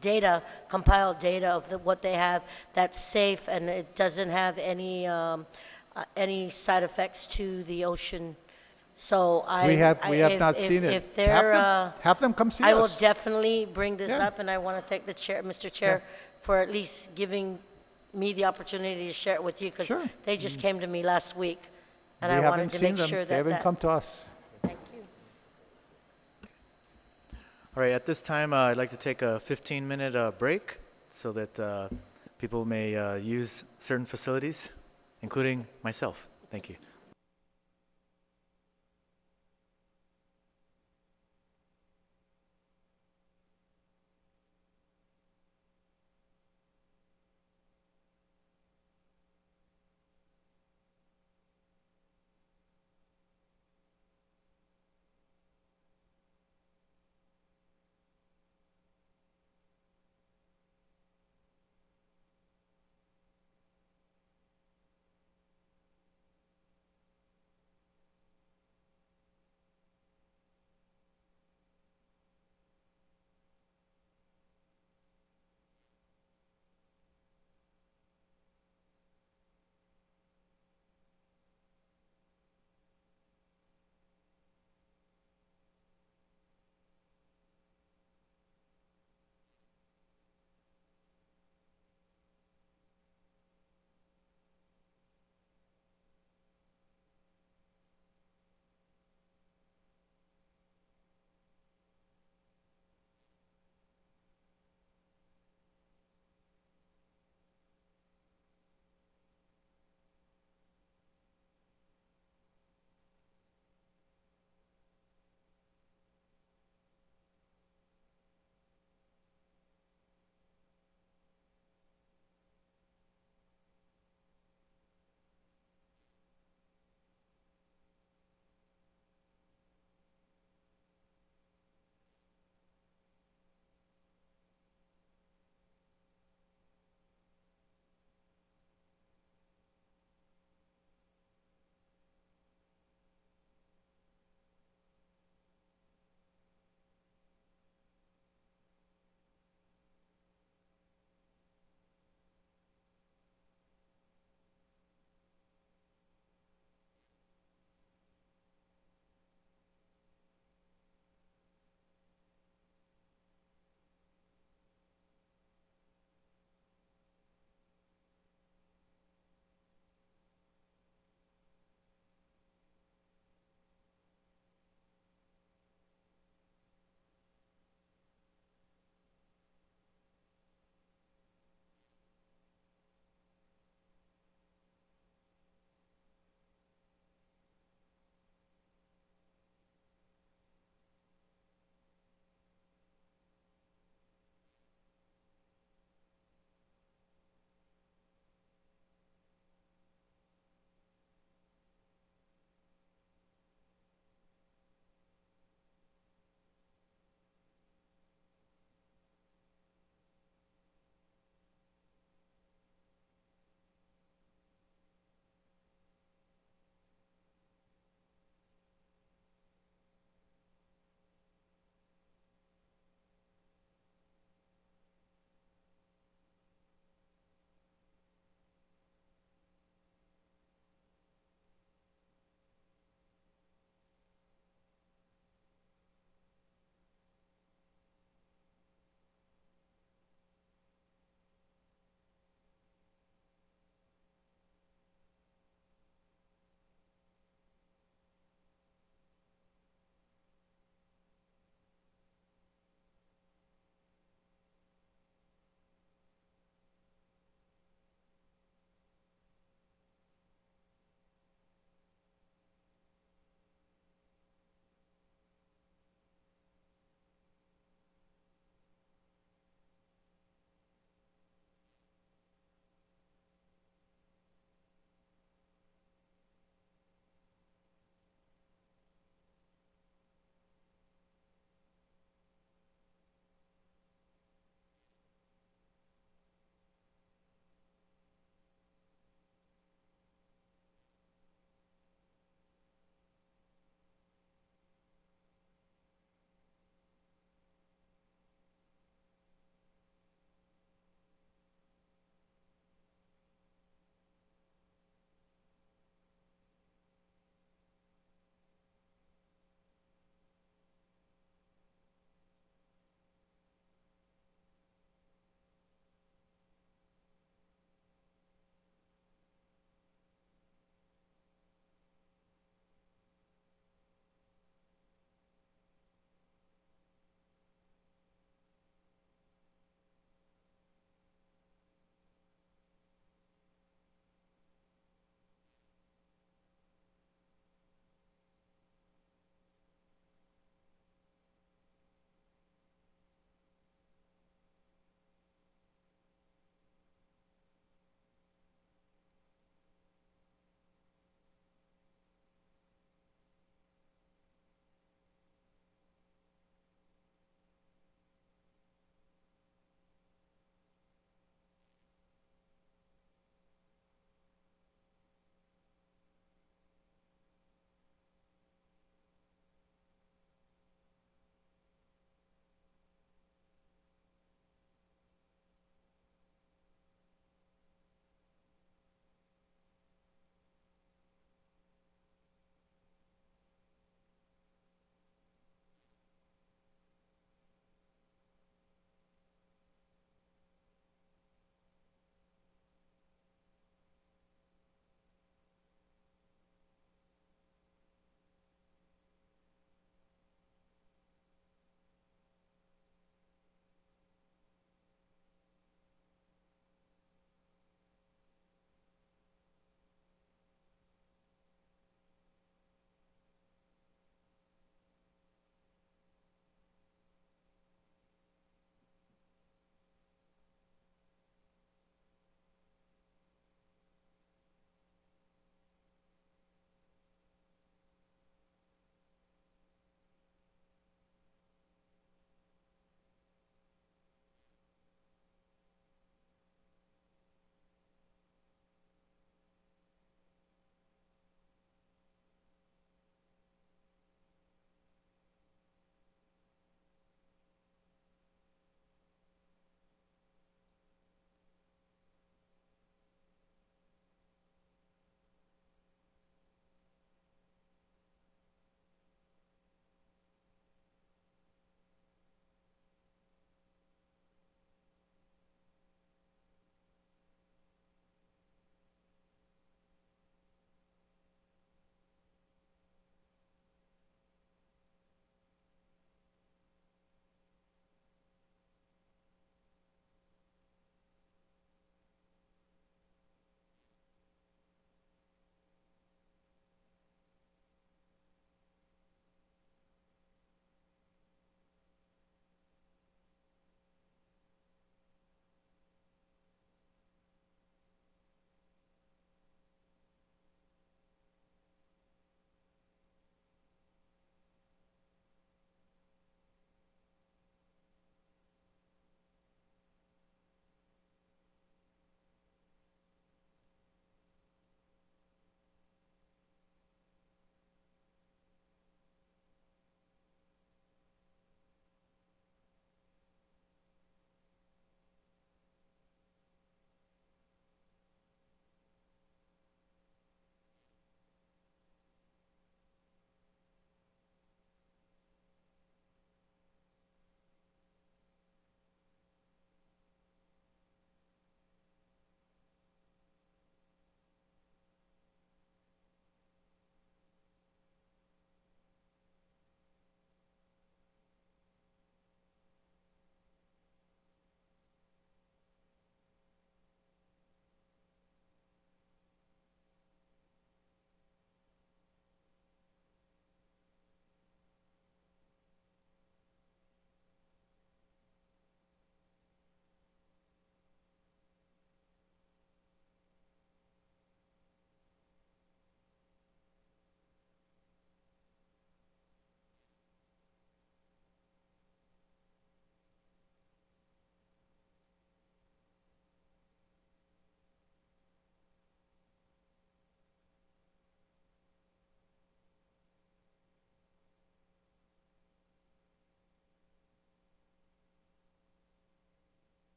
data, compiled data of what they have that's safe and it doesn't have any side effects to the ocean. So We have not seen it. If they're, Have them come see I will us. definitely bring this Yeah. up, and I want to thank the chair, Mr. Chair, for at least giving me the opportunity to share it with you, because Sure. they just came to me last week, and We I haven't wanted to seen make them. sure They that haven't that. come to us. Thank you. All right, at this time, I'd like to take a 15-minute break so that people may use certain facilities, including myself. Thank you.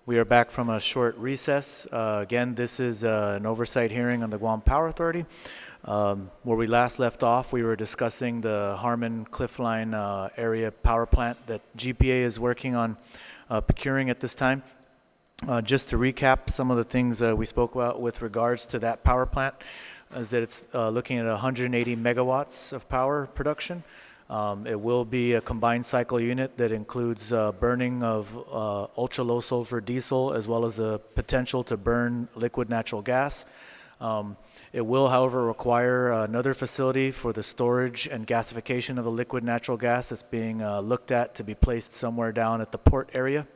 We are back from a short recess. Again, this is an oversight hearing on the Guam Power Authority. Where we last left off, we were discussing the Harmon Cliffline area power plant that GPA is working on procuring at this time. Just to recap some of the things we spoke about with regards to that power plant, is that it's looking at 180 megawatts of power production. It will be a combined cycle unit that includes burning of ultra-low sulfur diesel as well as the potential to burn liquid natural gas. It will, however, require another facility for the storage and gasification of the liquid natural gas that's being looked at to be placed somewhere down at the port area.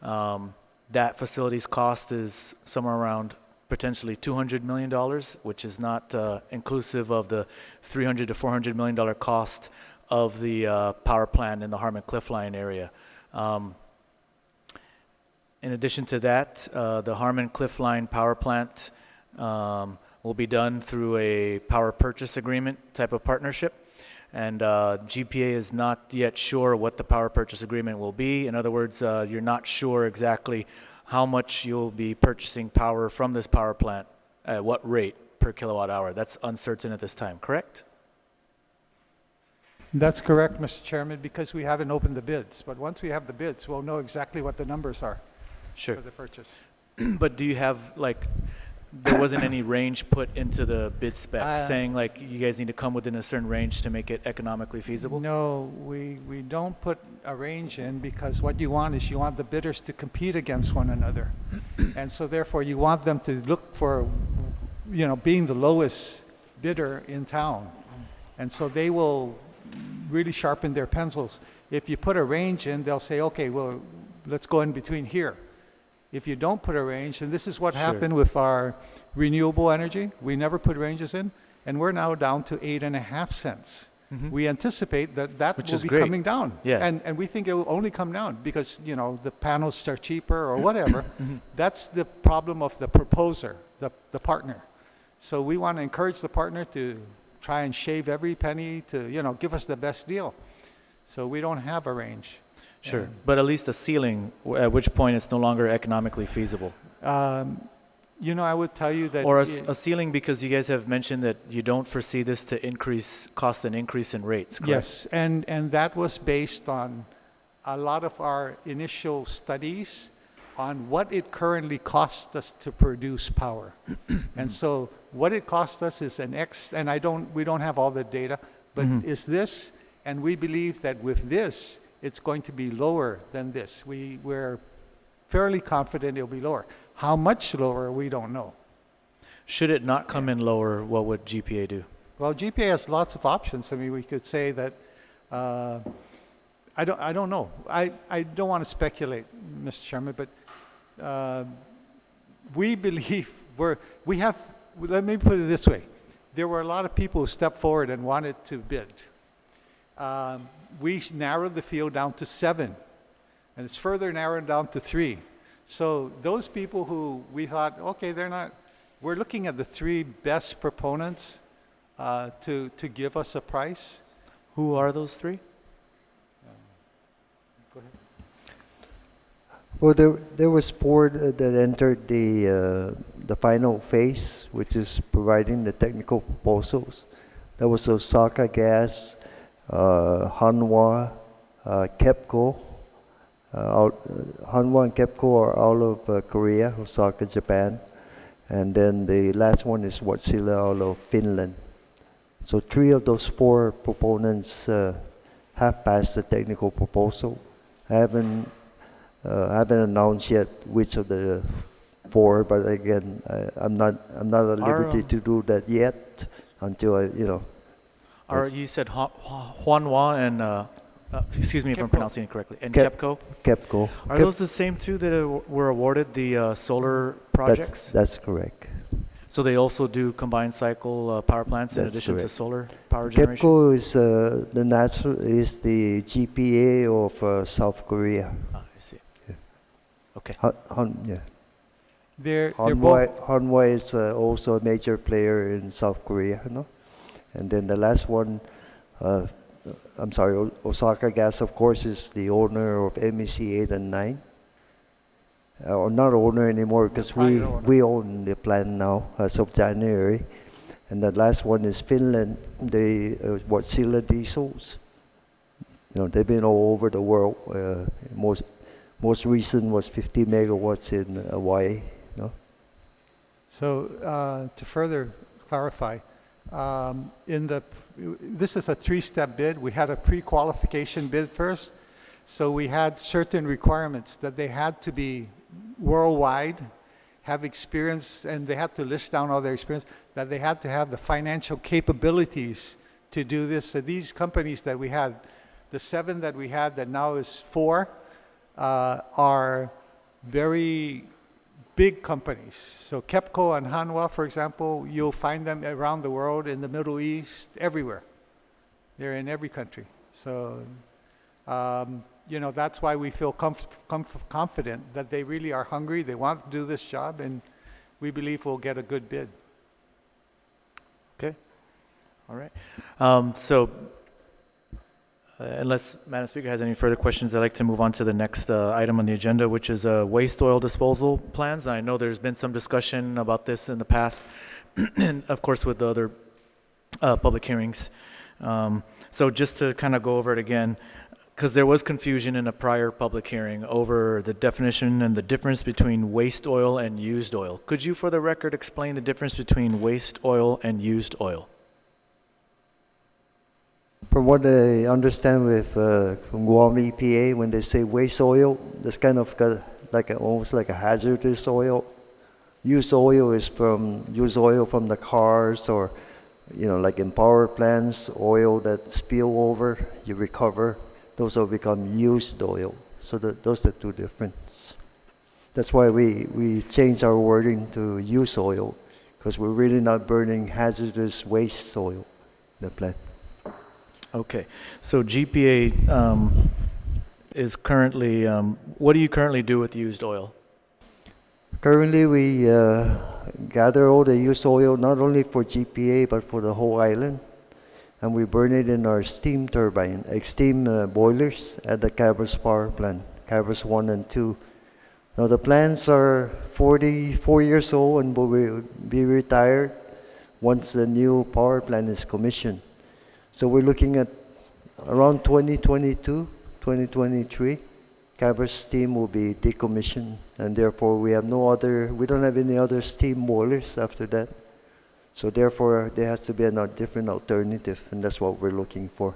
That facility's cost is somewhere around potentially $200 million, which is not inclusive of the $300 to $400 million cost of the power plant in the Harmon Cliffline area. In addition to that, the Harmon Cliffline power plant will be done through a power purchase agreement type of partnership. And GPA is not yet sure what the power purchase agreement will be. In other words, you're not sure exactly how much you'll be purchasing power from this power plant, at what rate per kilowatt hour. That's uncertain at this time, correct? That's correct, Mr. Chairman, because we haven't opened the bids. But once we have the bids, we'll know exactly what the numbers are Sure. for the purchase. But do you have, like, there wasn't any range put into the bid spec saying, like, you guys need to come within a certain range to make it economically feasible? No, we don't put a range in because what you want is you want the bidders to compete against one another. And so therefore you want them to look for, being the lowest bidder in town. And so they will really sharpen their pencils. If you put a range in, they'll say, okay, well, let's go in between here. If you don't put a range, and this is what happened with our renewable energy, we never put ranges in, and we're now down to 8.5 cents. Mhm. We anticipate that Which will is be great. coming down. Yeah. And we think it will only come down because, the panels are cheaper or whatever. That's the problem of the proposer, the partner. So we want to encourage the partner to try and shave every penny to, give us the best deal. So we don't have a range. Sure, but at least a ceiling, at which point it's no longer economically feasible. I would tell you that... Or a ceiling, because you guys have mentioned that you don't foresee this to cost an increase in rates, correct? Yes, and that was based on a lot of our initial studies on what it currently costs us to produce power. And so what it costs us is an X, and we don't have all the data, but is this, and we believe that with this, it's going to be lower than this. We're fairly confident it'll be lower. How much lower, we don't know. Should it not come in lower, what would GPA do? Well, GPA has lots of options. I mean, we could say that, I don't know. I don't want to speculate, Mr. Chairman, but we believe let me put it this way. There were a lot of people who stepped forward and wanted to bid. We narrowed the field down to 7, and it's further narrowed down to 3. So those people who we thought, okay, we're looking at the 3 best proponents to give us a price. Who are those 3? Go ahead. Well, there was 4 that entered the final phase, which is providing the technical proposals. That was Osaka Gas, Hanwha, KEPCO. Hanwha and KEPCO are out of Korea, Osaka, Japan. And then the last one is Wärtsilä out of Finland. So 3 of those 4 proponents have passed the technical proposal. I haven't announced yet which of the 4, but again, I'm not at liberty to do that yet until You said Hanwha and excuse me if I'm KEPCO. pronouncing it correctly, and KEPCO. KEPCO. Are those the same 2 that were awarded the solar projects? That's correct. So they also do combined cycle power plants in That's addition to correct. solar power generation? KEPCO is the GPA of South Korea. I see. Yeah. Okay. Yeah. They're both... Hanwha is also a major player in South Korea, And then the last one, Osaka Gas, of course, is the owner of MEC 8 and 9. or not owner anymore because Private owner. we own the plant now as of January. And the last one is Finland. They Sila diesels. They've been all over the world. Most recent was 50 megawatts in Hawaii. So to further clarify, this is a three-step bid. We had a pre-qualification bid first. So we had certain requirements that they had to be worldwide, have experience, and they had to list down all their experience, that they had to have the financial capabilities to do this. So these companies that we had, the 7 that we had that now is 4, are very big companies. So KEPCO and Hanwha, for example, you'll find them around the world, in the Middle East, everywhere. They're in every country. So, that's why we feel confident that they really are hungry, they want to do this job, and we believe we'll get a good bid. Okay. All right. Unless Madam Speaker has any further questions, I'd like to move on to the next item on the agenda, which is waste oil disposal plans. I know there's been some discussion about this in the past, and of course with the other public hearings. So just to kind of go over it again, because there was confusion in a prior public hearing over the definition and the difference between waste oil and used oil. Could you, for the record, explain the difference between waste oil and used oil? From what I understand from Guam EPA, when they say waste oil, that's kind of almost like a hazardous oil. Used oil is from the cars, or like in power plants, oil that spill over, you recover. Those will become used oil. So those are two difference. That's why we changed our wording to used oil, because we're really not burning hazardous waste oil in the plant. Okay, so GPA is currently, what do you currently do with used oil? Currently, we gather all the used oil, not only for GPA, but for the whole island. And we burn it in our steam turbine, steam boilers at the Cabras power plant, Cabras 1 and 2. Now the plants are 44 years old and will be retired once the new power plant is commissioned. So we're looking at around 2022, 2023, Cabras steam will be decommissioned, and therefore we don't have any other steam boilers after that. So therefore there has to be a different alternative, and that's what we're looking for.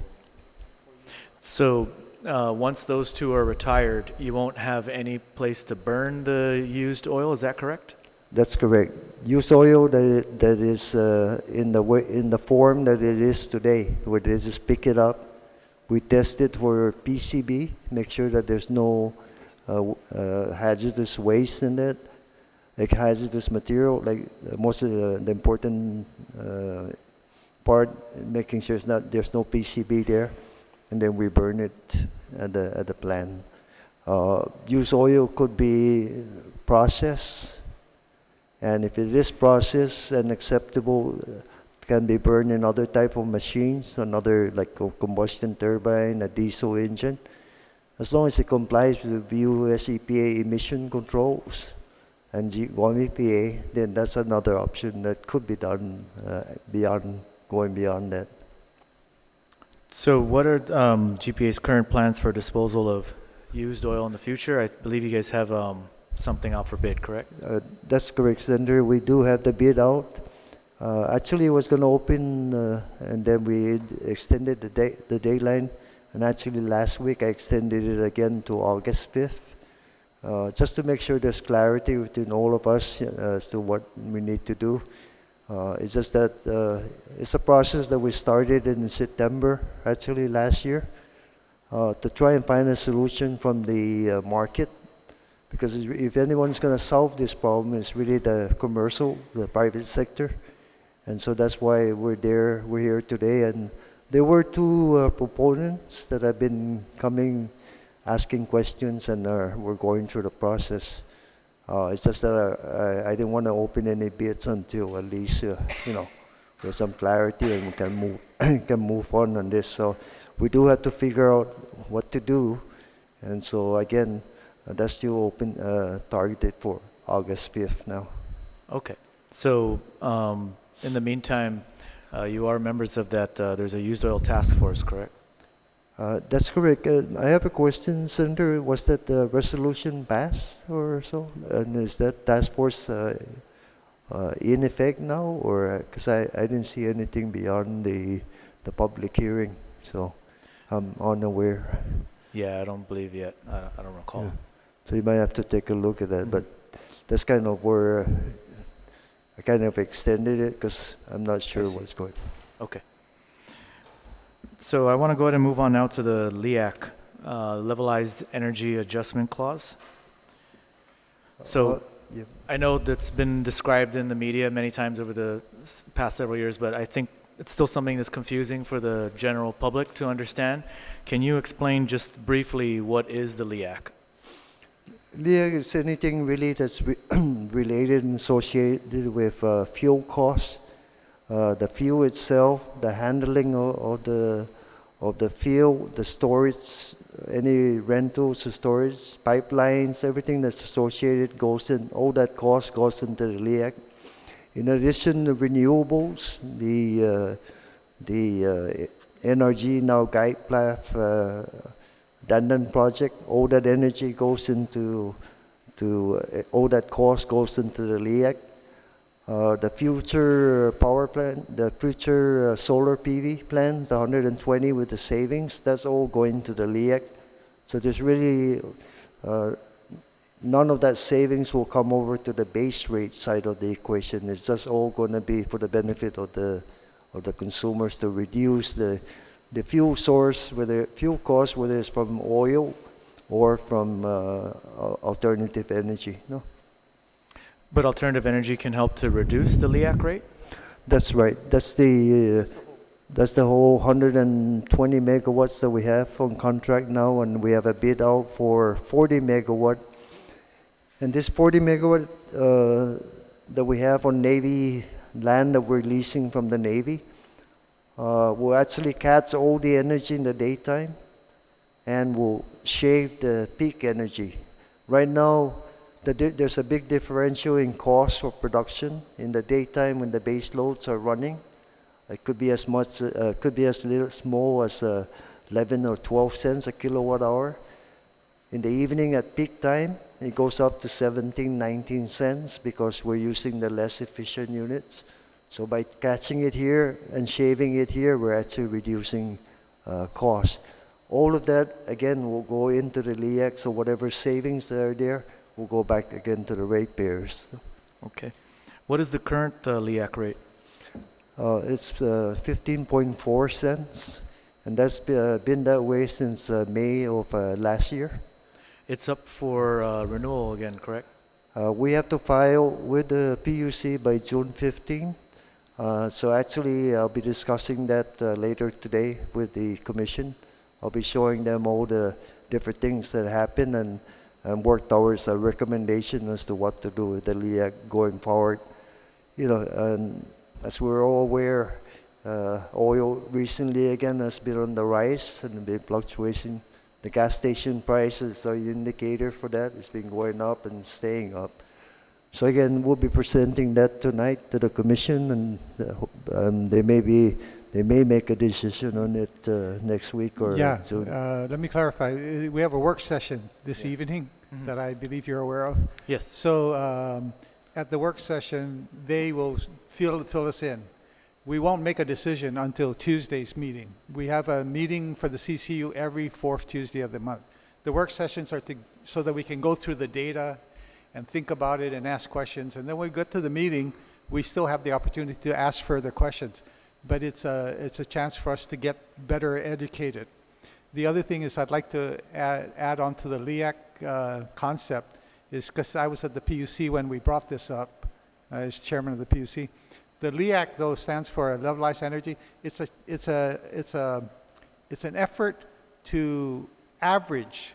So once those two are retired, you won't have any place to burn the used oil, is that correct? That's correct. Used oil that is in the form that it is today, where they just pick it up. We test it for PCB, make sure that there's no hazardous waste in it, like hazardous material. Like most of the important part, making sure there's no PCB there, and then we burn it at the plant. Used oil could be processed. And if it is processed and acceptable, it can be burned in other type of machines, another like a combustion turbine, a diesel engine. As long as it complies with US EPA emission controls and Guam EPA, then that's another option that could be done going beyond that. So what are GPA's current plans for disposal of used oil in the future? I believe you guys have something out for bid, correct? That's correct, Senator. We do have the bid out. Actually, it was going to open, and then we extended the deadline. And actually, last week I extended it again to August 5th, just to make sure there's clarity within all of us as to what we need to do. It's just that it's a process that we started in September, actually last year, to try and find a solution from the market. Because if anyone's going to solve this problem, it's really the private sector. And so that's why we're here today. And there were two proponents that have been coming, asking questions, and we're going through the process. It's just that I didn't want to open any bids until at least, there's some clarity and we can move on this. So we do have to figure out what to do. And so again, That's still open, targeted for August 5th now. Okay. So, in the meantime, you are members of that, there's a used oil task force, correct? That's correct. I have a question, Senator. Was that resolution passed or so? And is that task force in effect now? Or because I didn't see anything beyond the public hearing, so I'm unaware. Yeah, I don't believe yet. I don't recall. Yeah. So you might have to take a look at that. But that's kind of where I kind of extended it because I'm not sure see. what's going on. Okay. So I want to go ahead and move on now to the LYAC, Levelized Energy Adjustment Clause. So Yeah. I know that's been described in the media many times over the past several years, but I think it's still something that's confusing for the general public to understand. Can you explain just briefly what is the LYAC? LYAC is anything really that's related and associated with fuel costs, the fuel itself, the handling of the fuel, the storage, any rentals or storage, pipelines, everything that's associated goes in. All that cost goes into the LYAC. In addition, the renewables, the NRG now Guide Path Dandan project, all that energy goes into all that cost goes into the LYAC. The future power plant, the future solar PV plants, the 120 with the savings, that's all going to the LYAC. So there's really none of that savings will come over to the base rate side of the equation. It's just all going to be for the benefit of the consumers to reduce the fuel source, whether fuel cost, whether it's from oil or from alternative energy. No. But alternative energy can help to reduce the LYAC rate? That's right. That's the whole 120 megawatts that we have on contract now, and we have a bid out for 40 megawatt. And this 40 megawatt that we have on Navy land that we're leasing from the Navy will actually catch all the energy in the daytime and will shave the peak energy. Right now, there's a big differential in cost for production in the daytime when the base loads are running. It could be as much, could be as little small as 11 or 12 cents a kilowatt hour. In the evening at peak time, it goes up to 17, 19 cents because we're using the less efficient units. So by catching it here and shaving it here, we're actually reducing cost. All of that, again, will go into the LYAC, so whatever savings that are there will go back again to the ratepayers. Okay. What is the current LYAC rate? It's 15.4 cents, and that's been that way since May of last year. It's up for renewal again, correct? We have to file with the PUC by June 15. So actually, I'll be discussing that later today with the commission. I'll be showing them all the different things that happen and work towards a recommendation as to what to do with the LYAC going forward. You know, and as we're all aware, oil recently again has been on the rise and been fluctuation. The gas station prices are an indicator for that. It's been going up and staying up. So again, we'll be presenting that tonight to the commission, and they may make a decision on it next week or soon. Let me clarify. We have a work session this evening that I believe you're aware of. Yes. So at the work session, they will fill us in. We won't make a decision until Tuesday's meeting. We have a meeting for the CCU every fourth Tuesday of the month. The work sessions are so that we can go through the data and think about it and ask questions. And then when we get to the meeting, we still have the opportunity to ask further questions. But it's a chance for us to get better educated. The other thing is I'd like to add on to the LYAC concept is because I was at the PUC when we brought this up as chairman of the PUC. The LYAC, though, stands for Levelized Energy. It's an effort to average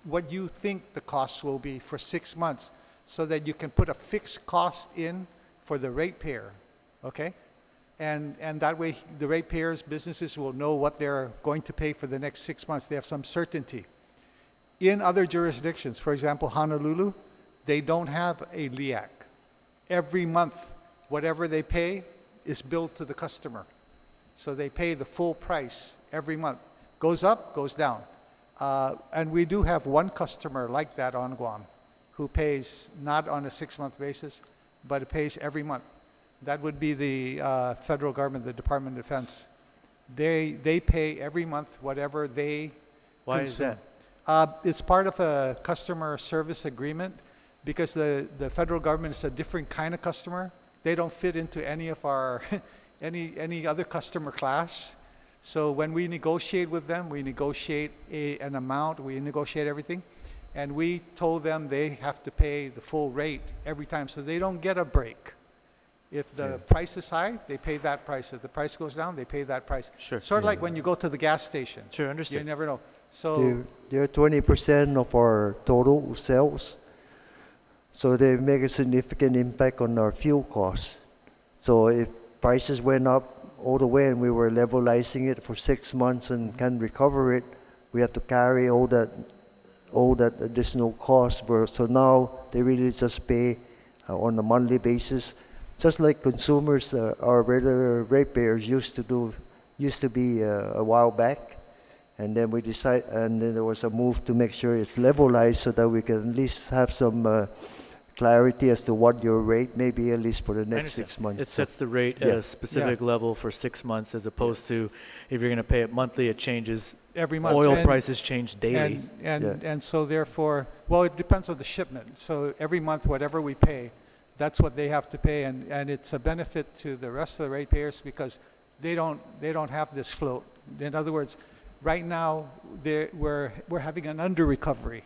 what you think the costs will be for 6 months so that you can put a fixed cost in for the ratepayer, okay? And that way the ratepayers, businesses will know what they're going to pay for the next 6 months. They have some certainty. In other jurisdictions, for example, Honolulu, they don't have a LYAC. Every month, whatever they pay is billed to the customer. So they pay the full price every month. Goes up, goes down. And we do have one customer like that on Guam who pays not on a 6-month basis, but it pays every month. That would be the federal government, the Department of Defense. They pay every month whatever they Why is consume. that? It's part of a customer service agreement because the federal government is a different kind of customer. They don't fit into any of our any other customer class. So when we negotiate with them, we negotiate an amount, we negotiate everything, and we told them they have to pay the full rate every time, so they don't get a break. If the price is high, they pay that price. If the price goes down, they pay that price. Sure. Sort of like when you go to the gas station. Sure, understood. You never know. So They're 20% of our total sales. So they make a significant impact on our fuel costs. So if prices went up all the way and we were levelizing it for 6 months and can recover it, we have to carry all that additional cost. So now they really just pay on a monthly basis, just like consumers, our regular ratepayers used to be a while back. And then and then there was a move to make sure it's levelized so that we can at least have some clarity as to what your rate may be, at least for the I next 6 understand. months. It sets the rate at Yeah. a specific level for 6 months, as opposed to if you're going to pay it monthly, it changes. every month. Oil And- prices change daily. And so therefore, well, it depends on the shipment. So every month, whatever we pay, that's what they have to pay, and it's a benefit to the rest of the ratepayers because they don't have this float. In other words, right now we're having an under recovery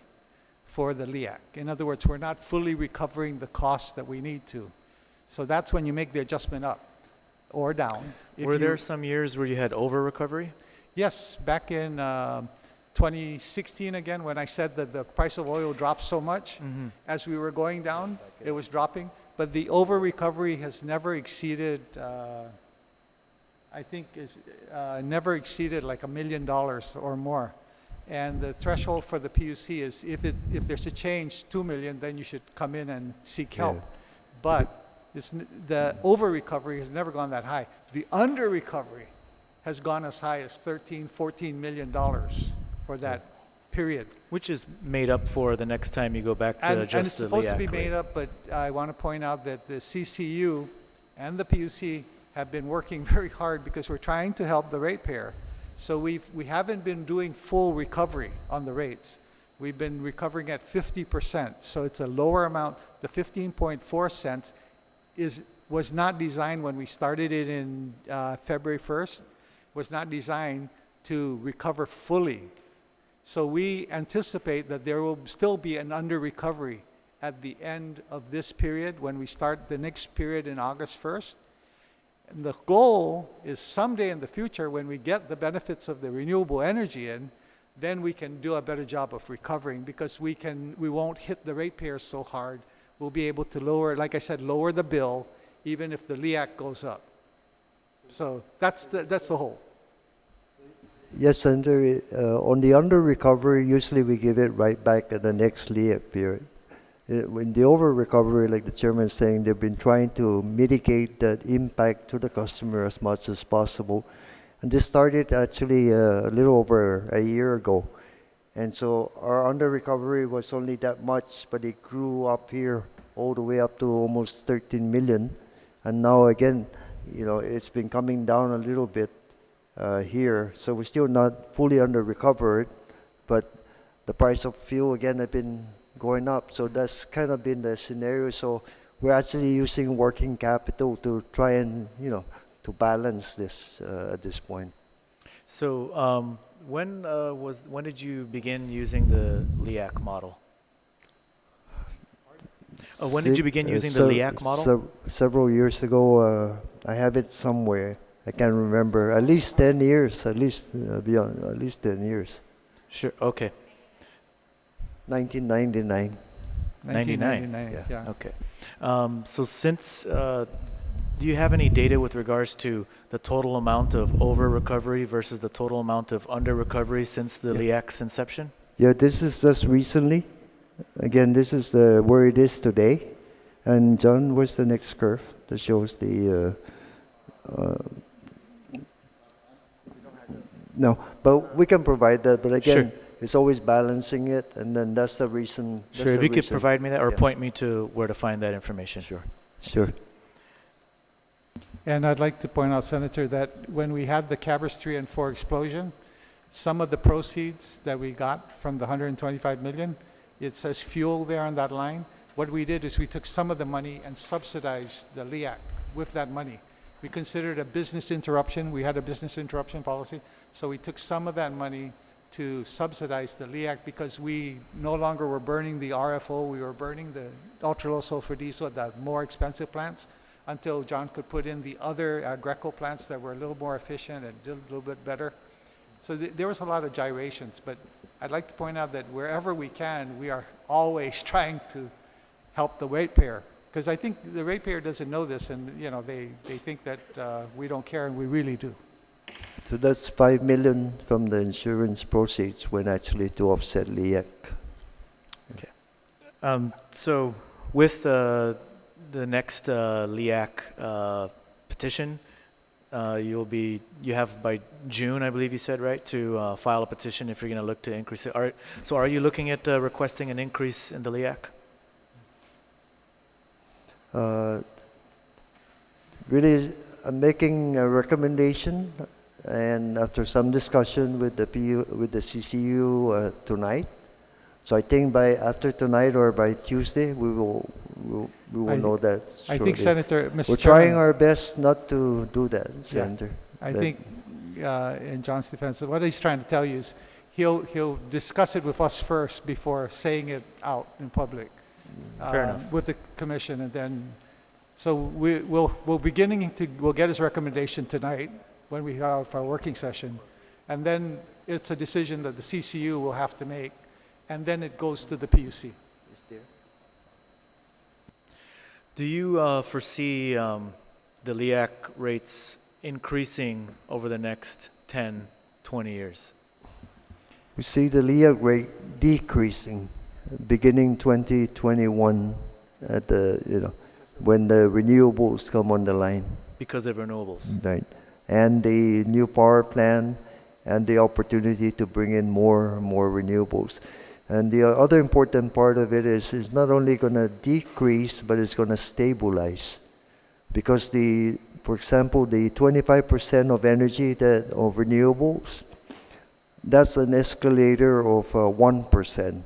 for the LYAC. In other words, we're not fully recovering the costs that we need to. So that's when you make the adjustment up or down. Were there some years where you had over recovery? Yes, back in 2016 again, when I said that the price of oil dropped so much, as we were going down, it was dropping. But the over recovery has never exceeded, never exceeded like $1 million or more. And the threshold for the PUC is if there's a change, 2 million, then you should come in and seek help. Yeah. But the over recovery has never gone that high. The under recovery has gone as high as $13-14 million for that period. Which is made up for the next time you go back to And adjust it's the supposed to be LYAC made rate. up, but I want to point out that the CCU and the PUC have been working very hard because we're trying to help the ratepayer. So we haven't been doing full recovery on the rates. We've been recovering at 50%, so it's a lower amount. The 15.4 cents was not designed when we started it in February 1st, was not designed to recover fully. So we anticipate that there will still be an under recovery at the end of this period when we start the next period in August 1st. And the goal is someday in the future when we get the benefits of the renewable energy in, then we can do a better job of recovering because we won't hit the ratepayers so hard. We'll be able to lower, like I said, lower the bill even if the LYAC goes up. So that's the whole. Yes, Senator. On the under recovery, usually we give it right back at the next LYAC period. In the over recovery, like the chairman is saying, they've been trying to mitigate that impact to the customer as much as possible. And this started actually a little over a year ago. And so our under recovery was only that much, but it grew up here all the way up to almost 13 million. And now again, it's been coming down a little bit here. So we're still not fully under recovered, but the price of fuel again have been going up. So that's kind of been the scenario. So we're actually using working capital to try and, to balance this at this point. So when did you begin using the LYAC model? When did you begin using the LYAC model? Several years ago. I have it somewhere. I can't remember. At least 10 years. At least beyond. At least 10 years. Sure. Okay. 1999. 1999. Yeah. Okay. So since, do you have any data with regards to the total amount of over recovery versus the total amount of under recovery since the LYAC's inception? Yeah, this is just recently. Again, this is where it is today. And John, where's the next curve that shows the... no, but we can provide that. But again, Sure. it's always balancing it, and then that's the reason. That's Sure, if the you could reason. provide me that or Yeah. point me to where to find that information. Sure. Sure. And I'd like to point out, Senator, that when we had the Cabras 3 and 4 explosion, some of the proceeds that we got from the 125 million, it says fuel there on that line. What we did is we took some of the money and subsidized the LYAC with that money. We considered a business interruption. We had a business interruption policy. So we took some of that money to subsidize the LYAC because we no longer were burning the RFO. We were burning the ultra-low sulfur diesel, the more expensive plants, until John could put in the other Greco plants that were a little more efficient and did a little bit better. So there was a lot of gyrations, but I'd like to point out that wherever we can, we are always trying to help the ratepayer. Because I think the ratepayer doesn't know this, and they think that we don't care, and we really do. So that's 5 million from the insurance proceeds when actually to offset LYAC. So with the next LYAC petition, you have by June, I believe you said, right, to file a petition if you're going to look to increase it. So are you looking at requesting an increase in the LYAC? Really, I'm making a recommendation, and after some discussion with the CCU tonight. So I think after tonight or by Tuesday, we will know that. I think, Senator, Mr. We're Chairman, trying our best not to do that, Senator. I But- think in John's defense, what he's trying to tell you is he'll discuss it with us first before saying it out in public. Fair enough. With the commission, and then, so we'll get his recommendation tonight when we have our working session, and then it's a decision that the CCU will have to make, and then it goes to the PUC. Do you foresee the LYAC rates increasing over the next 10, 20 years? We see the LYAC rate decreasing beginning 2021 at when the renewables come on the line. Because of renewables? Right. And the new power plant and the opportunity to bring in more renewables. And the other important part of it is not only going to decrease, but it's going to stabilize. Because for example, the 25% of energy of renewables, that's an escalator of 1%.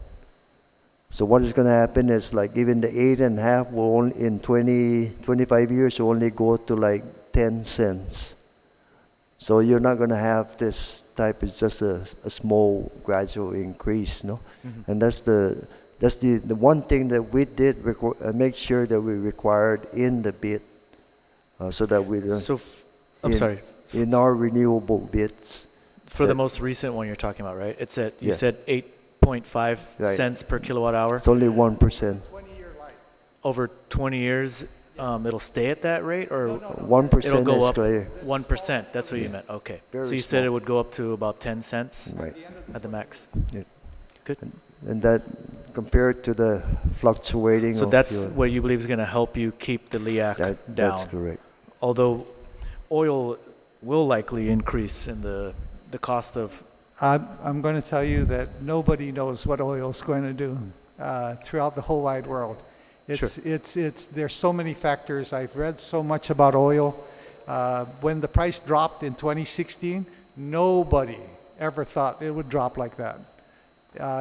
So what is going to happen is like even the 8.5 will only, in 25 years, will only go to like 10 cents. So you're not going to have this type. It's just a small gradual increase, no. Mm-hmm. And that's the one thing that we did make sure that we required in the bid, so that we don't. So, I'm sorry. In our renewable bids. For the most recent one you're talking about, right? It's at, you Yeah. said 8.5 Right. cents per kilowatt hour. It's only 1%. Over 20 years, it'll stay at that rate, or 1% it'll go up escalator. 1%? That's what you meant. Okay. Very So you said small. it would go up to about 10 cents Right. at the max. Yeah. Good. And that compared to the fluctuating. So of that's your- what you believe is going to help you keep the LYAC down. That's correct. Although oil will likely increase in the cost of. I'm going to tell you that nobody knows what oil is going to do throughout the whole wide world. There's so many factors. I've read so much about oil. When the price dropped in 2016, nobody ever thought it would drop like that.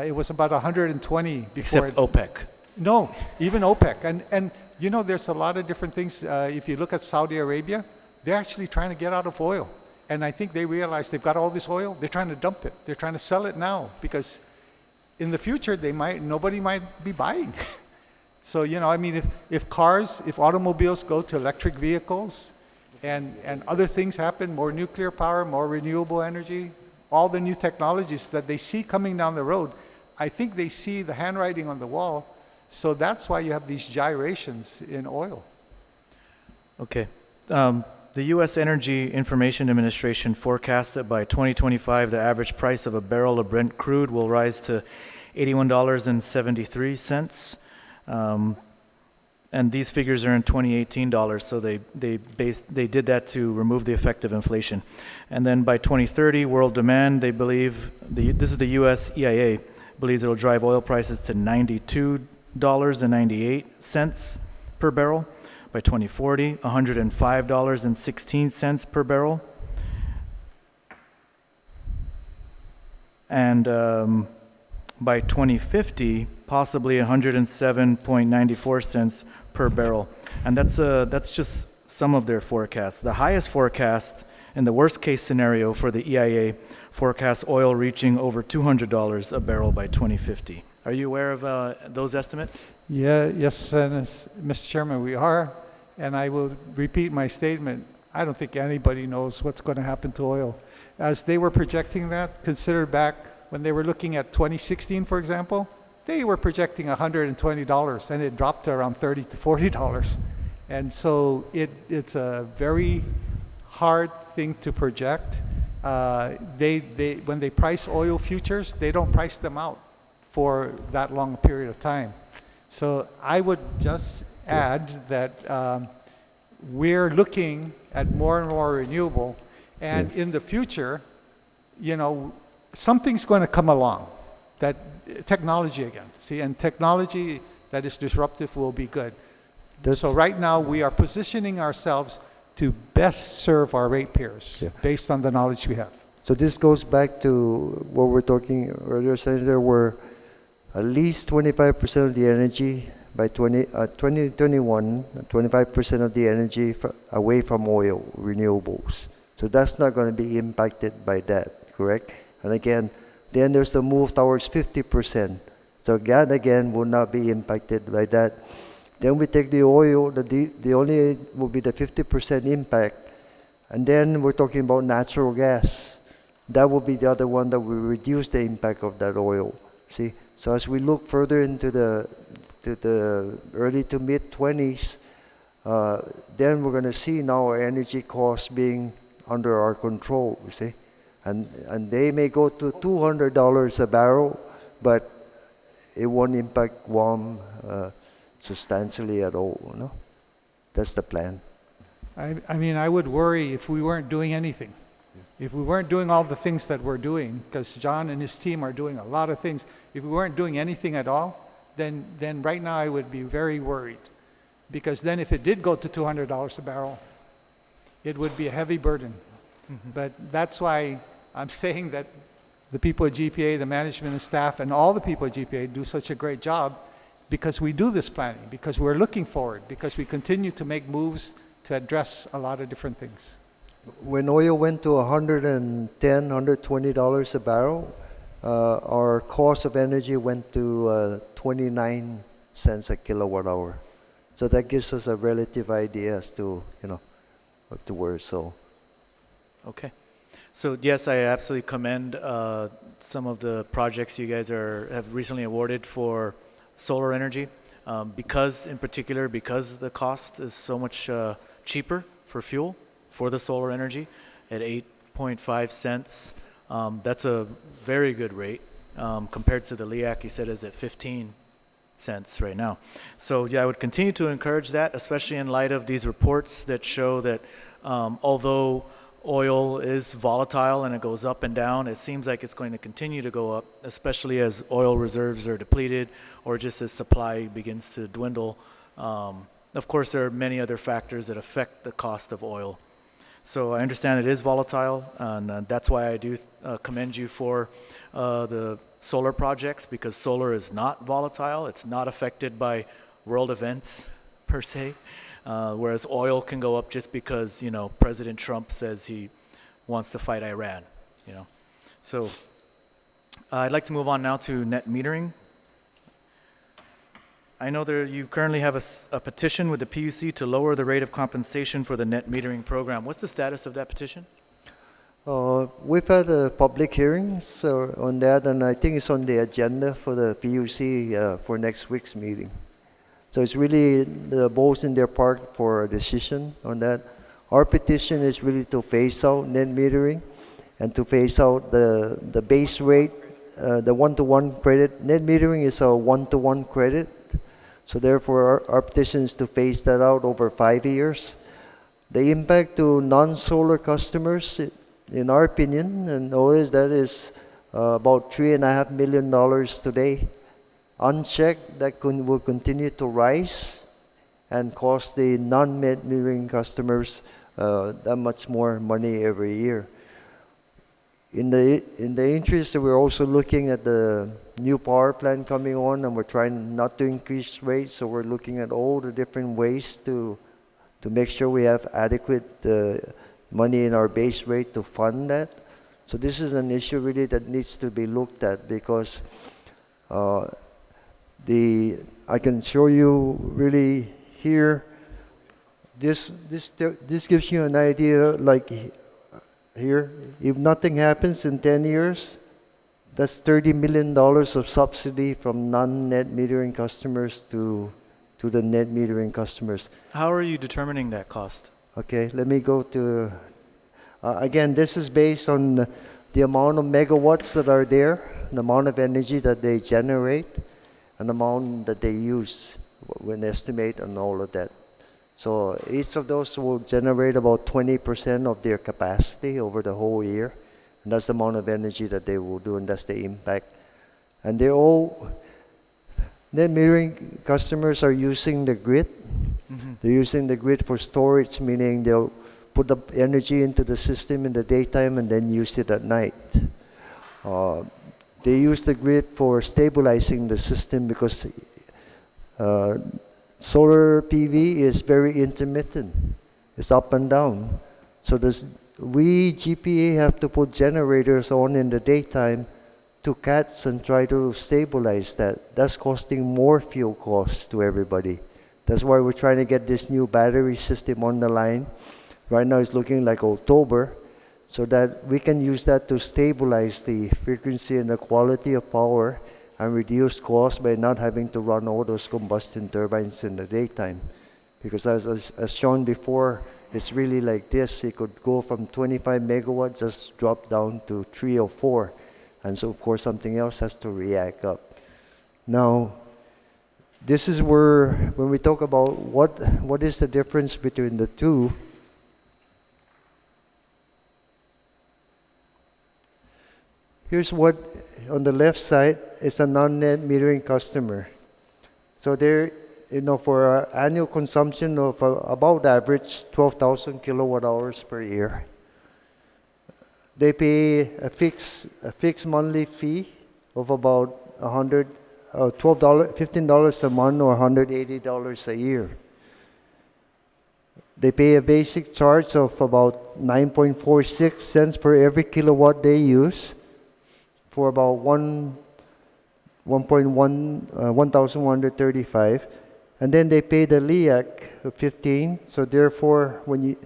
It was about 120 before. Except OPEC. No, even OPEC. And there's a lot of different things. If you look at Saudi Arabia, they're actually trying to get out of oil. And I think they realize they've got all this oil. They're trying to dump it. They're trying to sell it now because in the future nobody might be buying. So if automobiles go to electric vehicles, and other things happen, more nuclear power, more renewable energy, all the new technologies that they see coming down the road, I think they see the handwriting on the wall. So that's why you have these gyrations in oil. Okay. the U.S. Energy Information Administration forecasts that by 2025, the average price of a barrel of Brent crude will rise to $81.73. And these figures are in 2018 dollars, so they did that to remove the effect of inflation. And then by 2030, world demand, they believe, this is the U.S. EIA, believes it'll drive oil prices to $92.98 per barrel. By 2040, $105.16 per barrel. And by 2050, possibly 107.94 cents per barrel. And that's just some of their forecasts. The highest forecast in the worst case scenario for the EIA forecasts oil reaching over $200 a barrel by 2050. Are you aware of those estimates? Yes, Mr. Chairman, we are. And I will repeat my statement. I don't think anybody knows what's going to happen to oil. As they were projecting that, consider back when they were looking at 2016, for example, they were projecting $120, and it dropped to around $30 to $40. And so it's a very hard thing to project. When they price oil futures, they don't price them out for that long a period of time. So I would just add that we're looking at more and more renewable, and in the future, something's going to come along, that technology again. See, and technology that is disruptive will be good. So right now we are positioning ourselves to best serve our ratepayers based on the knowledge we have. So this goes back to what we're talking earlier, Senator, where at least 25% of the energy by 2021, 25% of the energy away from oil, renewables. So that's not going to be impacted by that, correct? And again, then there's the move towards 50%. So that again will not be impacted by that. Then we take the oil, the only will be the 50% impact. And then we're talking about natural gas. That will be the other one that will reduce the impact of that oil. See? So as we look further into the early to mid 20s, then we're going to see now our energy costs being under our control, you see? And they may go to $200 a barrel, but it won't impact Guam substantially at all, no? That's the plan. I mean, I would worry if we weren't doing anything. If we weren't doing all the things that we're doing, because John and his team are doing a lot of things, if we weren't doing anything at all, then right now I would be very worried. Because then if it did go to $200 a barrel, it would be a heavy burden. Mm-hmm. But that's why I'm saying that the people at GPA, the management and staff, and all the people at GPA do such a great job because we do this planning, because we're looking forward, because we continue to make moves to address a lot of different things. When oil went to $110, $120 a barrel, our cost of energy went to 29 cents a kilowatt hour. So that gives us a relative idea as to, what to where. So. Okay. So yes, I absolutely commend some of the projects you guys have recently awarded for solar energy, because the cost is so much cheaper for fuel for the solar energy at 8.5 cents. That's a very good rate compared to the LYAC you said is at 15 cents right now. So yeah, I would continue to encourage that, especially in light of these reports that show that although oil is volatile and it goes up and down, it seems like it's going to continue to go up, especially as oil reserves are depleted or just as supply begins to dwindle. Of course, there are many other factors that affect the cost of oil. So I understand it is volatile, and that's why I do commend you for the solar projects, because solar is not volatile. It's not affected by world events per se. Whereas oil can go up just because, President Trump says he wants to fight Iran, So I'd like to move on now to net metering. I know that you currently have a petition with the PUC to lower the rate of compensation for the net metering program. What's the status of that petition? We've had public hearings on that, and I think it's on the agenda for the PUC for next week's meeting. So it's really the ball's in their part for a decision on that. Our petition is really to phase out net metering and to phase out the base rate, the one-to-one credit. Net metering is a one-to-one credit. So therefore, our petition is to phase that out over 5 years. The impact to non-solar customers, in our opinion, and always that is about $3.5 million today. Unchecked, that will continue to rise and cost the non-net metering customers that much more money every year. In the interest, we're also looking at the new power plant coming on, and we're trying not to increase rates, so we're looking at all the different ways to make sure we have adequate money in our base rate to fund that. So this is an issue really that needs to be looked at, because I can show you really here. This gives you an idea, like here, if nothing happens in 10 years, that's $30 million of subsidy from non-net metering customers to the net metering customers. How are you determining that cost? Okay, let me go to, again, this is based on the amount of megawatts that are there, the amount of energy that they generate, and the amount that they use when estimate on all of that. So each of those will generate about 20% of their capacity over the whole year. And that's the amount of energy that they will do, and that's the impact. And they all, net metering customers are using the grid. Mm-hmm. They're using the grid for storage, meaning they'll put the energy into the system in the daytime and then use it at night. They use the grid for stabilizing the system, because solar PV is very intermittent. It's up and down. So we, GPA, have to put generators on in the daytime to catch and try to stabilize that. That's costing more fuel costs to everybody. That's why we're trying to get this new battery system on the line. Right now it's looking like October, so that we can use that to stabilize the frequency and the quality of power and reduce costs by not having to run all those combustion turbines in the daytime. Because as shown before, it's really like this. It could go from 25 megawatts, just drop down to 3 or 4. And so, of course, something else has to react up. Now, this is where, when we talk about what is the difference between the two, here's what, on the left side, is a non-net metering customer. So they're, for annual consumption of about average 12,000 kilowatt hours per year. They pay a fixed monthly fee of about $15 a month, or $180 a year. They pay a basic charge of about 9.46 cents per every kilowatt they use, for about 1,135. And then they pay the LYAC of 15. So therefore, when you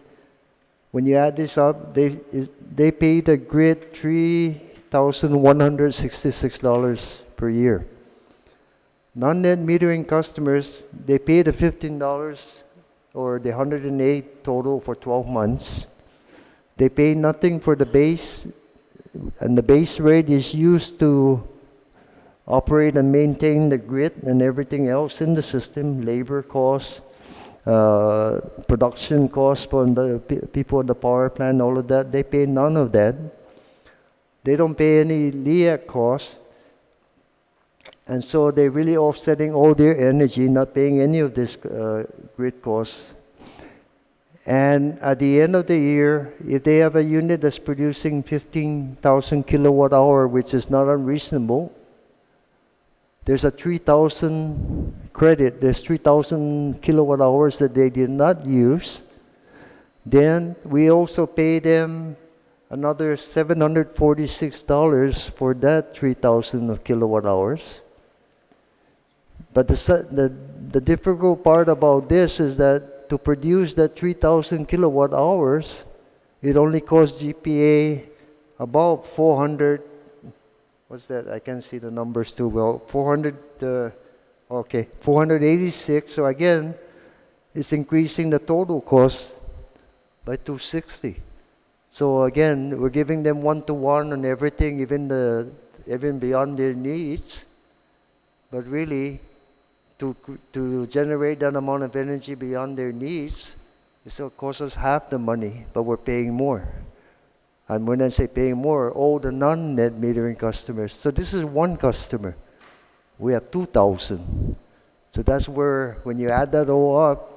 add this up, they pay the grid $3,166 per year. Non-net metering customers, they pay the $15 or the $108 total for 12 months. They pay nothing for the base, and the base rate is used to operate and maintain the grid and everything else in the system, labor costs, production costs from the people at the power plant, all of that. They pay none of that. They don't pay any LYAC costs. And so they're really offsetting all their energy, not paying any of this grid costs. And at the end of the year, if they have a unit that's producing 15,000 kilowatt hour, which is not unreasonable, there's a 3,000 credit. There's 3,000 kilowatt hours that they did not use. Then we also pay them another $746 for that 3,000 kilowatt hours. But the difficult part about this is that to produce that 3,000 kilowatt hours, it only costs GPA about 400. What's that? I can't see the numbers too well. 486. So again, it's increasing the total cost by 260. So again, we're giving them one-to-one on everything, even beyond their needs. But really, to generate that amount of energy beyond their needs, it costs us half the money, but we're paying more. And when I say paying more, all the non-net metering customers. So this is one customer. We have 2,000. So that's where, when you add that all up,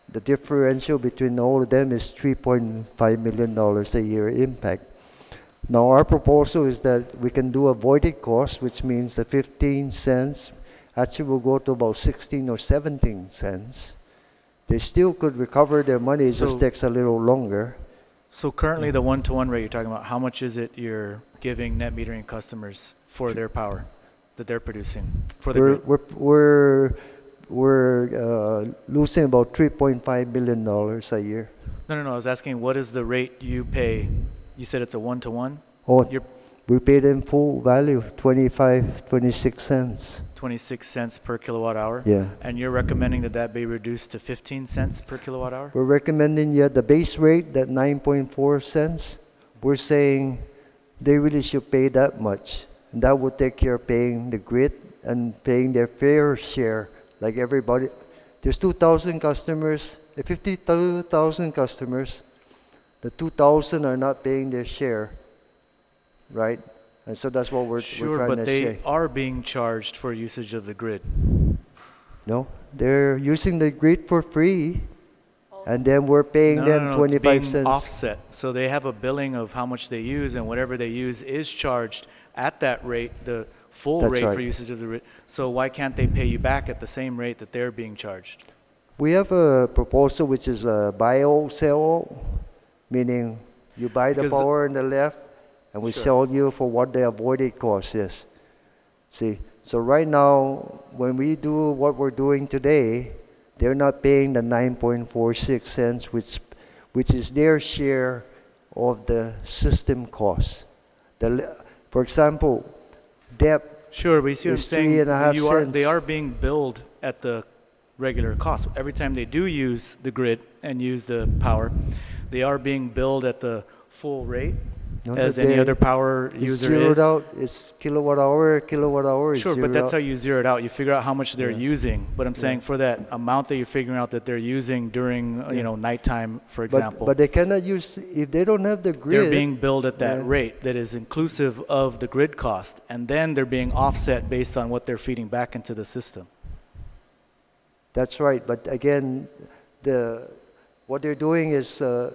the differential between all of them is $3.5 million a year impact. Now our proposal is that we can do avoided cost, which means the 15 cents actually will go to about 16 or 17 cents. They still could recover their money, it just takes a little longer. So currently the one-to-one rate you're talking about, how much is it you're giving net metering customers for their power that they're producing for the grid? We're losing about $3.5 billion a year. No, I was asking, what is the rate you pay? You said it's a one-to-one? Oh, we pay them full value, 26 cents. 26 cents per kilowatt hour? Yeah. And you're recommending that be reduced to 15 cents per kilowatt hour? We're recommending the base rate, that 9.4 cents. We're saying they really should pay that much. And that would take care of paying the grid and paying their fair share, like everybody. There's 2,000 customers, 52,000 customers. The 2,000 are not paying their share, right? And so that's what we're trying to say. Sure, but they are being charged for usage of the grid. No, they're using the grid for free, and then we're paying them 25 it's cents. being offset. So they have a billing of how much they use, and whatever they use is charged at that rate, the full That's rate right. for usage of the grid. So why can't they pay you back at the same rate that they're being charged? We have a proposal which is a buy-all, sell-all, meaning you buy the Because power on the left, and we Sure. sell you for what the avoided cost is. See, so right now, when we do what we're doing today, they're not paying the 9.46 cents, which is their share of the system cost. For example, DEP Sure, but you see what I'm is saying? 3.5 cents. They are being billed at the regular cost. Every time they do use the grid and use the power, they are being billed at the full rate No, as but any they- other power It's user zeroed is. out. It's kilowatt hour. Is Sure, but zeroed that's out. how you zero it out. You figure out how much they're Yeah. using. But I'm saying for that amount that you're figuring out that they're using during, nighttime, for example, But they cannot use, if they don't have the grid. they're being billed at that Yeah. rate that is inclusive of the grid cost. And then they're being offset based on what they're feeding back into the system. That's right. But again, what they're doing is they're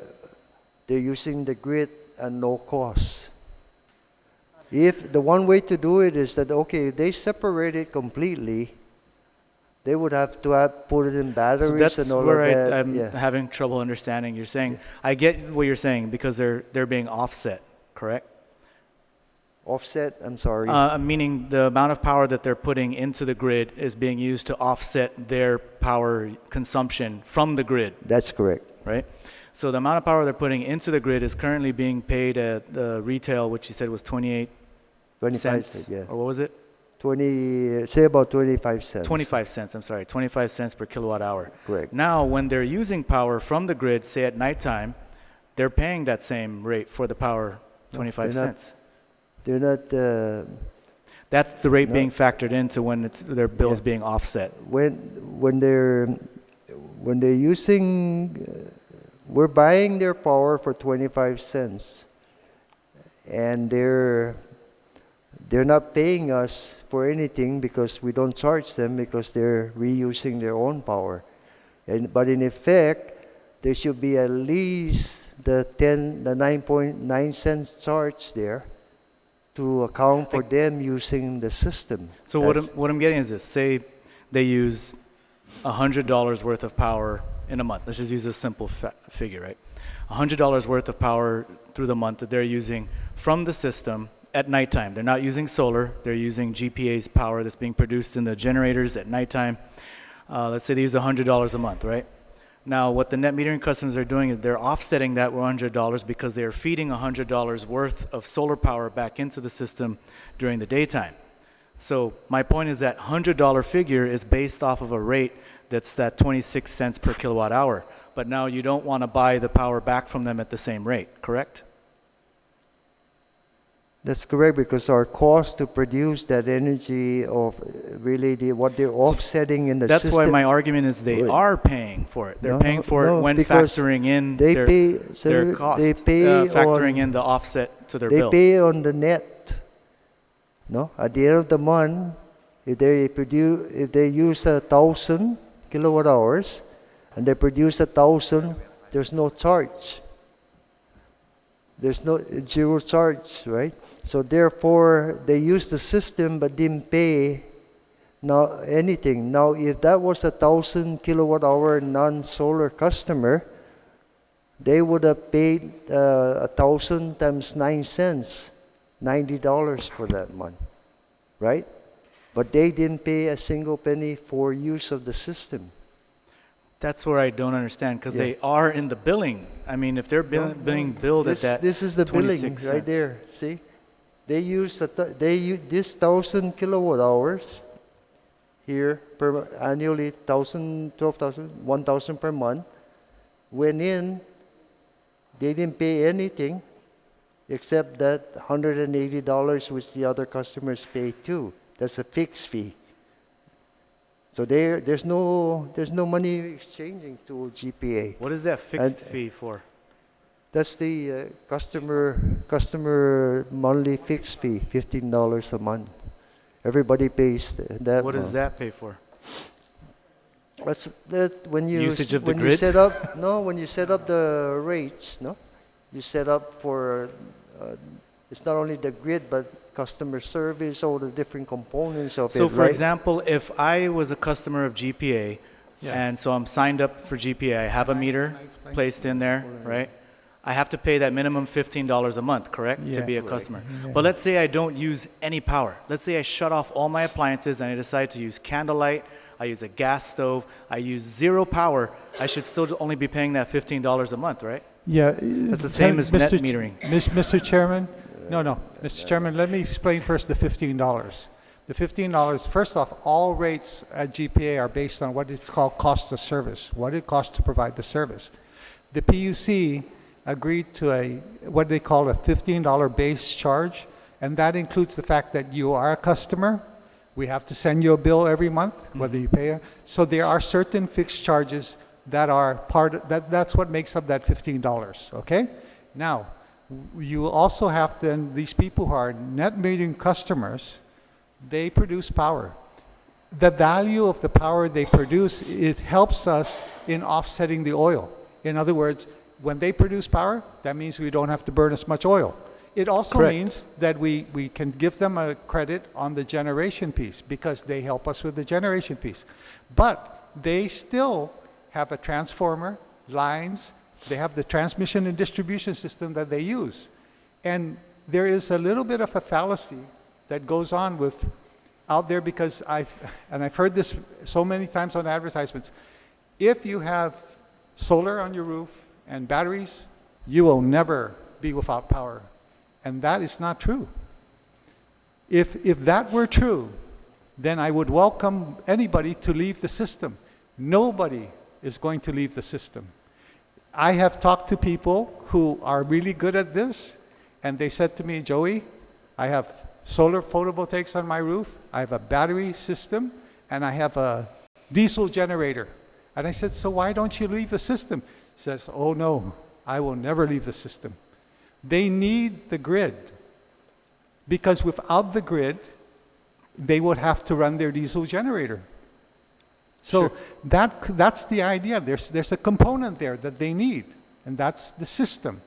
using the grid at no cost. If the one way to do it is that, okay, if they separate it completely, they would have to put it in batteries So that's and all where of that. I'm yeah. having trouble understanding. You're saying, I get what you're saying because they're being offset, correct? Offset, I'm sorry. Meaning the amount of power that they're putting into the grid is being used to offset their power consumption from the grid, That's correct. right? So the amount of power they're putting into the grid is currently being paid at the retail, which you said was 28 25 cents, cents, yeah. or what was it? Say about 25 cents. 25 cents, I'm sorry, 25 cents per kilowatt hour. Correct. Now, when they're using power from the grid, say at nighttime, they're paying that same rate for the power, 25 they're not. cents. They're not, That's the rate No. being factored into when their bill's Yeah. being offset. when they're using, we're buying their power for 25 cents, and they're not paying us for anything because we don't charge them because they're reusing their own power. But in effect, there should be at least the 9.9 cents charge there to account for them using the system. So what I'm getting is this: say they use $100 worth of power in a month. Let's just use a simple figure, right? $100 worth of power through the month that they're using from the system at nighttime. They're not using solar. They're using GPA's power that's being produced in the generators at nighttime. Let's say they use $100 a month, right? Now, what the net metering customers are doing is they're offsetting that $100 because they're feeding $100 worth of solar power back into the system during the daytime. So my point is that $100 figure is based off of a rate that's that 26 cents per kilowatt hour. but now you don't want to buy the power back from them at the same rate, correct? That's correct, because our cost to produce that energy of really what they're offsetting in the That's system. why my argument is they Wait. are paying for it. They're No, paying for no, it when because factoring in they their, pay, their Senator, cost, they pay factoring on, in the offset to their they bill. pay on the net. No, at the end of the month, if they use 1,000 kilowatt hours, and they produce 1,000, there's no charge. There's no zero charge, right? So therefore, they used the system but didn't pay anything. Now, if that was 1,000 kilowatt hour non-solar customer, they would have paid 1,000 times 9 cents, $90 for that month, right? But they didn't pay a single penny for use of the system. That's where I don't understand, because Yeah. they are in the billing. I mean, if they're being billed at that This is the billing 26 right cents. there. See, they use this 1,000 kilowatt hours here annually, 1,000, 12,000, 1,000 per month. Went in, they didn't pay anything except that $180 which the other customers pay too. That's a fixed fee. So there's no money exchanging to GPA. What is that fixed And- fee for? That's the customer monthly fixed fee, $15 a month. Everybody pays that. What does that pay for? That's that when you Usage of the when you grid? set up when you set up the rates, you set up for it's not only the grid but customer service, all the different components of So it. for right? example, if I was a customer of GPA, and so I'm signed up for GPA, I have a meter placed in there, right? I have to pay that minimum $15 a month, correct? To Yeah. be a customer. But let's say I don't use any power. Let's say I shut off all my appliances and I decide to use candlelight, I use a gas stove, I use zero power, I should still only be paying that $15 a month, right? Yeah. That's the same as net metering. Mr. Chairman, no. Mr. Chairman, let me explain first the $15. The $15, first off, all rates at GPA are based on what is called cost of service, what it costs to provide the service. The PUC agreed to what they call a $15 base charge, and that includes the fact that you are a customer. We have to send you a bill every month, whether you pay. So there are certain fixed charges that are that's what makes up that $15, okay? Now, you also have then these people who are net metering customers, they produce power. The value of the power they produce, it helps us in offsetting the oil. In other words, when they produce power, that means we don't have to burn as much oil. It also Correct. means that we can give them a credit on the generation piece because they help us with the generation piece. But they still have a transformer, lines, they have the transmission and distribution system that they use. And there is a little bit of a fallacy that goes on out there because I've heard this so many times on advertisements. If you have solar on your roof and batteries, you will never be without power. And that is not true. If that were true, then I would welcome anybody to leave the system. Nobody is going to leave the system. I have talked to people who are really good at this, and they said to me, Joey, I have solar photovoltaics on my roof, I have a battery system, and I have a diesel generator. And I said, so why don't you leave the system? He says, oh no, I will never leave the system. They need the grid, because without the grid, they would have to run their diesel generator. So that's the idea. There's a component there that they need, and that's the system.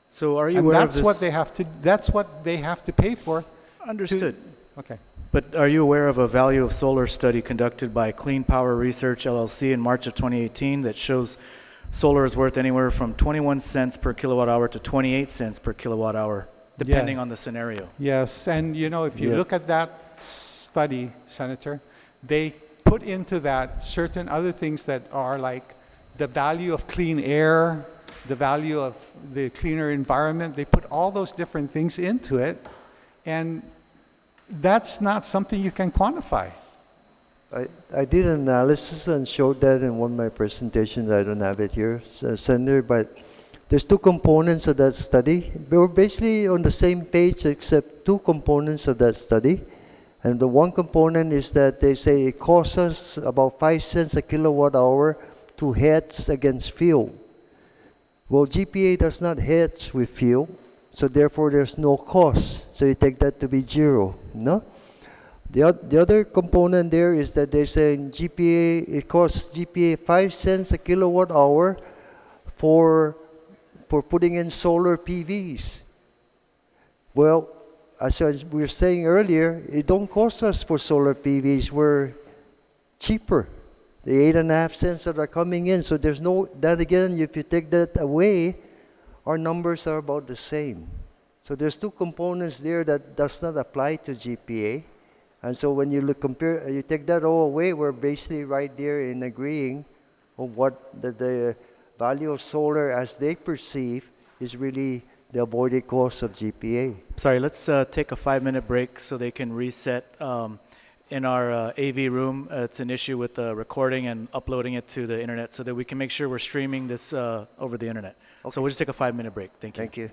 So are you And aware that's of this? that's what they have to pay for. Understood. Okay. But are you aware of a value of solar study conducted by Clean Power Research LLC in March of 2018 that shows solar is worth anywhere from 21 cents per kilowatt hour to 28 cents per kilowatt hour, depending on the scenario? Yes, and if you Yeah. look at that study, Senator, they put into that certain other things that are like the value of clean air, the value of the cleaner environment. They put all those different things into it, and that's not something you can quantify. I did an analysis and showed that in one of my presentations. I don't have it here, Senator, but there's two components of that study. We were basically on the same page except two components of that study. And the one component is that they say it costs us about 5 cents a kilowatt hour to hedge against fuel. Well, GPA does not hedge with fuel, so therefore there's no cost. So you take that to be zero, no? The other component there is that they say in GPA, it costs GPA 5 cents a kilowatt hour for putting in solar PVs. Well, as we were saying earlier, it don't cost us for solar PVs. We're cheaper. The 8.5 cents that are coming in. So there's no, that again, if you take that away, our numbers are about the same. So there's two components there that does not apply to GPA. And so when you compare, you take that all away, we're basically right there in agreeing on what the value of solar as they perceive is really the avoided cost of GPA. Sorry, let's take a 5-minute break so they can reset in our AV room. It's an issue with the recording and uploading it to the internet so that we can make sure we're streaming this over the internet. Okay. So we'll just take a 5-minute break. Thank you. Thank you.